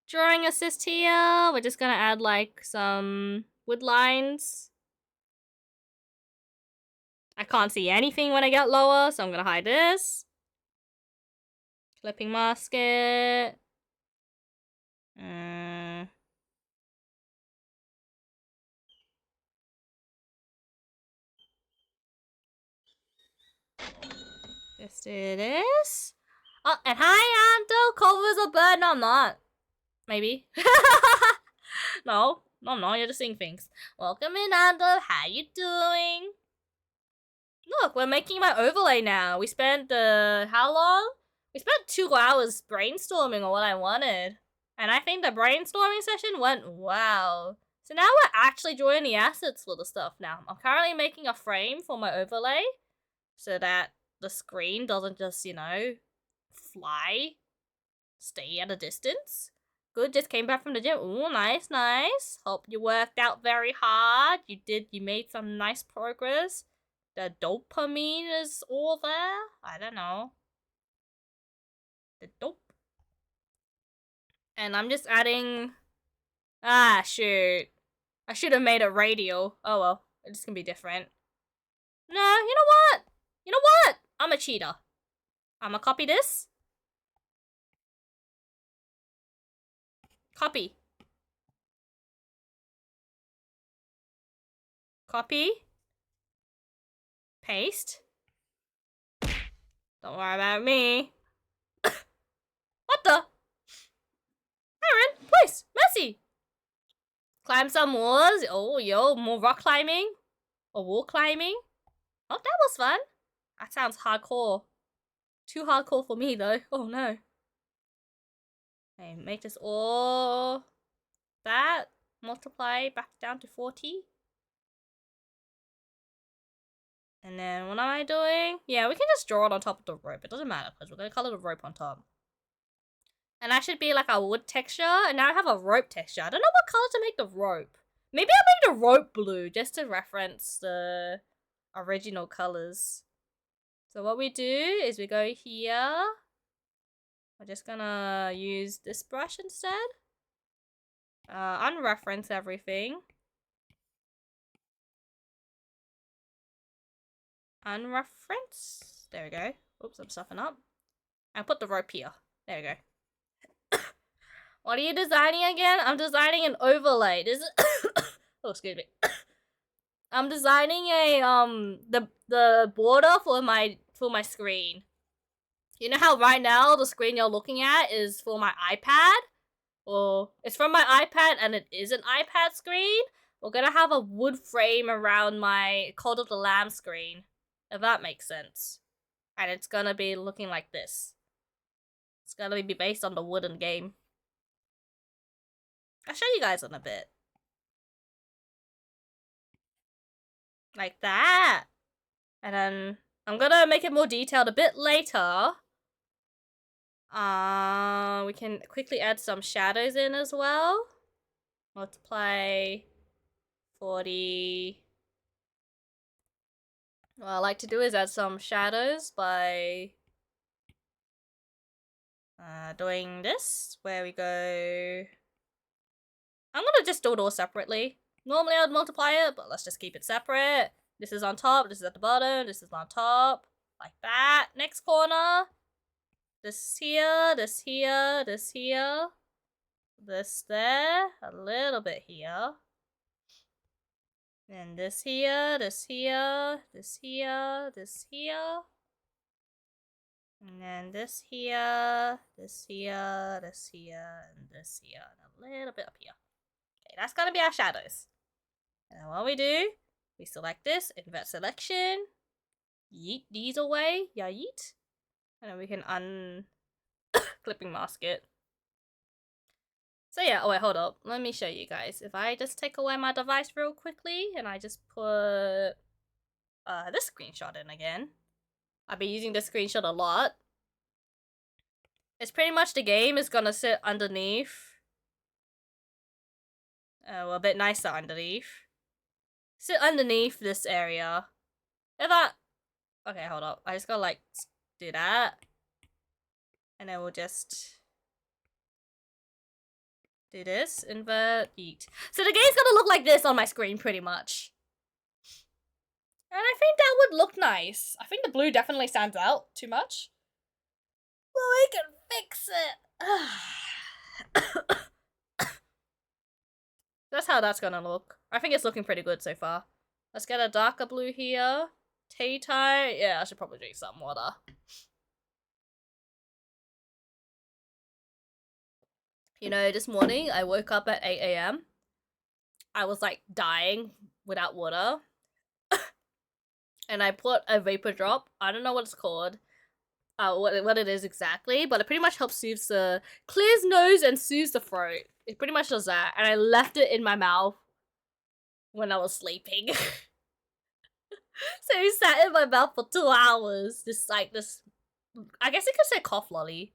Drawing assist here. We're just gonna add, like, some wood lines. I can't see anything when I get lower, so I'm gonna hide this. Clipping mask it. Just do this. Oh, and hi, Anto. Culver's a bird. No, I'm not. Maybe. No, I'm not. You're just seeing things. Welcome in, Anto. How you doing? Look, we're making my overlay now. We spent, how long? We spent 2 hours brainstorming on what I wanted. And I think the brainstorming session went wow. So now we're actually drawing the assets for the stuff now. I'm currently making a frame for my overlay so that the screen doesn't just, you know, stay at a distance. Good, just came back from the gym. Ooh, nice, nice. Hope you worked out very hard. You made some nice progress. The dopamine is all there. I don't know. The dope. And I'm just adding... Ah, shoot. I should have made a radio. Oh well, it's gonna be different. No, you know what? You know what? I'm a cheater. I'm gonna copy this. Copy. Copy. Paste. Don't worry about me. What the? Aaron, please, Mercy. Climb some walls. Oh, yo, more rock climbing. Or wall climbing. Oh, that was fun. That sounds hardcore. Too hardcore for me, though. Oh, no. Okay, make this all... that. Multiply back down to 40. And then what am I doing? Yeah, we can just draw it on top of the rope. It doesn't matter because we're going to color the rope on top. And that should be like a wood texture. And now I have a rope texture. I don't know what color to make the rope. Maybe I'll make the rope blue just to reference the original colors. So what we do is we go here. We're just gonna use this brush instead. Unreference everything. Unreference. There we go. Oops, I'm stuffing up. And put the rope here. There we go. What are you designing again? I'm designing an overlay. This is oh, excuse me. I'm designing a the border for my screen. You know how right now the screen you're looking at is for my iPad? Well, it's from my iPad and it is an iPad screen. We're gonna have a wood frame around my Cult of the Lamb screen. If that makes sense. And it's gonna be looking like this. It's gonna be based on the wooden game. I'll show you guys in a bit. Like that. And then I'm gonna make it more detailed a bit later. We can quickly add some shadows in as well. Multiply 40. What I like to do is add some shadows by doing this, where we go... I'm gonna just do it all separately. Normally I would multiply it, but let's just keep it separate. This is on top, this is at the bottom, this is on top. Like that. Next corner. This here, this here, this here. This there. A little bit here. And this here, this here, this here, this here. And then this here, this here, this here, and this here. And a little bit up here. Okay, that's gonna be our shadows. And then what we do, we select this, invert selection, yeet these away, yeah, yeet. And then we can clipping mask it. So yeah, oh wait, hold up. Let me show you guys. If I just take away my device real quickly and I just put this screenshot in again. I've been using this screenshot a lot. It's pretty much the game is gonna sit underneath. Well, a bit nicer underneath. Sit underneath this area. If that... Okay, hold up. I just gotta like do that. And then we'll just do this, invert, yeet. So the game's gonna look like this on my screen pretty much. And I think that would look nice. I think the blue definitely stands out too much. But we can fix it. That's how that's gonna look. I think it's looking pretty good so far. Let's get a darker blue here. Tea time. Yeah, I should probably drink some water. You know, this morning I woke up at 8 AM. I was like dying without water. And I put a vapor drop. I don't know what it's called. What it is exactly, but it pretty much helps clears nose and soothes the throat. It pretty much does that. And I left it in my mouth when I was sleeping. So it sat in my mouth for 2 hours. I guess you could say cough lolly.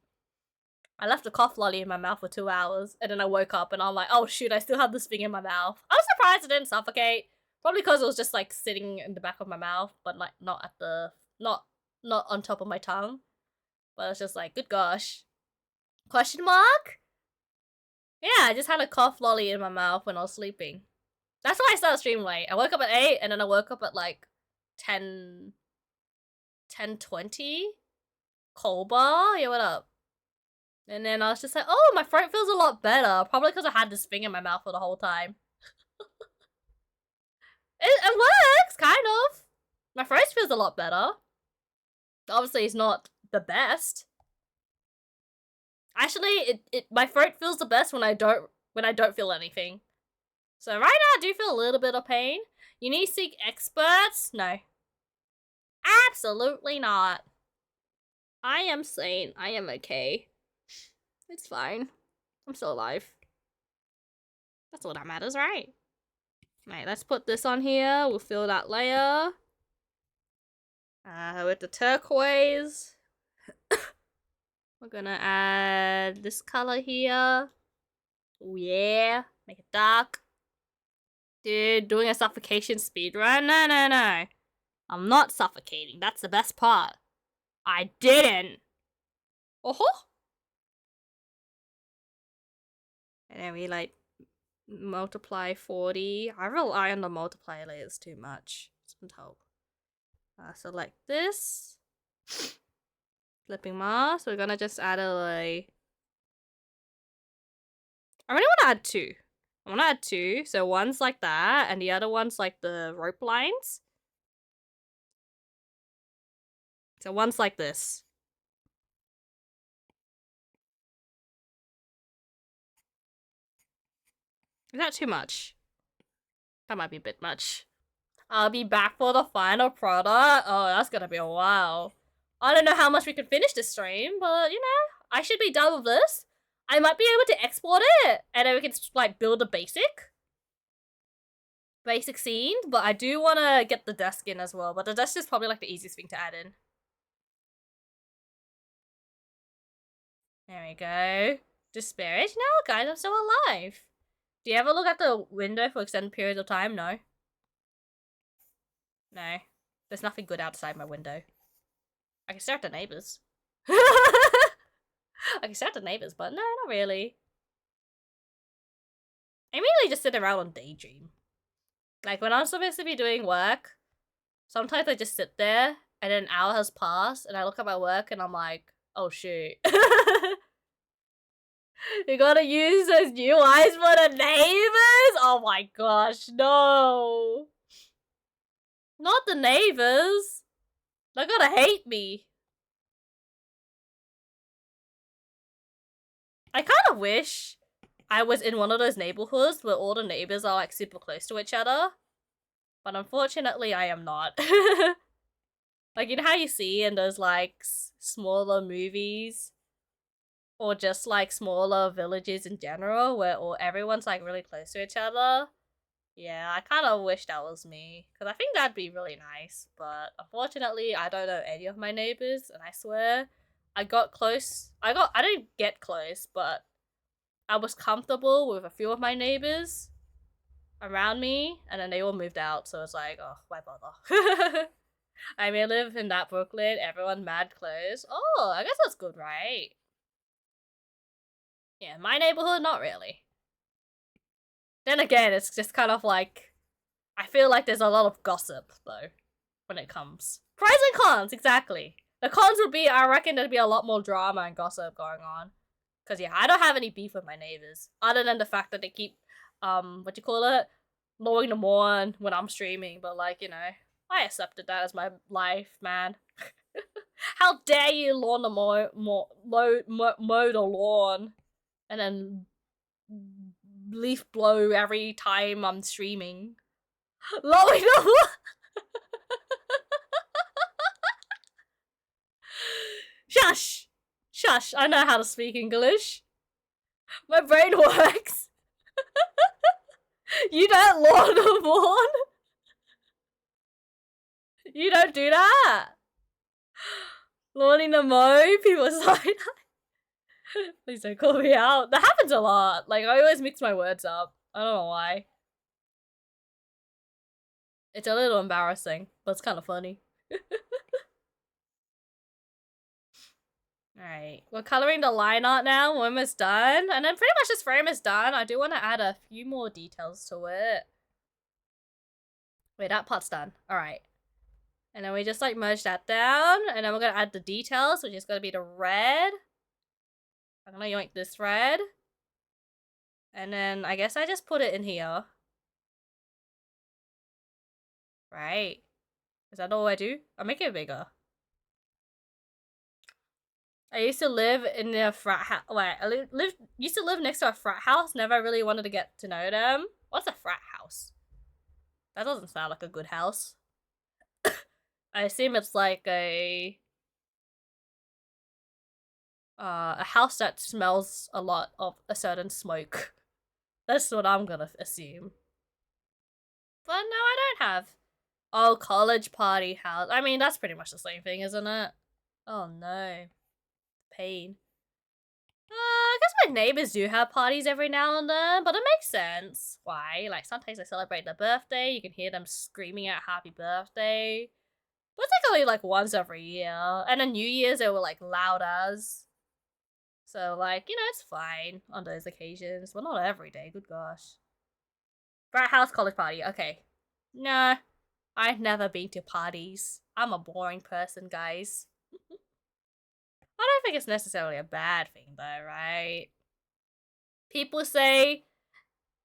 I left a cough lolly in my mouth for 2 hours, and then I woke up and I'm like, oh shoot, I still have this thing in my mouth. I was surprised it didn't suffocate. Probably because it was just like sitting in the back of my mouth, but like not at the not on top of my tongue. But it's just like, good gosh. Question mark? Yeah, I just had a cough lolly in my mouth when I was sleeping. That's why I started streaming late. I woke up at 8 and then I woke up at like 10:20. Kolba? Yeah, what up? And then I was just like, oh, my throat feels a lot better. Probably because I had this thing in my mouth for the whole time. It works, kind of. My throat feels a lot better. Obviously, it's not the best. Actually, my throat feels the best when I don't feel anything. So right now, I do feel a little bit of pain. You need to seek experts? No. Absolutely not. I am sane. I am okay. It's fine. I'm still alive. That's all that matters, right? Right, let's put this on here. We'll fill that layer. With the turquoise. We're gonna add this color here. Oh yeah. Make it dark. Dude, doing a suffocation speedrun? No. I'm not suffocating. That's the best part. I didn't. Oh-ho. And then we like multiply 40. I rely on the multiplier layers too much. Doesn't help. Select this. Flipping mask. We're gonna just add a like. I really want to add 2. I want to add 2. So one's like that, and the other one's like the rope lines. So one's like this. Is that too much? That might be a bit much. I'll be back for the final product. Oh, that's gonna be a while. I don't know how much we can finish this stream, but you know, I should be done with this. I might be able to export it, and then we can like build a basic scene. But I do want to get the desk in as well. But the desk is probably like the easiest thing to add in. There we go. Disparage? No, guys, I'm still alive. Do you ever look at the window for extended periods of time? No. No. There's nothing good outside my window. I can stare at the neighbors. I can stare at the neighbors, but no, not really. I mainly just sit around and daydream. Like, when I'm supposed to be doing work, sometimes I just sit there, and then an hour has passed, and I look at my work, and I'm like, oh shoot. You gotta use those new eyes for the neighbors? Oh my gosh, no. Not the neighbors. They're gonna hate me. I kind of wish I was in one of those neighborhoods where all the neighbors are like super close to each other. But unfortunately, I am not. Like, you know how you see in those like smaller movies? Or just like smaller villages in general where everyone's like really close to each other. Yeah, I kind of wish that was me. Because I think that'd be really nice. But unfortunately, I don't know any of my neighbors. And I swear, I got close. I didn't get close, but I was comfortable with a few of my neighbors around me. And then they all moved out. So it's like, oh, why bother? I may live in that Brooklyn. Everyone mad close. Oh, I guess that's good, right? Yeah, my neighborhood, not really. Then again, it's just kind of like, I feel like there's a lot of gossip, though, when it comes. Pros and cons, exactly. The cons would be, I reckon there'd be a lot more drama and gossip going on. Because, yeah, I don't have any beef with my neighbors. Other than the fact that they keep, what you call it? Lowering the mourn when I'm streaming. But, like, you know, I accepted that as my life, man. How dare you lawn the mow the lawn? And then leaf blow every time I'm streaming. Lowering the lawn! Shush! Shush, I know how to speak English. My brain works. You don't lawn the lawn? You don't do that? Lawning the mow? People say that. Please don't call me out. That happens a lot. Like, I always mix my words up. I don't know why. It's a little embarrassing, but it's kind of funny. Alright, we're coloring the line art now. We're almost done. And then pretty much this frame is done. I do want to add a few more details to it. Wait, that part's done. Alright. And then we just like merge that down. And then we're going to add the details, which is going to be the red. I'm going to yoink this red. And then I guess I just put it in here. Right. Is that all I do? I'll make it bigger. I used to live in a frat house. Wait, I used to live next to a frat house. Never really wanted to get to know them. What's a frat house? That doesn't sound like a good house. I assume it's like a house that smells a lot of a certain smoke. That's what I'm gonna assume. But no, I don't have. Oh, college party house. I mean, that's pretty much the same thing, isn't it? Oh no. Pain. I guess my neighbors do have parties every now and then, but it makes sense. Why? Like, sometimes they celebrate their birthday, you can hear them screaming out happy birthday. But it's like only like once every year. And then New Year's, they were like loud as. So like, you know, it's fine on those occasions. Well, not every day, good gosh. Frat house college party, okay. Nah, I've never been to parties. I'm a boring person, guys. I don't think it's necessarily a bad thing though, right? People say,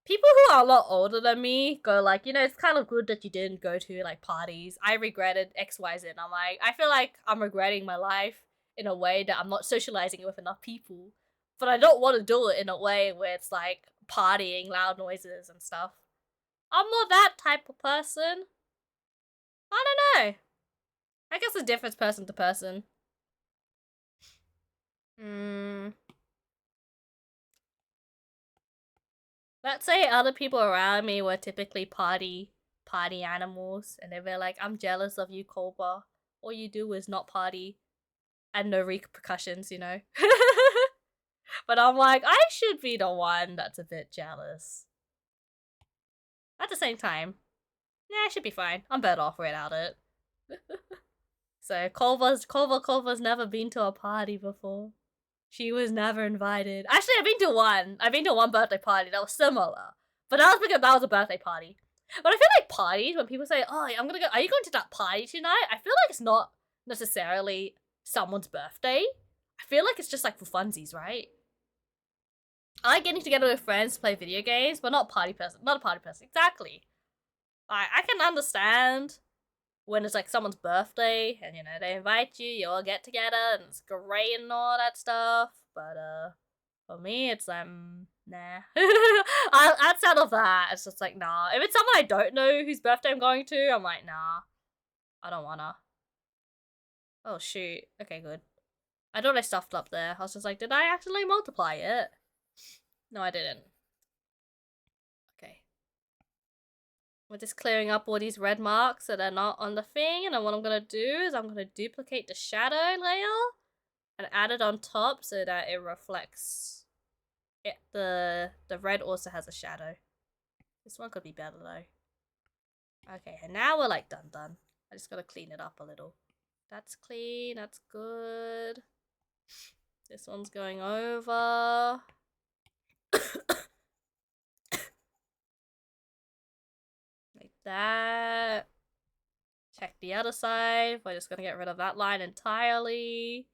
people who are a lot older than me go like, you know, it's kind of good that you didn't go to like parties. I regretted XYZ. And I'm like, I feel like I'm regretting my life in a way that I'm not socializing with enough people. But I don't want to do it in a way where it's like partying, loud noises and stuff. I'm not that type of person. I don't know. I guess it's different person to person. Let's say other people around me were typically party animals, and they were like, I'm jealous of you, Cobra. All you do is not party, and no repercussions, you know? But I'm like, I should be the one that's a bit jealous. At the same time, nah, I should be fine. I'm better off without it. So, Culver's never been to a party before. She was never invited. Actually, I've been to one. I've been to one birthday party that was similar. But that was because that was a birthday party. But I feel like parties, when people say, oh, I'm gonna go, are you going to that party tonight? I feel like it's not necessarily someone's birthday. I feel like it's just like for funsies, right? I like getting together with friends to play video games, but not a party person. Not a party person. Exactly. I can understand when it's like someone's birthday and, you know, they invite you, you all get together and it's great and all that stuff. But for me, it's like, nah. Outside of that, it's just like, nah. If it's someone I don't know whose birthday I'm going to, I'm like, nah. I don't wanna. Oh shoot. Okay, good. I thought I stuffed up there. I was just like, did I actually multiply it? No, I didn't. Okay. We're just clearing up all these red marks so they're not on the thing. And then what I'm going to do is I'm going to duplicate the shadow layer and add it on top so that it reflects it. The red also has a shadow. This one could be better though. Okay, and now we're like done. I just got to clean it up a little. That's clean. That's good. This one's going over. Like that. Check the other side. We're just gonna get rid of that line entirely.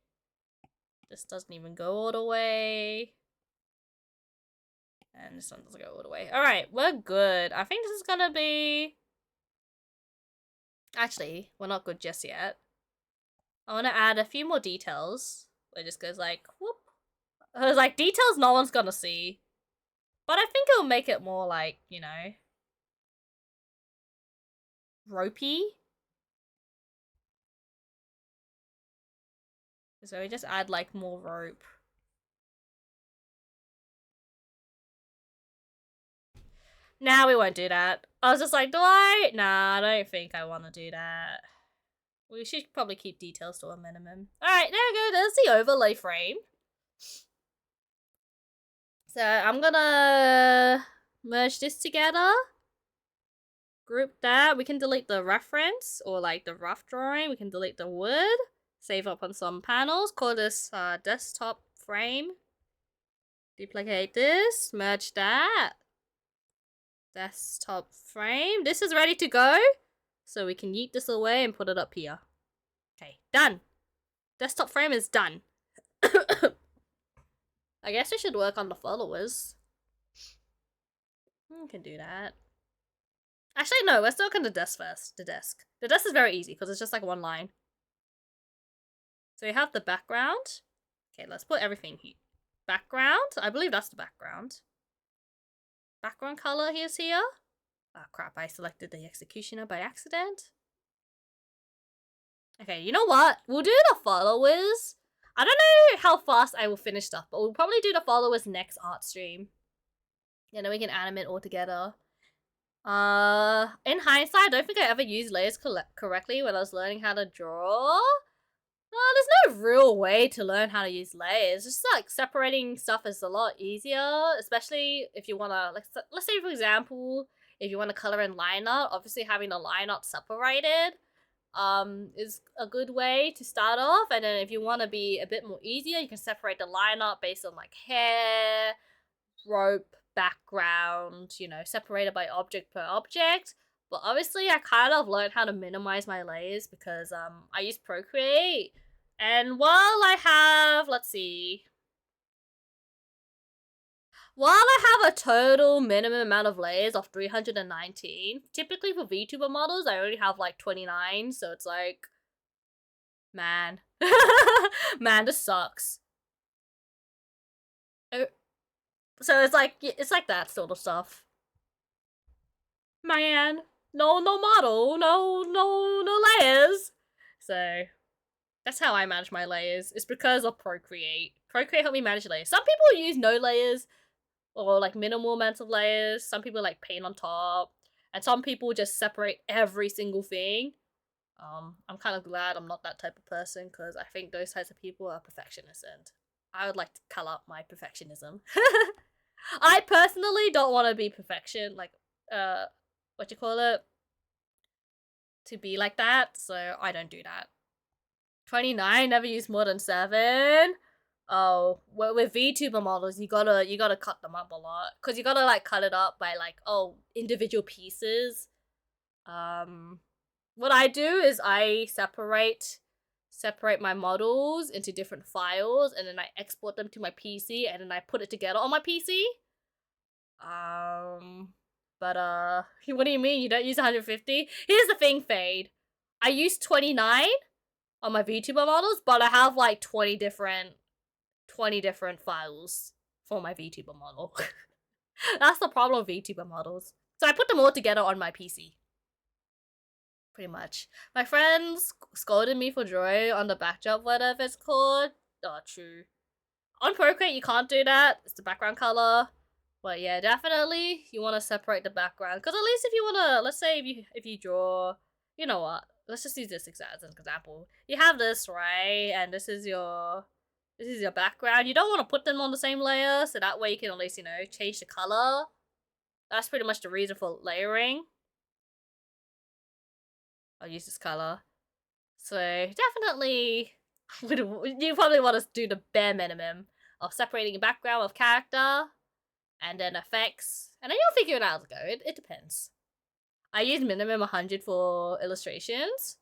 This doesn't even go all the way. And this one doesn't go all the way. Alright, we're good. I think this is gonna be... Actually, we're not good just yet. I want to add a few more details. It just goes like, whoop. There's like details no one's gonna see. But I think it'll make it more like, you know, ropey. So we just add like more rope. Nah, we won't do that. I was just like, do I? Nah, I don't think I want to do that. We should probably keep details to a minimum. Alright, there we go. There's the overlay frame. So I'm gonna merge this together. Group that. We can delete the reference or like the rough drawing. We can delete the wood. Save up on some panels. Call this desktop frame. Duplicate this. Merge that. Desktop frame. This is ready to go. So we can yeet this away and put it up here. Okay, done. Desktop frame is done. I guess we should work on the followers. We can do that. Actually, no, let's work on the desk first. The desk. The desk is very easy because it's just like one line. So we have the background. Okay, let's put everything here. Background? I believe that's the background. Background color is here. Oh crap, I selected the executioner by accident. Okay, you know what? We'll do the followers. I don't know how fast I will finish stuff, but we'll probably do the followers next art stream. And then we can animate all together. In hindsight, I don't think I ever used layers correctly when I was learning how to draw. There's no real way to learn how to use layers. Just like separating stuff is a lot easier, especially if you want to, like, let's say for example, if you want to color in line art, obviously having the line art separated is a good way to start off. And then if you want to be a bit more easier, you can separate the line art based on like hair, rope, background, you know, separated by object per object. But obviously I kind of learned how to minimize my layers because I use Procreate. And while I have, let's see, while I have a total minimum amount of layers of 319, typically for VTuber models, I only have like 29, so it's like, man. Man, this sucks. So it's like that sort of stuff. Man, no model, no layers. So that's how I manage my layers. It's because of Procreate. Procreate helped me manage layers. Some people use no layers or like minimal amounts of layers. Some people like paint on top. And some people just separate every single thing. I'm kind of glad I'm not that type of person because I think those types of people are perfectionists and I would like to call out my perfectionism. I personally don't want to be perfection, like, what you call it? To be like that, so I don't do that. 29, never use more than 7. Oh, well, with VTuber models, you gotta cut them up a lot. Because you gotta, like, cut it up by, like, individual pieces. What I do is I separate my models into different files, and then I export them to my PC, and then I put it together on my PC. But what do you mean you don't use 150? Here's the thing, Fade. I use 29 on my VTuber models, but I have like 20 different files for my VTuber model. That's the problem with VTuber models. So I put them all together on my PC. Pretty much. My friends scolded me for drawing on the backdrop, whatever it's called. Oh, true. On Procreate, you can't do that. It's the background color. But yeah, definitely you want to separate the background. Because at least if you want to, let's say if you draw, you know what? Let's just use this as an example. You have this, right? And this is your background. You don't want to put them on the same layer, so that way you can at least, you know, change the color. That's pretty much the reason for layering. I'll use this color. So definitely, you probably want to do the bare minimum of separating a background of character, and then effects, and then you'll figure it out as go. It depends. I use minimum 100 for illustrations.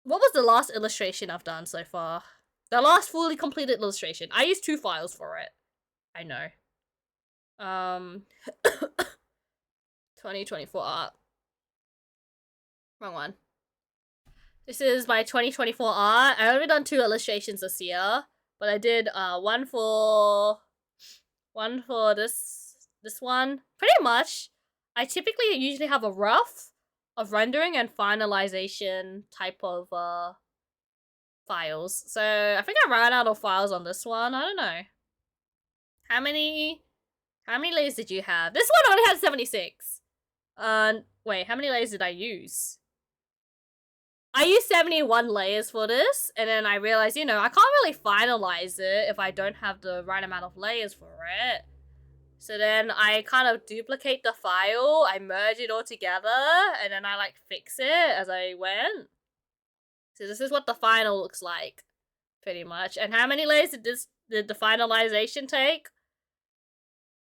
What was the last illustration I've done so far? The last fully completed illustration. I used 2 files for it. I know. 2024 art. Wrong one. This is my 2024 art. I only done 2 illustrations this year, but I did one for this one. Pretty much, I typically usually have a rough of rendering and finalization type of files. So I think I ran out of files on this one. I don't know. How many layers did you have? This one only had 76. Wait, how many layers did I use? I used 71 layers for this, and then I realized, you know, I can't really finalize it if I don't have the right amount of layers for it. So then I kind of duplicate the file, I merge it all together, and then I like fix it as I went. So this is what the final looks like, pretty much. And how many layers did the finalization take?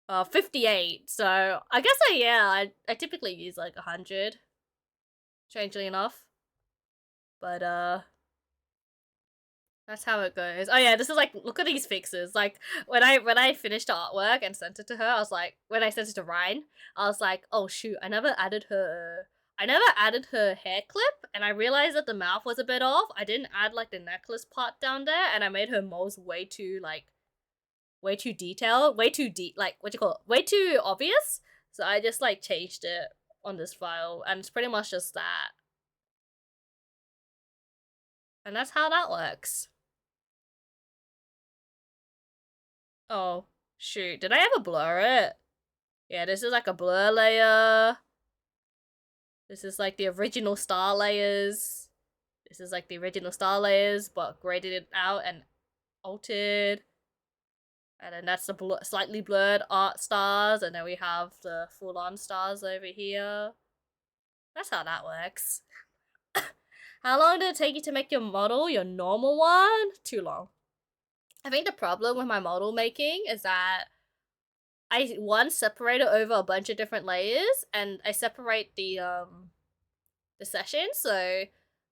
58. So I guess I typically use like 100, strangely enough. But that's how it goes. Oh yeah, this is like, look at these fixes. Like when I finished the artwork and sent it to her, I was like, when I sent it to Ryan, I was like, oh shoot, I never added her hair clip, and I realized that the mouth was a bit off. I didn't add like the necklace part down there, and I made her moles way too detailed, way too way too obvious. So I just like changed it on this file, and it's pretty much just that. And that's how that works. Oh, shoot. Did I ever blur it? Yeah, this is like a blur layer. This is like the original star layers. This is like the original star layers, but graded it out and altered. And then that's the slightly blurred art stars, and then we have the full-on stars over here. That's how that works. How long did it take you to make your model, your normal one? Too long. I think the problem with my model making is that I separate it over a bunch of different layers, and I separate the session. So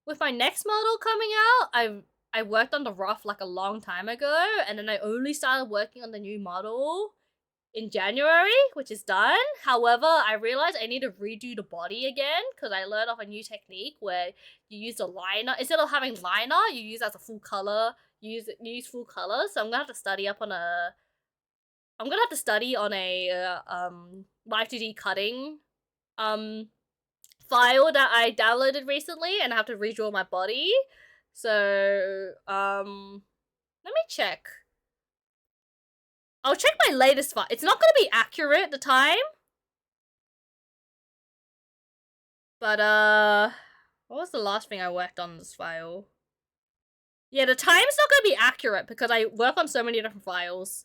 with my next model coming out, I worked on the rough like a long time ago, and then I only started working on the new model in January, which is done. However, I realized I need to redo the body again because I learned of a new technique where you use a liner instead of having liner. You use as a full color. Use full color. So I'm gonna have to study up on a. I'm gonna have to study on a Live 2D cutting file that I downloaded recently, and I have to redraw my body. So let me check. I'll check my latest file. It's not gonna be accurate the time. But what was the last thing I worked on this file? Yeah, the time's not gonna be accurate because I work on so many different files.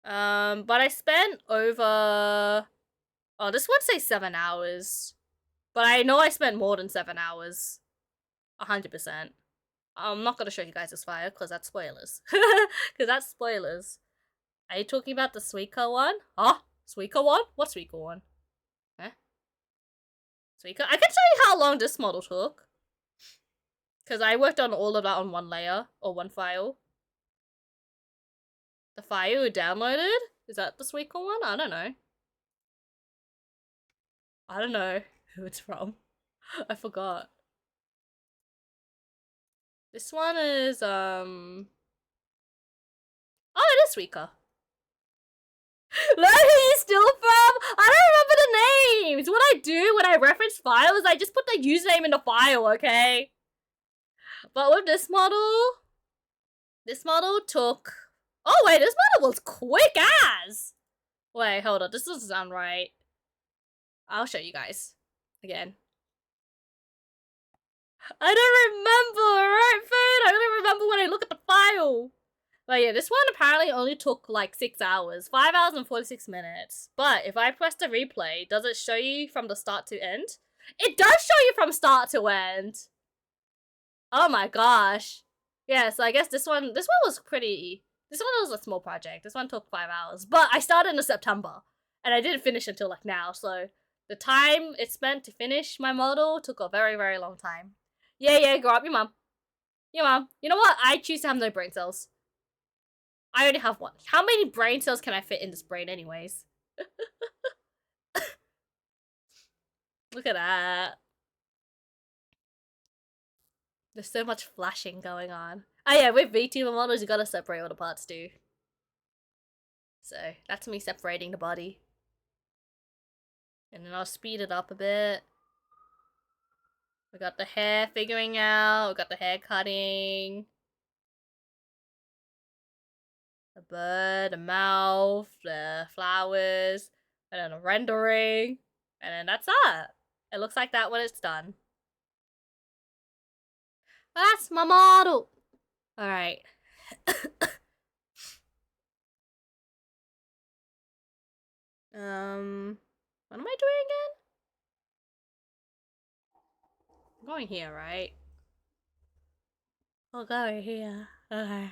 But I spent over... Oh, this one says 7 hours. But I know I spent more than 7 hours. 100%. I'm not gonna show you guys this file because that's spoilers. Because that's spoilers. Are you talking about the Suica one? Huh? Suica one? What Suica one? Huh? Suica? I can tell you how long this model took. Because I worked on all of that on one layer, or one file. The file you downloaded? Is that the Suica one? I don't know. I don't know who it's from. I forgot. This one is, Oh, it is Suica. Learn who you steal from? I don't remember the names. What I do when I reference files, I just put the username in the file, okay? But with this model took... Oh, wait, this model was quick as! Wait, hold on. This doesn't sound right. I'll show you guys. Again. I don't remember, right, Finn? I don't remember when I look at the file. But yeah, this one apparently only took like 6 hours. 5 hours and 46 minutes. But if I press the replay, does it show you from the start to end? It does show you from start to end. Oh my gosh. Yeah, so I guess this one was pretty... This one was a small project. This one took 5 hours. But I started in September. And I didn't finish until like now. So the time it spent to finish my model took a very, very long time. Yeah, grow up, your mom. Your mom. You know what? I choose to have no brain cells. I only have one. How many brain cells can I fit in this brain anyways? Look at that. There's so much flashing going on. Oh yeah, with VTuber models, you gotta separate all the parts too. So, that's me separating the body. And then I'll speed it up a bit. We got the hair figuring out, we got the hair cutting. The bird, the mouth, the flowers, and then the rendering. And then that's that. It looks like that when it's done. That's my model. All right. What am I doing again? I'm going here, right? I'll go here. Okay.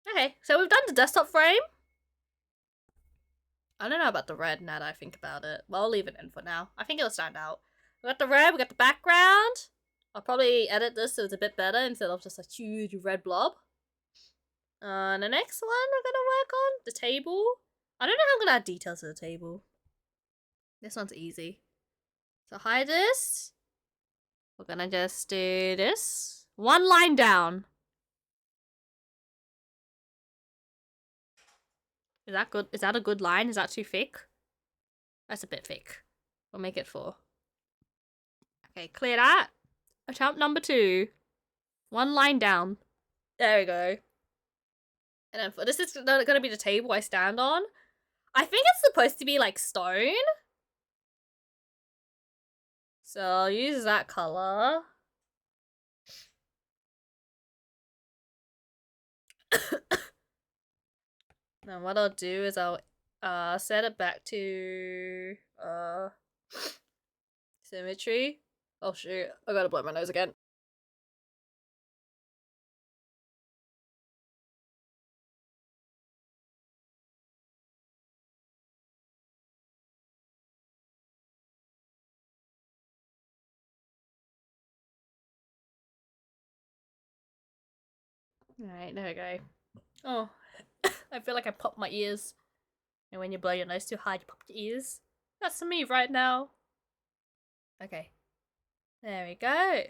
Okay, so we've done the desktop frame. I don't know about the red now that I think about it. Well, I'll leave it in for now. I think it'll stand out. We got the red, we got the background. I'll probably edit this so it's a bit better instead of just a huge red blob. The next one we're gonna work on, the table. I don't know how I'm gonna add details to the table. This one's easy. So hide this. We're gonna just do this. One line down. Is that good? Is that a good line? Is that too thick? That's a bit thick. We'll make it 4. Okay, clear that. Attempt number 2. One line down. There we go. And then for this is gonna be the table I stand on. I think it's supposed to be like stone. So I'll use that color. Then what I'll do is I'll set it back to symmetry. Oh shoot, I gotta blow my nose again. Alright, there we go. Oh, I feel like I popped my ears. And when you blow your nose too hard, you pop your ears. That's me right now. Okay. There we go.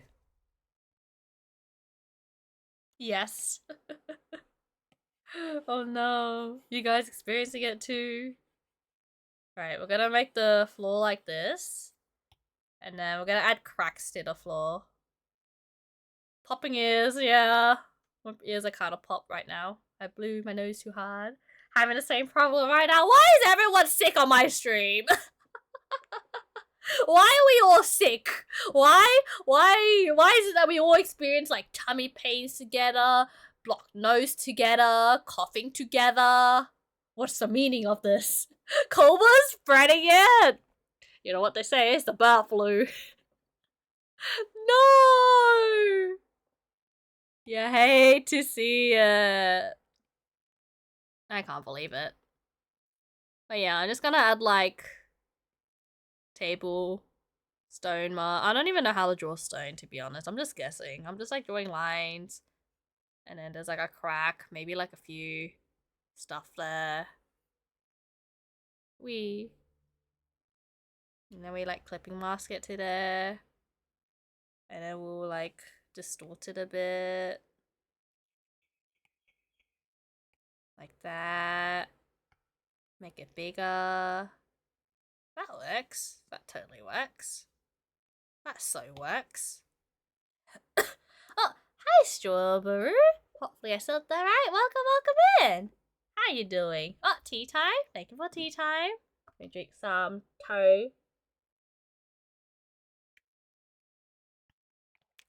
Yes. Oh no. You guys experiencing it too? Right, we're gonna make the floor like this. And then we're gonna add cracks to the floor. Popping ears, yeah. My ears are kind of popped right now. I blew my nose too hard. Having the same problem right now. Why is everyone sick on my stream? Why are we all sick? Why is it that we all experience like tummy pains together, blocked nose together, coughing together? What's the meaning of this? Coba's spreading it! You know what they say, it's the bird flu. No! You hate to see it. I can't believe it. But yeah, I'm just gonna add like table, stone mark. I don't even know how to draw stone, to be honest. I'm just guessing. I'm just like drawing lines. And then there's like a crack, maybe like a few stuff there. And then we like clipping mask it to there. And then we'll like distort it a bit. Like that. Make it bigger. That works. That totally works. That so works. Oh, hi Strawberry. Hopefully I said that right. Welcome in. How you doing? Oh, tea time. Thank you for tea time. Let me drink some tea.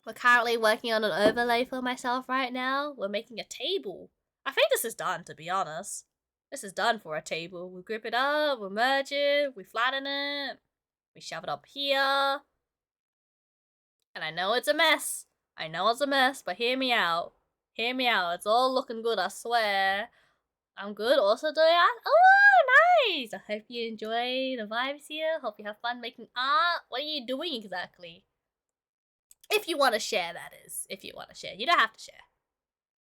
We're currently working on an overlay for myself right now. We're making a table. I think this is done, to be honest. This is done for a table. We grip it up, we merge it, we flatten it, we shove it up here. And I know it's a mess. I know it's a mess, but hear me out. Hear me out. It's all looking good, I swear. I'm good also doing art. Oh, nice! I hope you enjoy the vibes here. Hope you have fun making art. What are you doing exactly? If you want to share, that is. If you want to share. You don't have to share.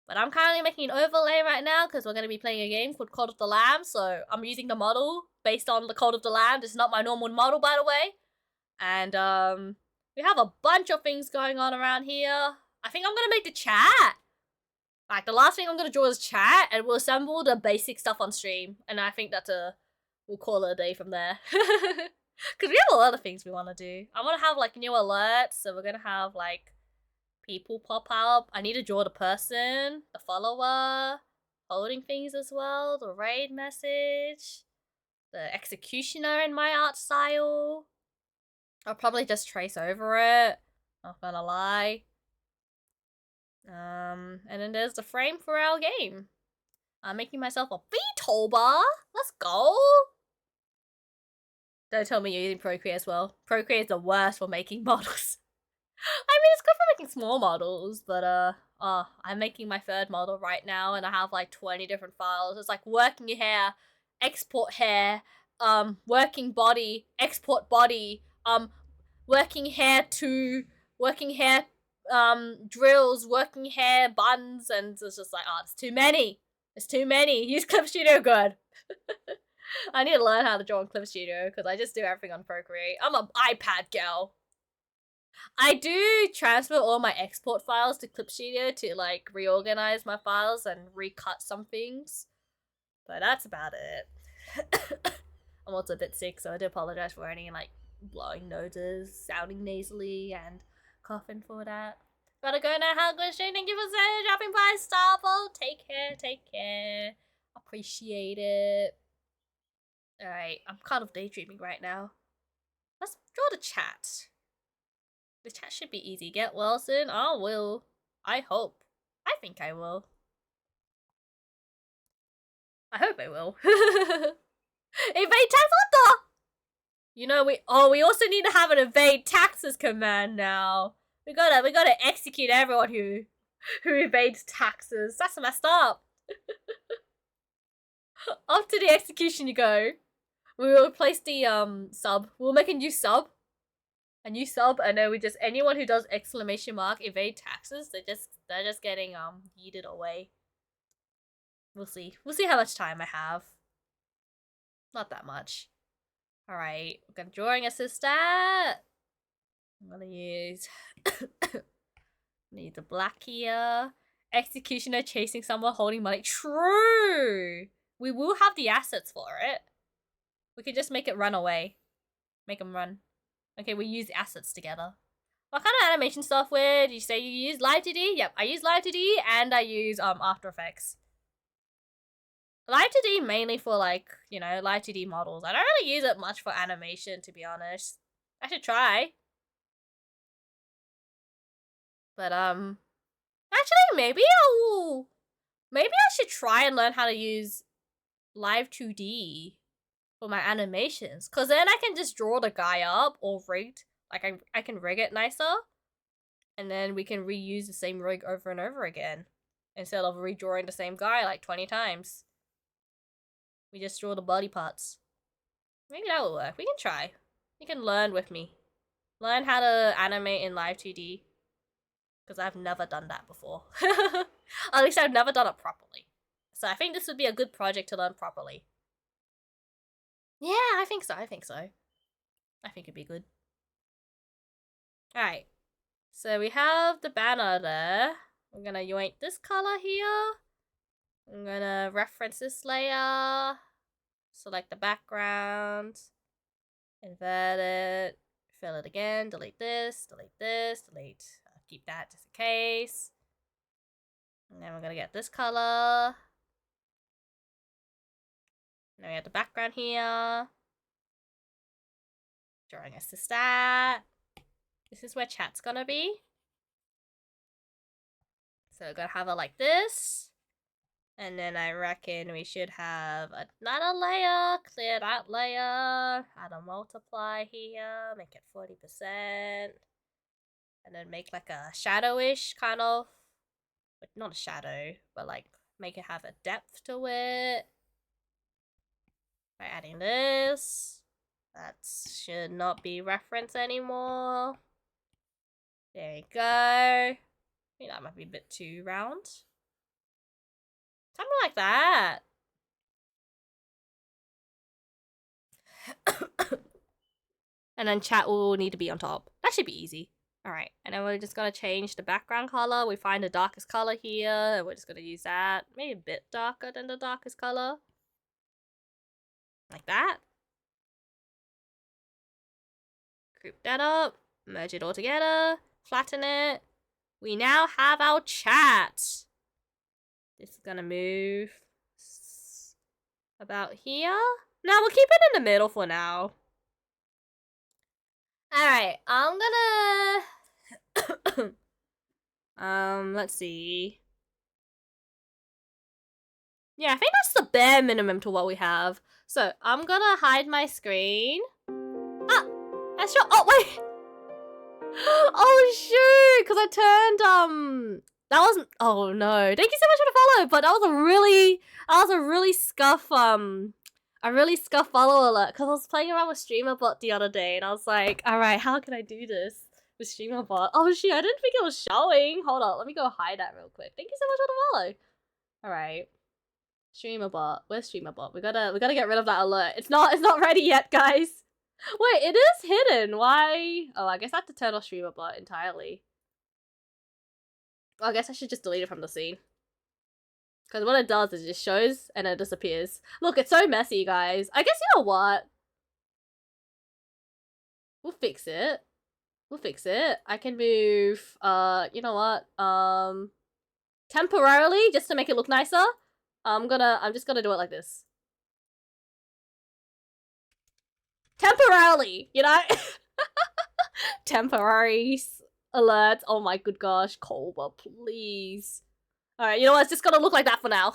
But I'm currently making an overlay right now because we're going to be playing a game called Cult of the Lamb. So I'm using the model based on the Cult of the Lamb. This is not my normal model, by the way. And we have a bunch of things going on around here. I think I'm going to make the chat. Like, the last thing I'm going to draw is chat. And we'll assemble the basic stuff on stream. And I think that's we'll call it a day from there. Because we have a lot of things we want to do. I want to have, like, new alerts. So we're going to have, like, people pop up. I need to draw the person, the follower, holding things as well, the raid message. the executioner in my art style. I'll probably just trace over it. Not gonna lie. And then there's the frame for our game. I'm making myself a VTuber. Let's go. Don't tell me you're using Procreate as well. Procreate is the worst for making models. I mean, it's good for making small models, but I'm making my third model right now, and I have like 20 different files. It's like working hair, export hair, working body, export body, working hair to working hair drills, working hair buns, and it's just like, oh, it's too many. It's too many. Use Clip Studio good. I need to learn how to draw in Clip Studio because I just do everything on Procreate. I'm an iPad girl. I do transfer all my export files to Clip Studio to like reorganize my files and recut some things. But that's about it. I'm also a bit sick, so I do apologize for any like blowing noses, sounding nasally, and coughing for that. Gotta go now. Have a good show. Thank you for saying dropping by, Starfall. Take care, take care. Appreciate it. Alright, I'm kind of daydreaming right now. Let's draw the chat. The chat should be easy. Get well soon? I will. I hope. I think I will. I hope I will. Evade tax, what the? You know, we also need to have an evade taxes command now. We gotta execute everyone who evades taxes. That's messed up. Off to the execution you go. We will replace the sub. We'll make a new sub. A new sub, and then we just anyone who does exclamation mark evade taxes, they're just getting yeeted away. We'll see. We'll see how much time I have. Not that much. Alright, we're gonna drawing assist that. I'm gonna use need the black here. Executioner chasing someone holding money. True! We will have the assets for it. We could just make it run away. Make them run. Okay, we use the assets together. What kind of animation software did you say you use? Live 2D? Yep, I use Live 2D and I use After Effects. Live 2D mainly for like, you know, Live 2D models. I don't really use it much for animation, to be honest. I should try. But actually maybe I should try and learn how to use Live 2D for my animations, because then I can just draw the guy up all rigged. Like I can rig it nicer, and then we can reuse the same rig over and over again instead of redrawing the same guy like 20 times. We just draw the body parts. Maybe that will work. We can try. You can learn with me. Learn how to animate in Live 2D, because I've never done that before. At least I've never done it properly. So I think this would be a good project to learn properly. Yeah, I think so. I think it'd be good. Alright. So we have the banner there. I'm gonna yoink this color here. I'm gonna reference this layer. Select the background. Invert it. Fill it again. Delete this. Delete this. Delete. Keep that just in case. And then we're gonna get this color. Now we have the background here. Drawing assist that. This is where chat's gonna be. So we're gonna have it like this. And then I reckon we should have another layer. Clear that layer. Add a multiply here. Make it 40%. And then make like a shadowish kind of. But not a shadow, but like make it have a depth to it. By adding this. That should not be reference anymore. There we go. I think that might be a bit too round. Something like that. And then chat will need to be on top. That should be easy. Alright, and then we're just gonna change the background color. We find the darkest color here, and we're just gonna use that. Maybe a bit darker than the darkest color. Like that. Group that up. Merge it all together. Flatten it. We now have our chat. This is gonna move about here. No, we'll keep it in the middle for now. Alright, I'm gonna... let's see. Yeah, I think that's the bare minimum to what we have. So, I'm gonna hide my screen. Ah! That's your... Oh, wait! Oh, shoot! Because I turned, That wasn't... Oh, no. Thank you so much for the follow, but that was a really... That was a really scuff, a really scuff follow alert. Because I was playing around with StreamerBot the other day, and I was like, alright, how can I do this with StreamerBot? Oh, shoot, I didn't think it was showing. Hold on, let me go hide that real quick. Thank you so much for the follow. Alright. StreamerBot. Where's StreamerBot? We gotta get rid of that alert. It's not ready yet, guys. Wait, it is hidden. Why? Oh, I guess I have to turn off StreamerBot entirely. Well, I guess I should just delete it from the scene. Because what it does is it just shows and it disappears. Look, it's so messy, guys. I guess you know what? We'll fix it. We'll fix it. I can move, you know what? Temporarily, just to make it look nicer. I'm just gonna do it like this. Temporarily, you know? Temporary alerts. Oh my good gosh. Koba, please. Alright, you know what? It's just gonna look like that for now.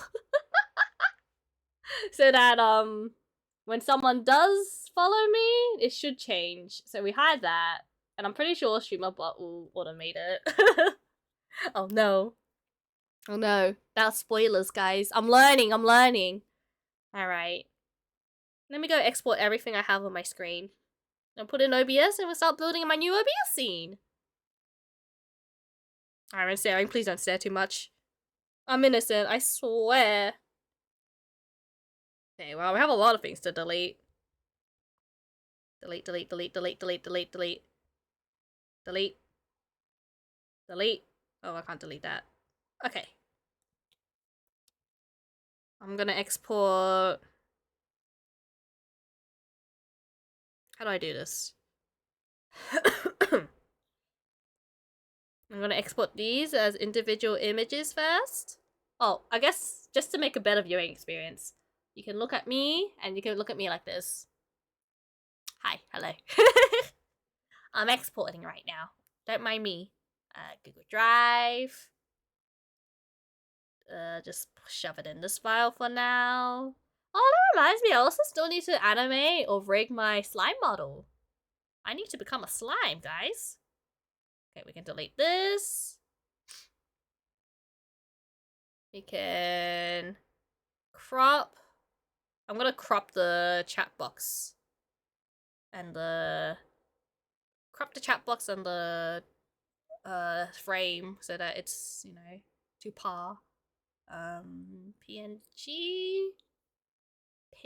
So that, when someone does follow me, it should change. So we hide that. And I'm pretty sure StreamerBot will automate it. Oh no. Oh no. That's spoilers, guys. I'm learning. Alright. Let me go export everything I have on my screen. And put in OBS and we'll start building my new OBS scene. Alright, I'm staring. Please don't stare too much. I'm innocent, I swear. Okay, well, we have a lot of things to delete. Delete. Oh, I can't delete that. Okay. I'm gonna export... How do I do this? I'm gonna export these as individual images first. Oh, I guess just to make a better viewing experience. You can look at me, and you can look at me like this. Hi, hello. I'm exporting right now. Don't mind me. Google Drive. Just shove it in this file for now. Oh, that reminds me, I also still need to animate or rig my slime model. I need to become a slime, guys. Okay, we can delete this. We can crop. I'm gonna crop the chat box. And crop the chat box and the frame so that it's, you know, to par.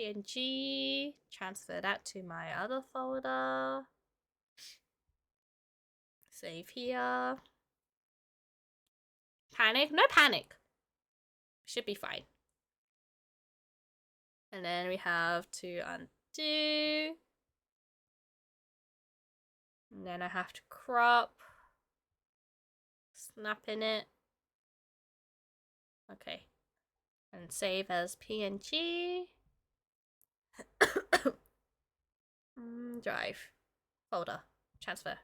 PNG, transfer that to my other folder. Save here. Panic? No panic. Should be fine. And then we have to undo. And then I have to crop. Snap in it. Okay. And save as PNG. Drive. Folder. Transfer.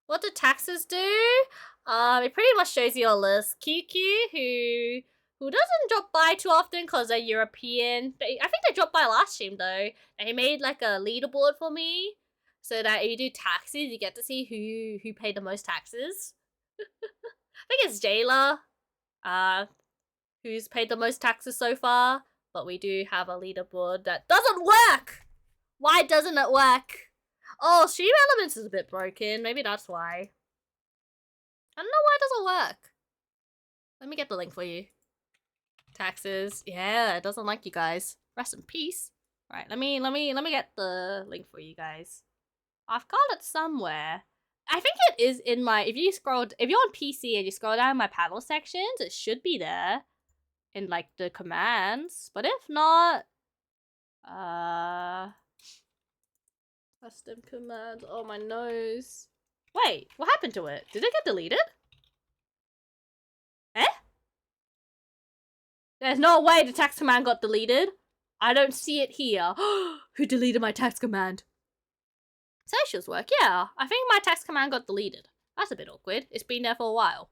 What do taxes do? It pretty much shows you a list. QQ, who doesn't drop by too often because they're European. I think they dropped by last stream though. And he made like a leaderboard for me. So that if you do taxes, you get to see who paid the most taxes. I think it's Jayla. Who's paid the most taxes so far. But we do have a leaderboard that doesn't work! Why doesn't it work? Oh, Stream Elements is a bit broken. Maybe that's why. I don't know why it doesn't work. Let me get the link for you. Taxes. Yeah, it doesn't like you guys. Rest in peace. Right, let me get the link for you guys. I've got it somewhere. I think it is in my... If you're on PC and you scroll down my panel sections, it should be there. In, like, the commands. But if not... Custom commands. Oh, my nose. Wait, what happened to it? Did it get deleted? Eh? There's no way the text command got deleted. I don't see it here. Who deleted my text command? Socials work, yeah. I think my text command got deleted. That's a bit awkward. It's been there for a while.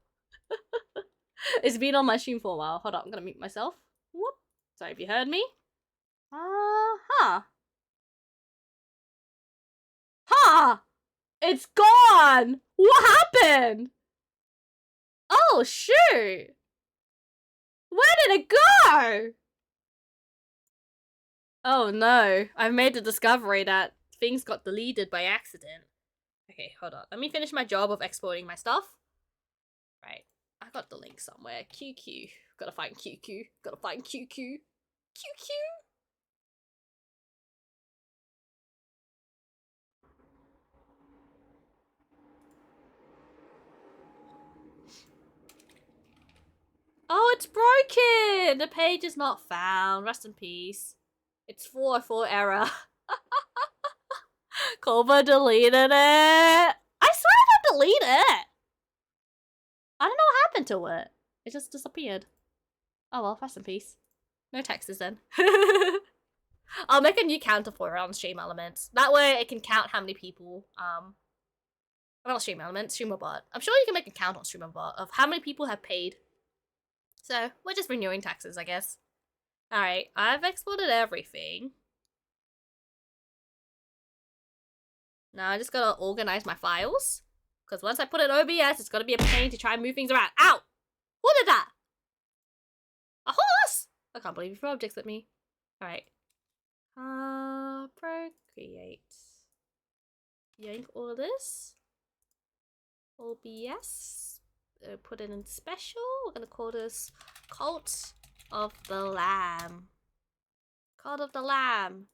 It's been on my stream for a while. Hold on, I'm gonna mute myself. Whoop. Sorry if you heard me. Huh. It's gone! What happened? Oh, shoot! Where did it go? Oh no, I've made the discovery that things got deleted by accident. Okay, hold on. Let me finish my job of exporting my stuff. Right, I got the link somewhere. QQ. Gotta find QQ. Gotta find QQ. QQ? Oh, it's broken! The page is not found. Rest in peace. It's 404 error. Koba deleted it. I swear I didn't delete it. I don't know what happened to it. It just disappeared. Oh well, rest in peace. No texts then. I'll make a new counter for it on Stream Elements. That way it can count how many people, not Stream Elements, StreamerBot. I'm sure you can make a count on StreamerBot of how many people have paid. So, we're just renewing taxes, I guess. Alright, I've exported everything. Now I just gotta organize my files. Because once I put it in OBS, it's gonna be a pain to try and move things around. Ow! What is that? A horse! I can't believe you threw objects at me. Alright. Procreate. Yank all of this. OBS. Put it in special. We're gonna call this Cult of the Lamb. Cult of the Lamb.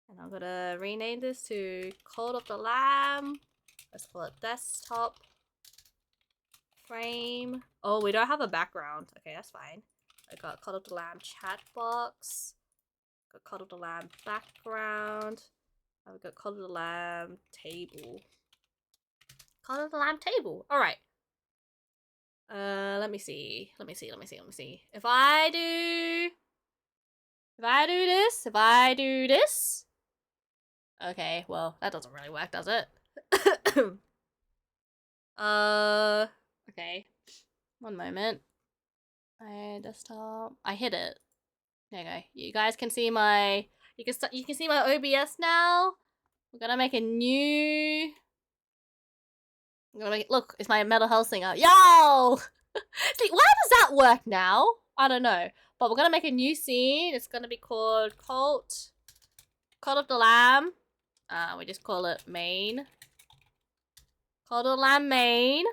And I'm gonna rename this to Cult of the Lamb. Let's call it desktop frame. Oh, we don't have a background. Okay, that's fine. I got Cult of the Lamb chat box. Got Cult of the Lamb background. I've got Cult of the Lamb table. Cult of the Lamb table. All right. Let me see. If I do this. Okay, well, that doesn't really work, does it? Okay. One moment. My desktop. I hit it. There you go. You guys can see my. You can see my OBS now. We're gonna make a new. I'm gonna make it. Look, it's my mental health singer. Yo! See, why does that work now? I don't know. But we're gonna make a new scene. It's gonna be called Cult of the Lamb. We just call it main. Cult of the Lamb main.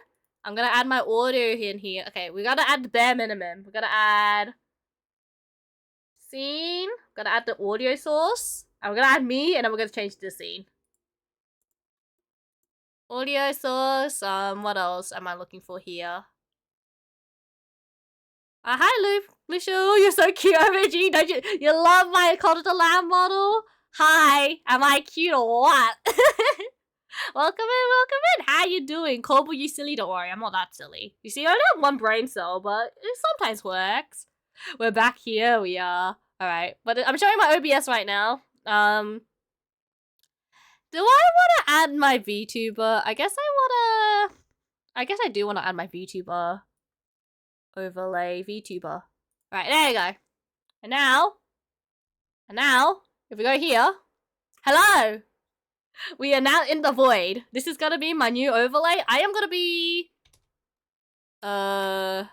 I'm gonna add my audio in here. Okay, we gotta add the bare minimum. We're gonna add scene. We're gonna add the audio source. And we're gonna add me, and then we're gonna change the scene. Audio source. What else am I looking for here? Hi, Lucian. You're so cute, OMG. Don't you love my Cult of the Lamb model? Hi. Am I cute or what? Welcome in. How you doing? Kobo, you silly? Don't worry, I'm not that silly. You see, I only have one brain cell, but it sometimes works. We're back here. We are. Alright, but I'm showing my OBS right now. Do I want to add my VTuber? I guess I do want to add my VTuber overlay VTuber. Right, there you go. And now, if we go here, hello! We are now in the void. This is gonna be my new overlay. I am gonna be, I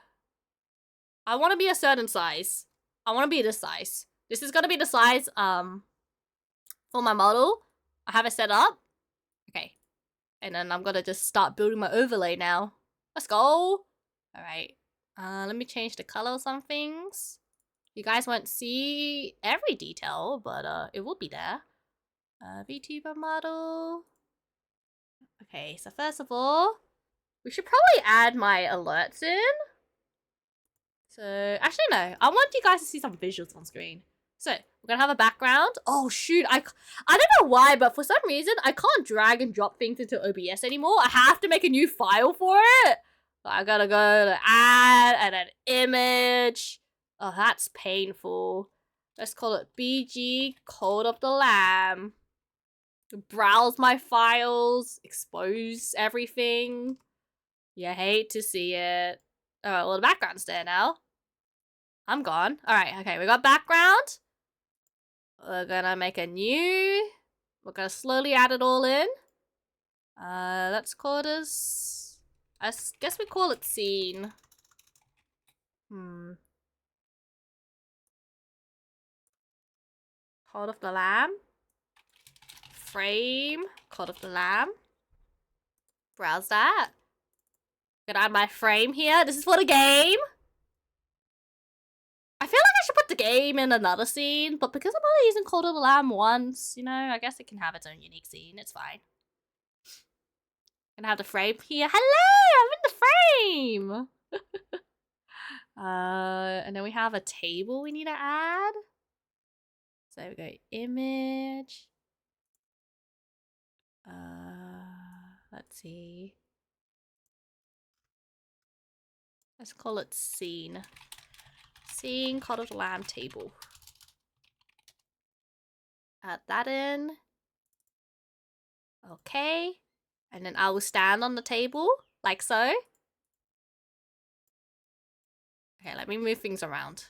want to be a certain size. I want to be this size. This is gonna be the size, for my model. I have it set up. Okay. And then I'm gonna just start building my overlay now. Let's go. Alright. Let me change the color of some things. You guys won't see every detail, but it will be there. VTuber model. Okay, so first of all, we should probably add my alerts in. So, actually no, I want you guys to see some visuals on screen. So, we're gonna have a background. Oh shoot, I don't know why, but for some reason, I can't drag and drop things into OBS anymore. I have to make a new file for it. So I gotta go to add and an image. Oh, that's painful. Let's call it BG Code of the Lamb. Browse my files, expose everything. You hate to see it. Oh, well, the background's there now. I'm gone. Alright, okay, we got background. We're gonna make a new. We're gonna slowly add it all in. Let's call this. I guess we call it scene. Code of the Lamb. Frame. Code of the Lamb. Browse that. Gonna add my frame here. This is for the game. I feel like I should put the game in another scene, but because I'm only using Code of the Lamb once, you know, I guess it can have its own unique scene. It's fine. Gonna have the frame here. Hello, I'm in the frame. And then we have a table we need to add. So we go image. Let's see. Let's call it scene. Scene, Code of the Lamb table. Add that in. Okay. And then I will stand on the table, like so. Okay, let me move things around.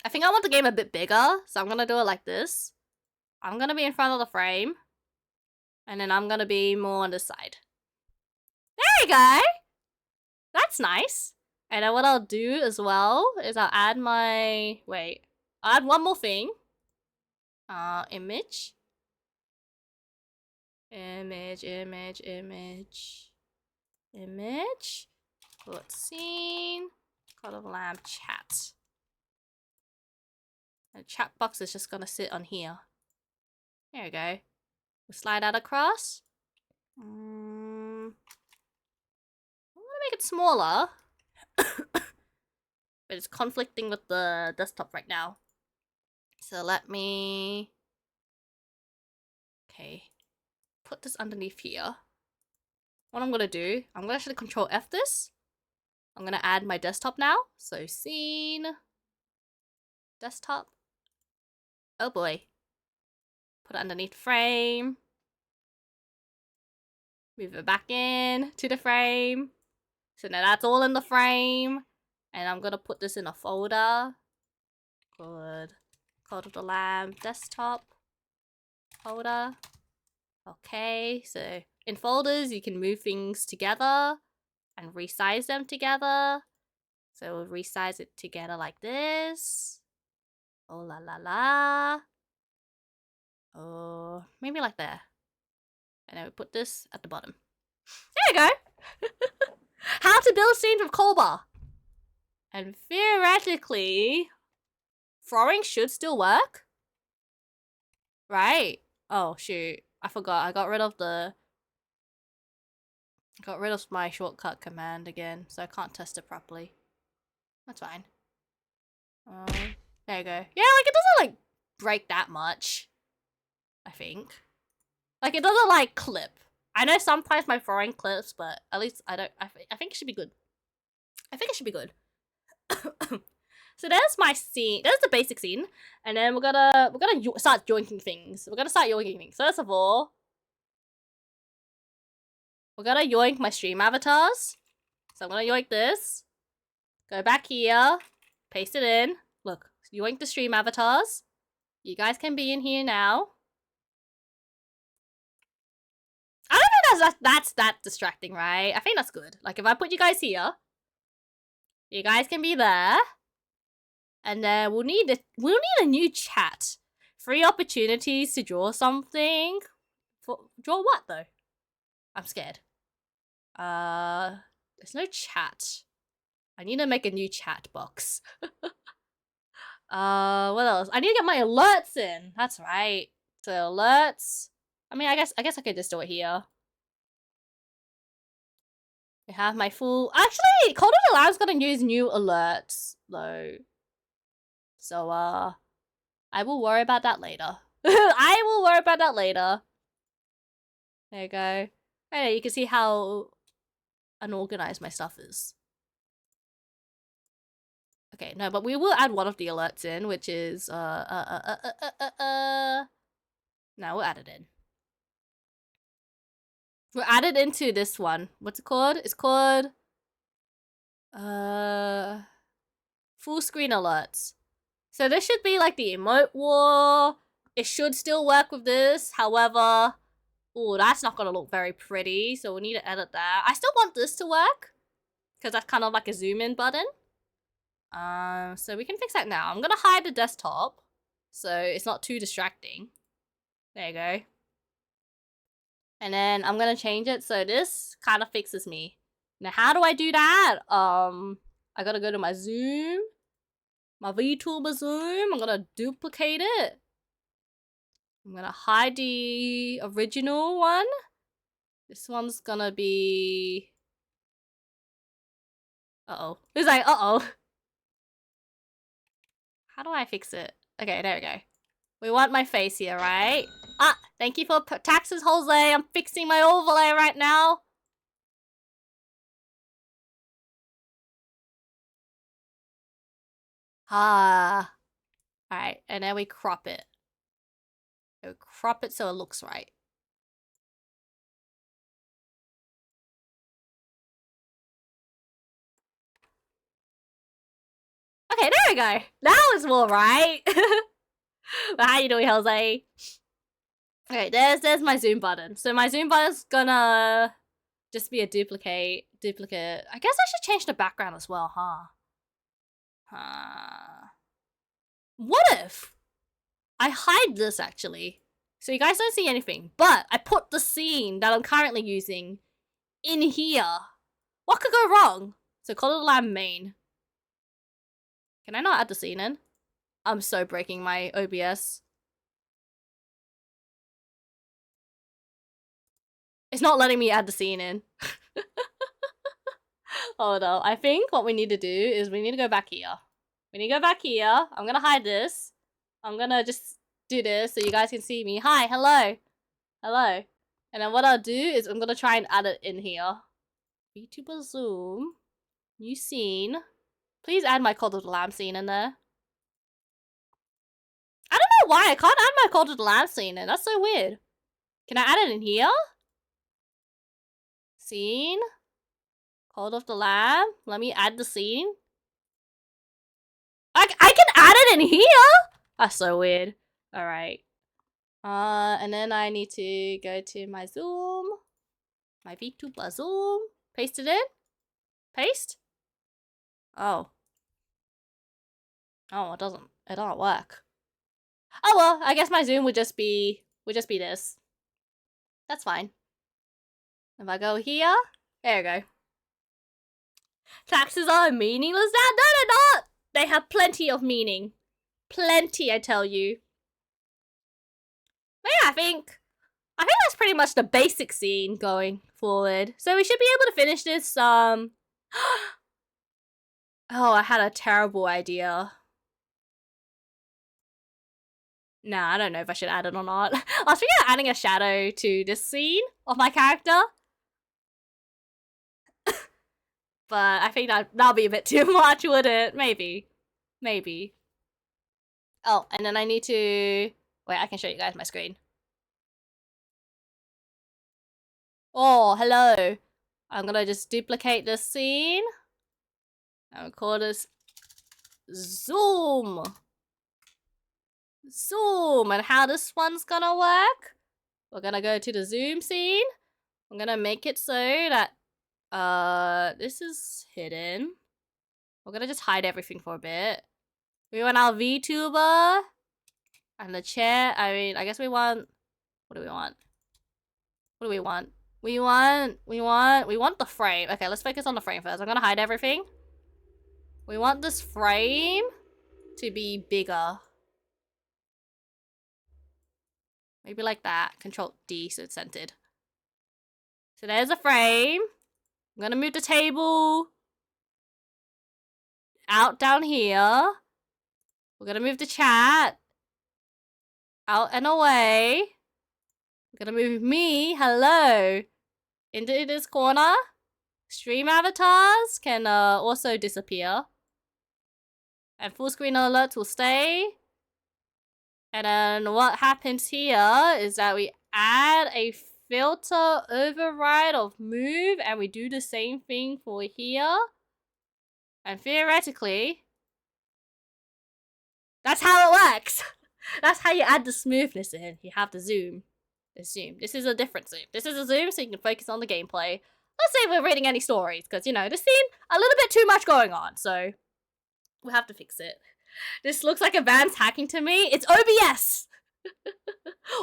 I think I want the game a bit bigger, so I'm gonna do it like this. I'm gonna be in front of the frame. And then I'm gonna be more on this side. There we go! That's nice. And then what I'll do as well is I'll add my... Wait. I'll add one more thing. Image. Image, image, image. Image. Put scene. Code of Lamb chat. The chat box is just gonna sit on here. There we go. We'll slide that across. I'm gonna make it smaller. But it's conflicting with the desktop right now. So let me... Okay. Put this underneath here. What I'm gonna do, I'm gonna actually Control F this. I'm gonna add my desktop now. So scene. Desktop. Oh boy. Put it underneath frame. Move it back in to the frame. So now that's all in the frame. And I'm gonna put this in a folder. Good. Code of the Lamb desktop. Folder. Okay, so in folders you can move things together and resize them together. So we'll resize it together like this. Oh la la la. Oh, maybe like there. And then we put this at the bottom. There you go! How to build scenes with Koba. And theoretically, throwing should still work. Right. Oh, shoot. I forgot. I got rid of my shortcut command again, so I can't test it properly. That's fine. There you go. Yeah, like, it doesn't, like, break that much. I think. Like, it doesn't, like, clip. I know sometimes my throwing clips, but at least I think it should be good. I think it should be good. So there's my scene. There's the basic scene, and then we're gonna start yoinking things. We're gonna start yoinking things. First of all, we're gonna yoink my stream avatars. So I'm gonna yoink this. Go back here, paste it in. Look, yoink the stream avatars. You guys can be in here now. I don't think that's that distracting, right? I think that's good. Like, if I put you guys here, you guys can be there. And then we'll need a new chat. 3 opportunities to draw something. Draw what though? I'm scared. There's no chat. I need to make a new chat box. What else? I need to get my alerts in. That's right. So alerts. I mean, I guess I could just do it here. I have my full... Actually, Code of the Lamb's gonna use new alerts, though. So, I will worry about that later. I will worry about that later. There you go. Hey, you can see how unorganized my stuff is. Okay, no, but we will add one of the alerts in, which is, no, we'll add it in. We'll add it into this one. What's it called? It's called, full screen alerts. So this should be like the emote war. It should still work with this. However, oh, that's not gonna look very pretty. So we need to edit that. I still want this to work because that's kind of like a zoom in button. So we can fix that now. I'm gonna hide the desktop so it's not too distracting. There you go. And then I'm gonna change it so this kind of fixes me. Now, how do I do that? I gotta go to my zoom, my VTuber zoom. I'm gonna duplicate it. I'm gonna hide the original one. This one's gonna be... Uh-oh. It's like, uh-oh. How do I fix it? Okay, there we go. We want my face here, right? Ah, thank you for taxes, Jose. I'm fixing my overlay right now. Ah. Alright, and then we crop it. We crop it so it looks right. Okay, there we go. That was more right. Well, how you doing, Jose? Okay, there's my zoom button. So my zoom button's gonna just be a duplicate. I guess I should change the background as well, huh? What if I hide this actually? So you guys don't see anything, but I put the scene that I'm currently using in here. What could go wrong? So Call of the Lamb main. Can I not add the scene in? I'm so breaking my OBS. It's not letting me add the scene in. Oh no, I think what we need to do is we need to go back here. We need to go back here. I'm gonna hide this. I'm gonna just do this so you guys can see me. Hi, hello. Hello. And then what I'll do is I'm gonna try and add it in here. VTuber zoom. New scene. Please add my Call of the Lamb scene in there. I don't know why I can't add my Call of the Lamb scene in. That's so weird. Can I add it in here? Scene. Call of the Lamb. Let me add the scene. I can add it in here? That's so weird. Alright. And then I need to go to my zoom. My VTuber zoom. Paste it in. Paste? Oh. Oh, it don't work. Oh well, I guess my zoom would just be this. That's fine. If I go here, there we go. Taxes are meaningless now? No, they're not! They have plenty of meaning. Plenty, I tell you. But yeah, I think that's pretty much the basic scene going forward. So we should be able to finish this, Oh, I had a terrible idea. Nah, I don't know if I should add it or not. I was thinking of adding a shadow to this scene of my character. But I think that'll be a bit too much, would it? Maybe. Maybe. Oh, and then I need to... Wait, I can show you guys my screen. Oh, hello. I'm gonna just duplicate this scene. I'll call this zoom. Zoom. And how this one's gonna work? We're gonna go to the zoom scene. I'm gonna make it so that this is hidden. We're gonna just hide everything for a bit. We want our VTuber and the chair. I mean, I guess we want... What do we want? What do we want? We want the frame. Okay, let's focus on the frame first. I'm gonna hide everything. We want this frame to be bigger. Maybe like that. Control D so it's centered. So there's a frame. I'm gonna move the table out down here. We're gonna move the chat out and away. We're gonna move me, hello, into this corner. Stream avatars can also disappear. And full screen alerts will stay. And then what happens here is that we add a filter override of move and we do the same thing for here. And theoretically, that's how it works. That's how you add the smoothness in. You have to zoom. Zoom. This is a different zoom. This is a zoom so you can focus on the gameplay. Let's say we're reading any stories, because, you know, this scene, a little bit too much going on, so we'll have to fix it. This looks like a van's hacking to me. It's OBS!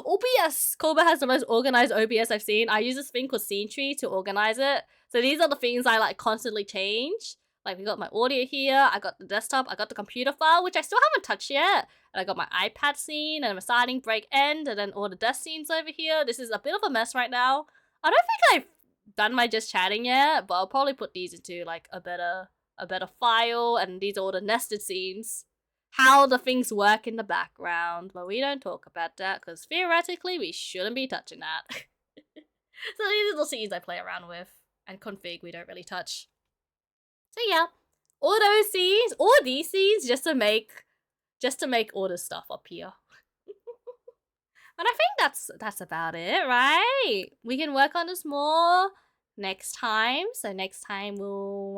OBS! Koba has the most organized OBS I've seen. I use this thing called Scene Tree to organize it. So these are the things I, like, constantly change. Like, we got my audio here, I got the desktop, I got the computer file, which I still haven't touched yet. And I got my iPad scene, and my starting, break, end, and then all the desk scenes over here. This is a bit of a mess right now. I don't think I've done my just chatting yet, but I'll probably put these into, like, a better file, and these are all the nested scenes. How the things work in the background, but we don't talk about that, because theoretically, we shouldn't be touching that. So these are the scenes I play around with, and config we don't really touch. So yeah, all those scenes, all these scenes, just to make all the stuff up here. And I think that's about it, right? We can work on this more next time. So next time we'll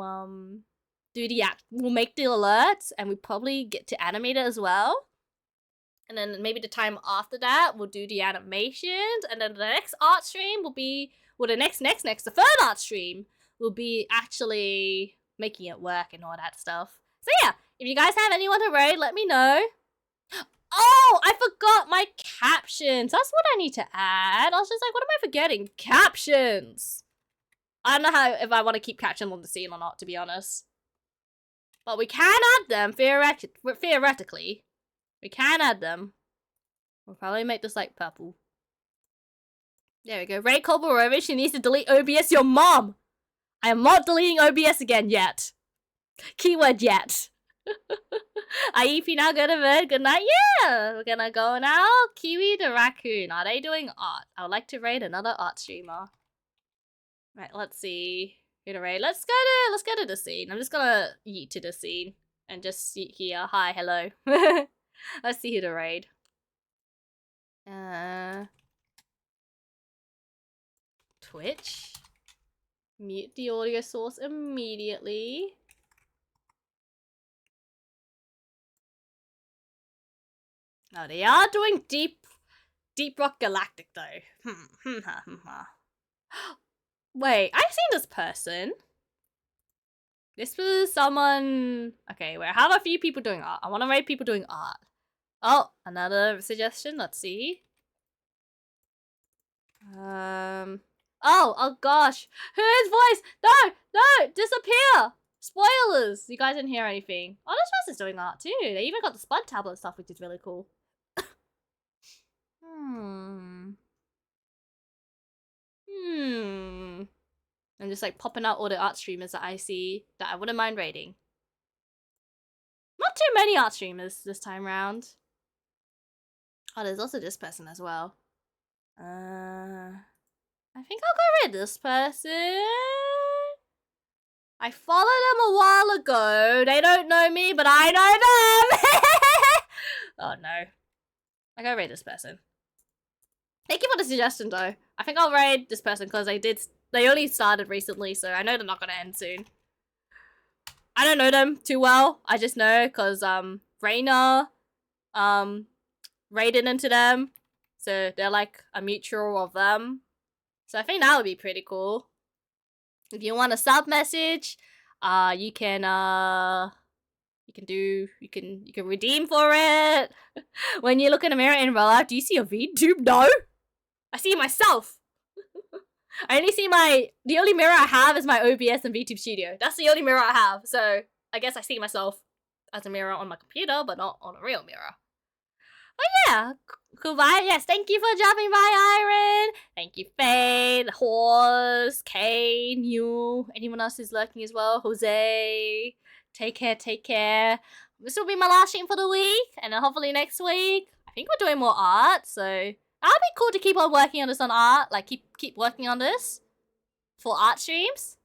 we'll make the alerts and we probably get to animate it as well. And then maybe the time after that we'll do the animations, and then the next art stream will be the third art stream will be actually making it work and all that stuff. So yeah, if you guys have anyone to raid, let me know. Oh, I forgot my captions. That's what I need to add. I was just like, what am I forgetting? Captions. I don't know if I want to keep captions on the scene or not, to be honest. But we can add them, theoretically. We can add them. We'll probably make this, like, purple. There we go. Raid kobaraven, she needs to delete OBS, your mom! I am not deleting OBS again yet. Keyword yet. IEP now, go to bed. Good night. Yeah, we're gonna go now. Kiwi the raccoon. Are they doing art? I would like to raid another art streamer. Right, let's see. Who to raid? Let's go to the scene. I'm just gonna yeet to the scene and just sit here. Hi, hello. Let's see who to raid. Twitch. Mute the audio source immediately. Oh, they are doing Deep Rock Galactic though. Wait, I've seen this person. This was someone. Okay, wait, I have a few people doing art. I want to rate people doing art. Oh, another suggestion. Let's see. Oh gosh. Whose voice? No, disappear. Spoilers. You guys didn't hear anything. Oh, this person's doing art too. They even got the Spud tablet stuff, which is really cool. I'm just like popping out all the art streamers that I see that I wouldn't mind rating. Not too many art streamers this time round. Oh, there's also this person as well. I think I'll go with this person. I followed them a while ago. They don't know me, but I know them. Oh no. I go raid this person. Thank you for the suggestion though. I think I'll raid this person because they only started recently, so I know they're not gonna end soon. I don't know them too well. I just know because Raina raided into them. So they're like a mutual of them. So I think that would be pretty cool. If you want a sub message, you can redeem for it. When you look in the mirror in real life, do you see a VTube? No. I see myself. I only see the only mirror I have is my OBS and VTube Studio. That's the only mirror I have. So I guess I see myself as a mirror on my computer, but not on a real mirror. But yeah, cool. Bye. Yes, thank you for dropping by, Iron. Thank you, Fade, Horse, Kane, you, anyone else who's lurking as well, Jose. Take care. This will be my last stream for the week, and then hopefully next week, I think we're doing more art, so That'd be cool to keep on working on this on art. Like, keep working on this for art streams.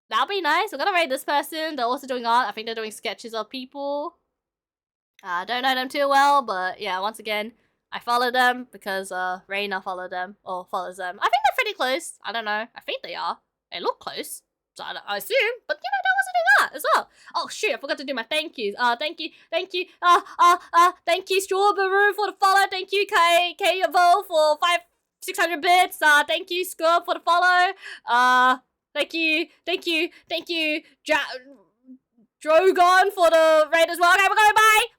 That'd be nice. We're gonna rate this person. They're also doing art. I think they're doing sketches of people. I don't know them too well, but yeah, once again, I follow them because Reina followed them, or follows them. I think they're pretty close. I don't know. I think they are. They look close. So I assume, but you know, they're also doing art as well. Oh shoot, I forgot to do my thank yous. Thank you, thank you, Strawberry for the follow. Thank you, K Vo for 600 bits. Thank you, Scrub for the follow. Thank you, Drogon for the raid as well. Okay, we're going, bye!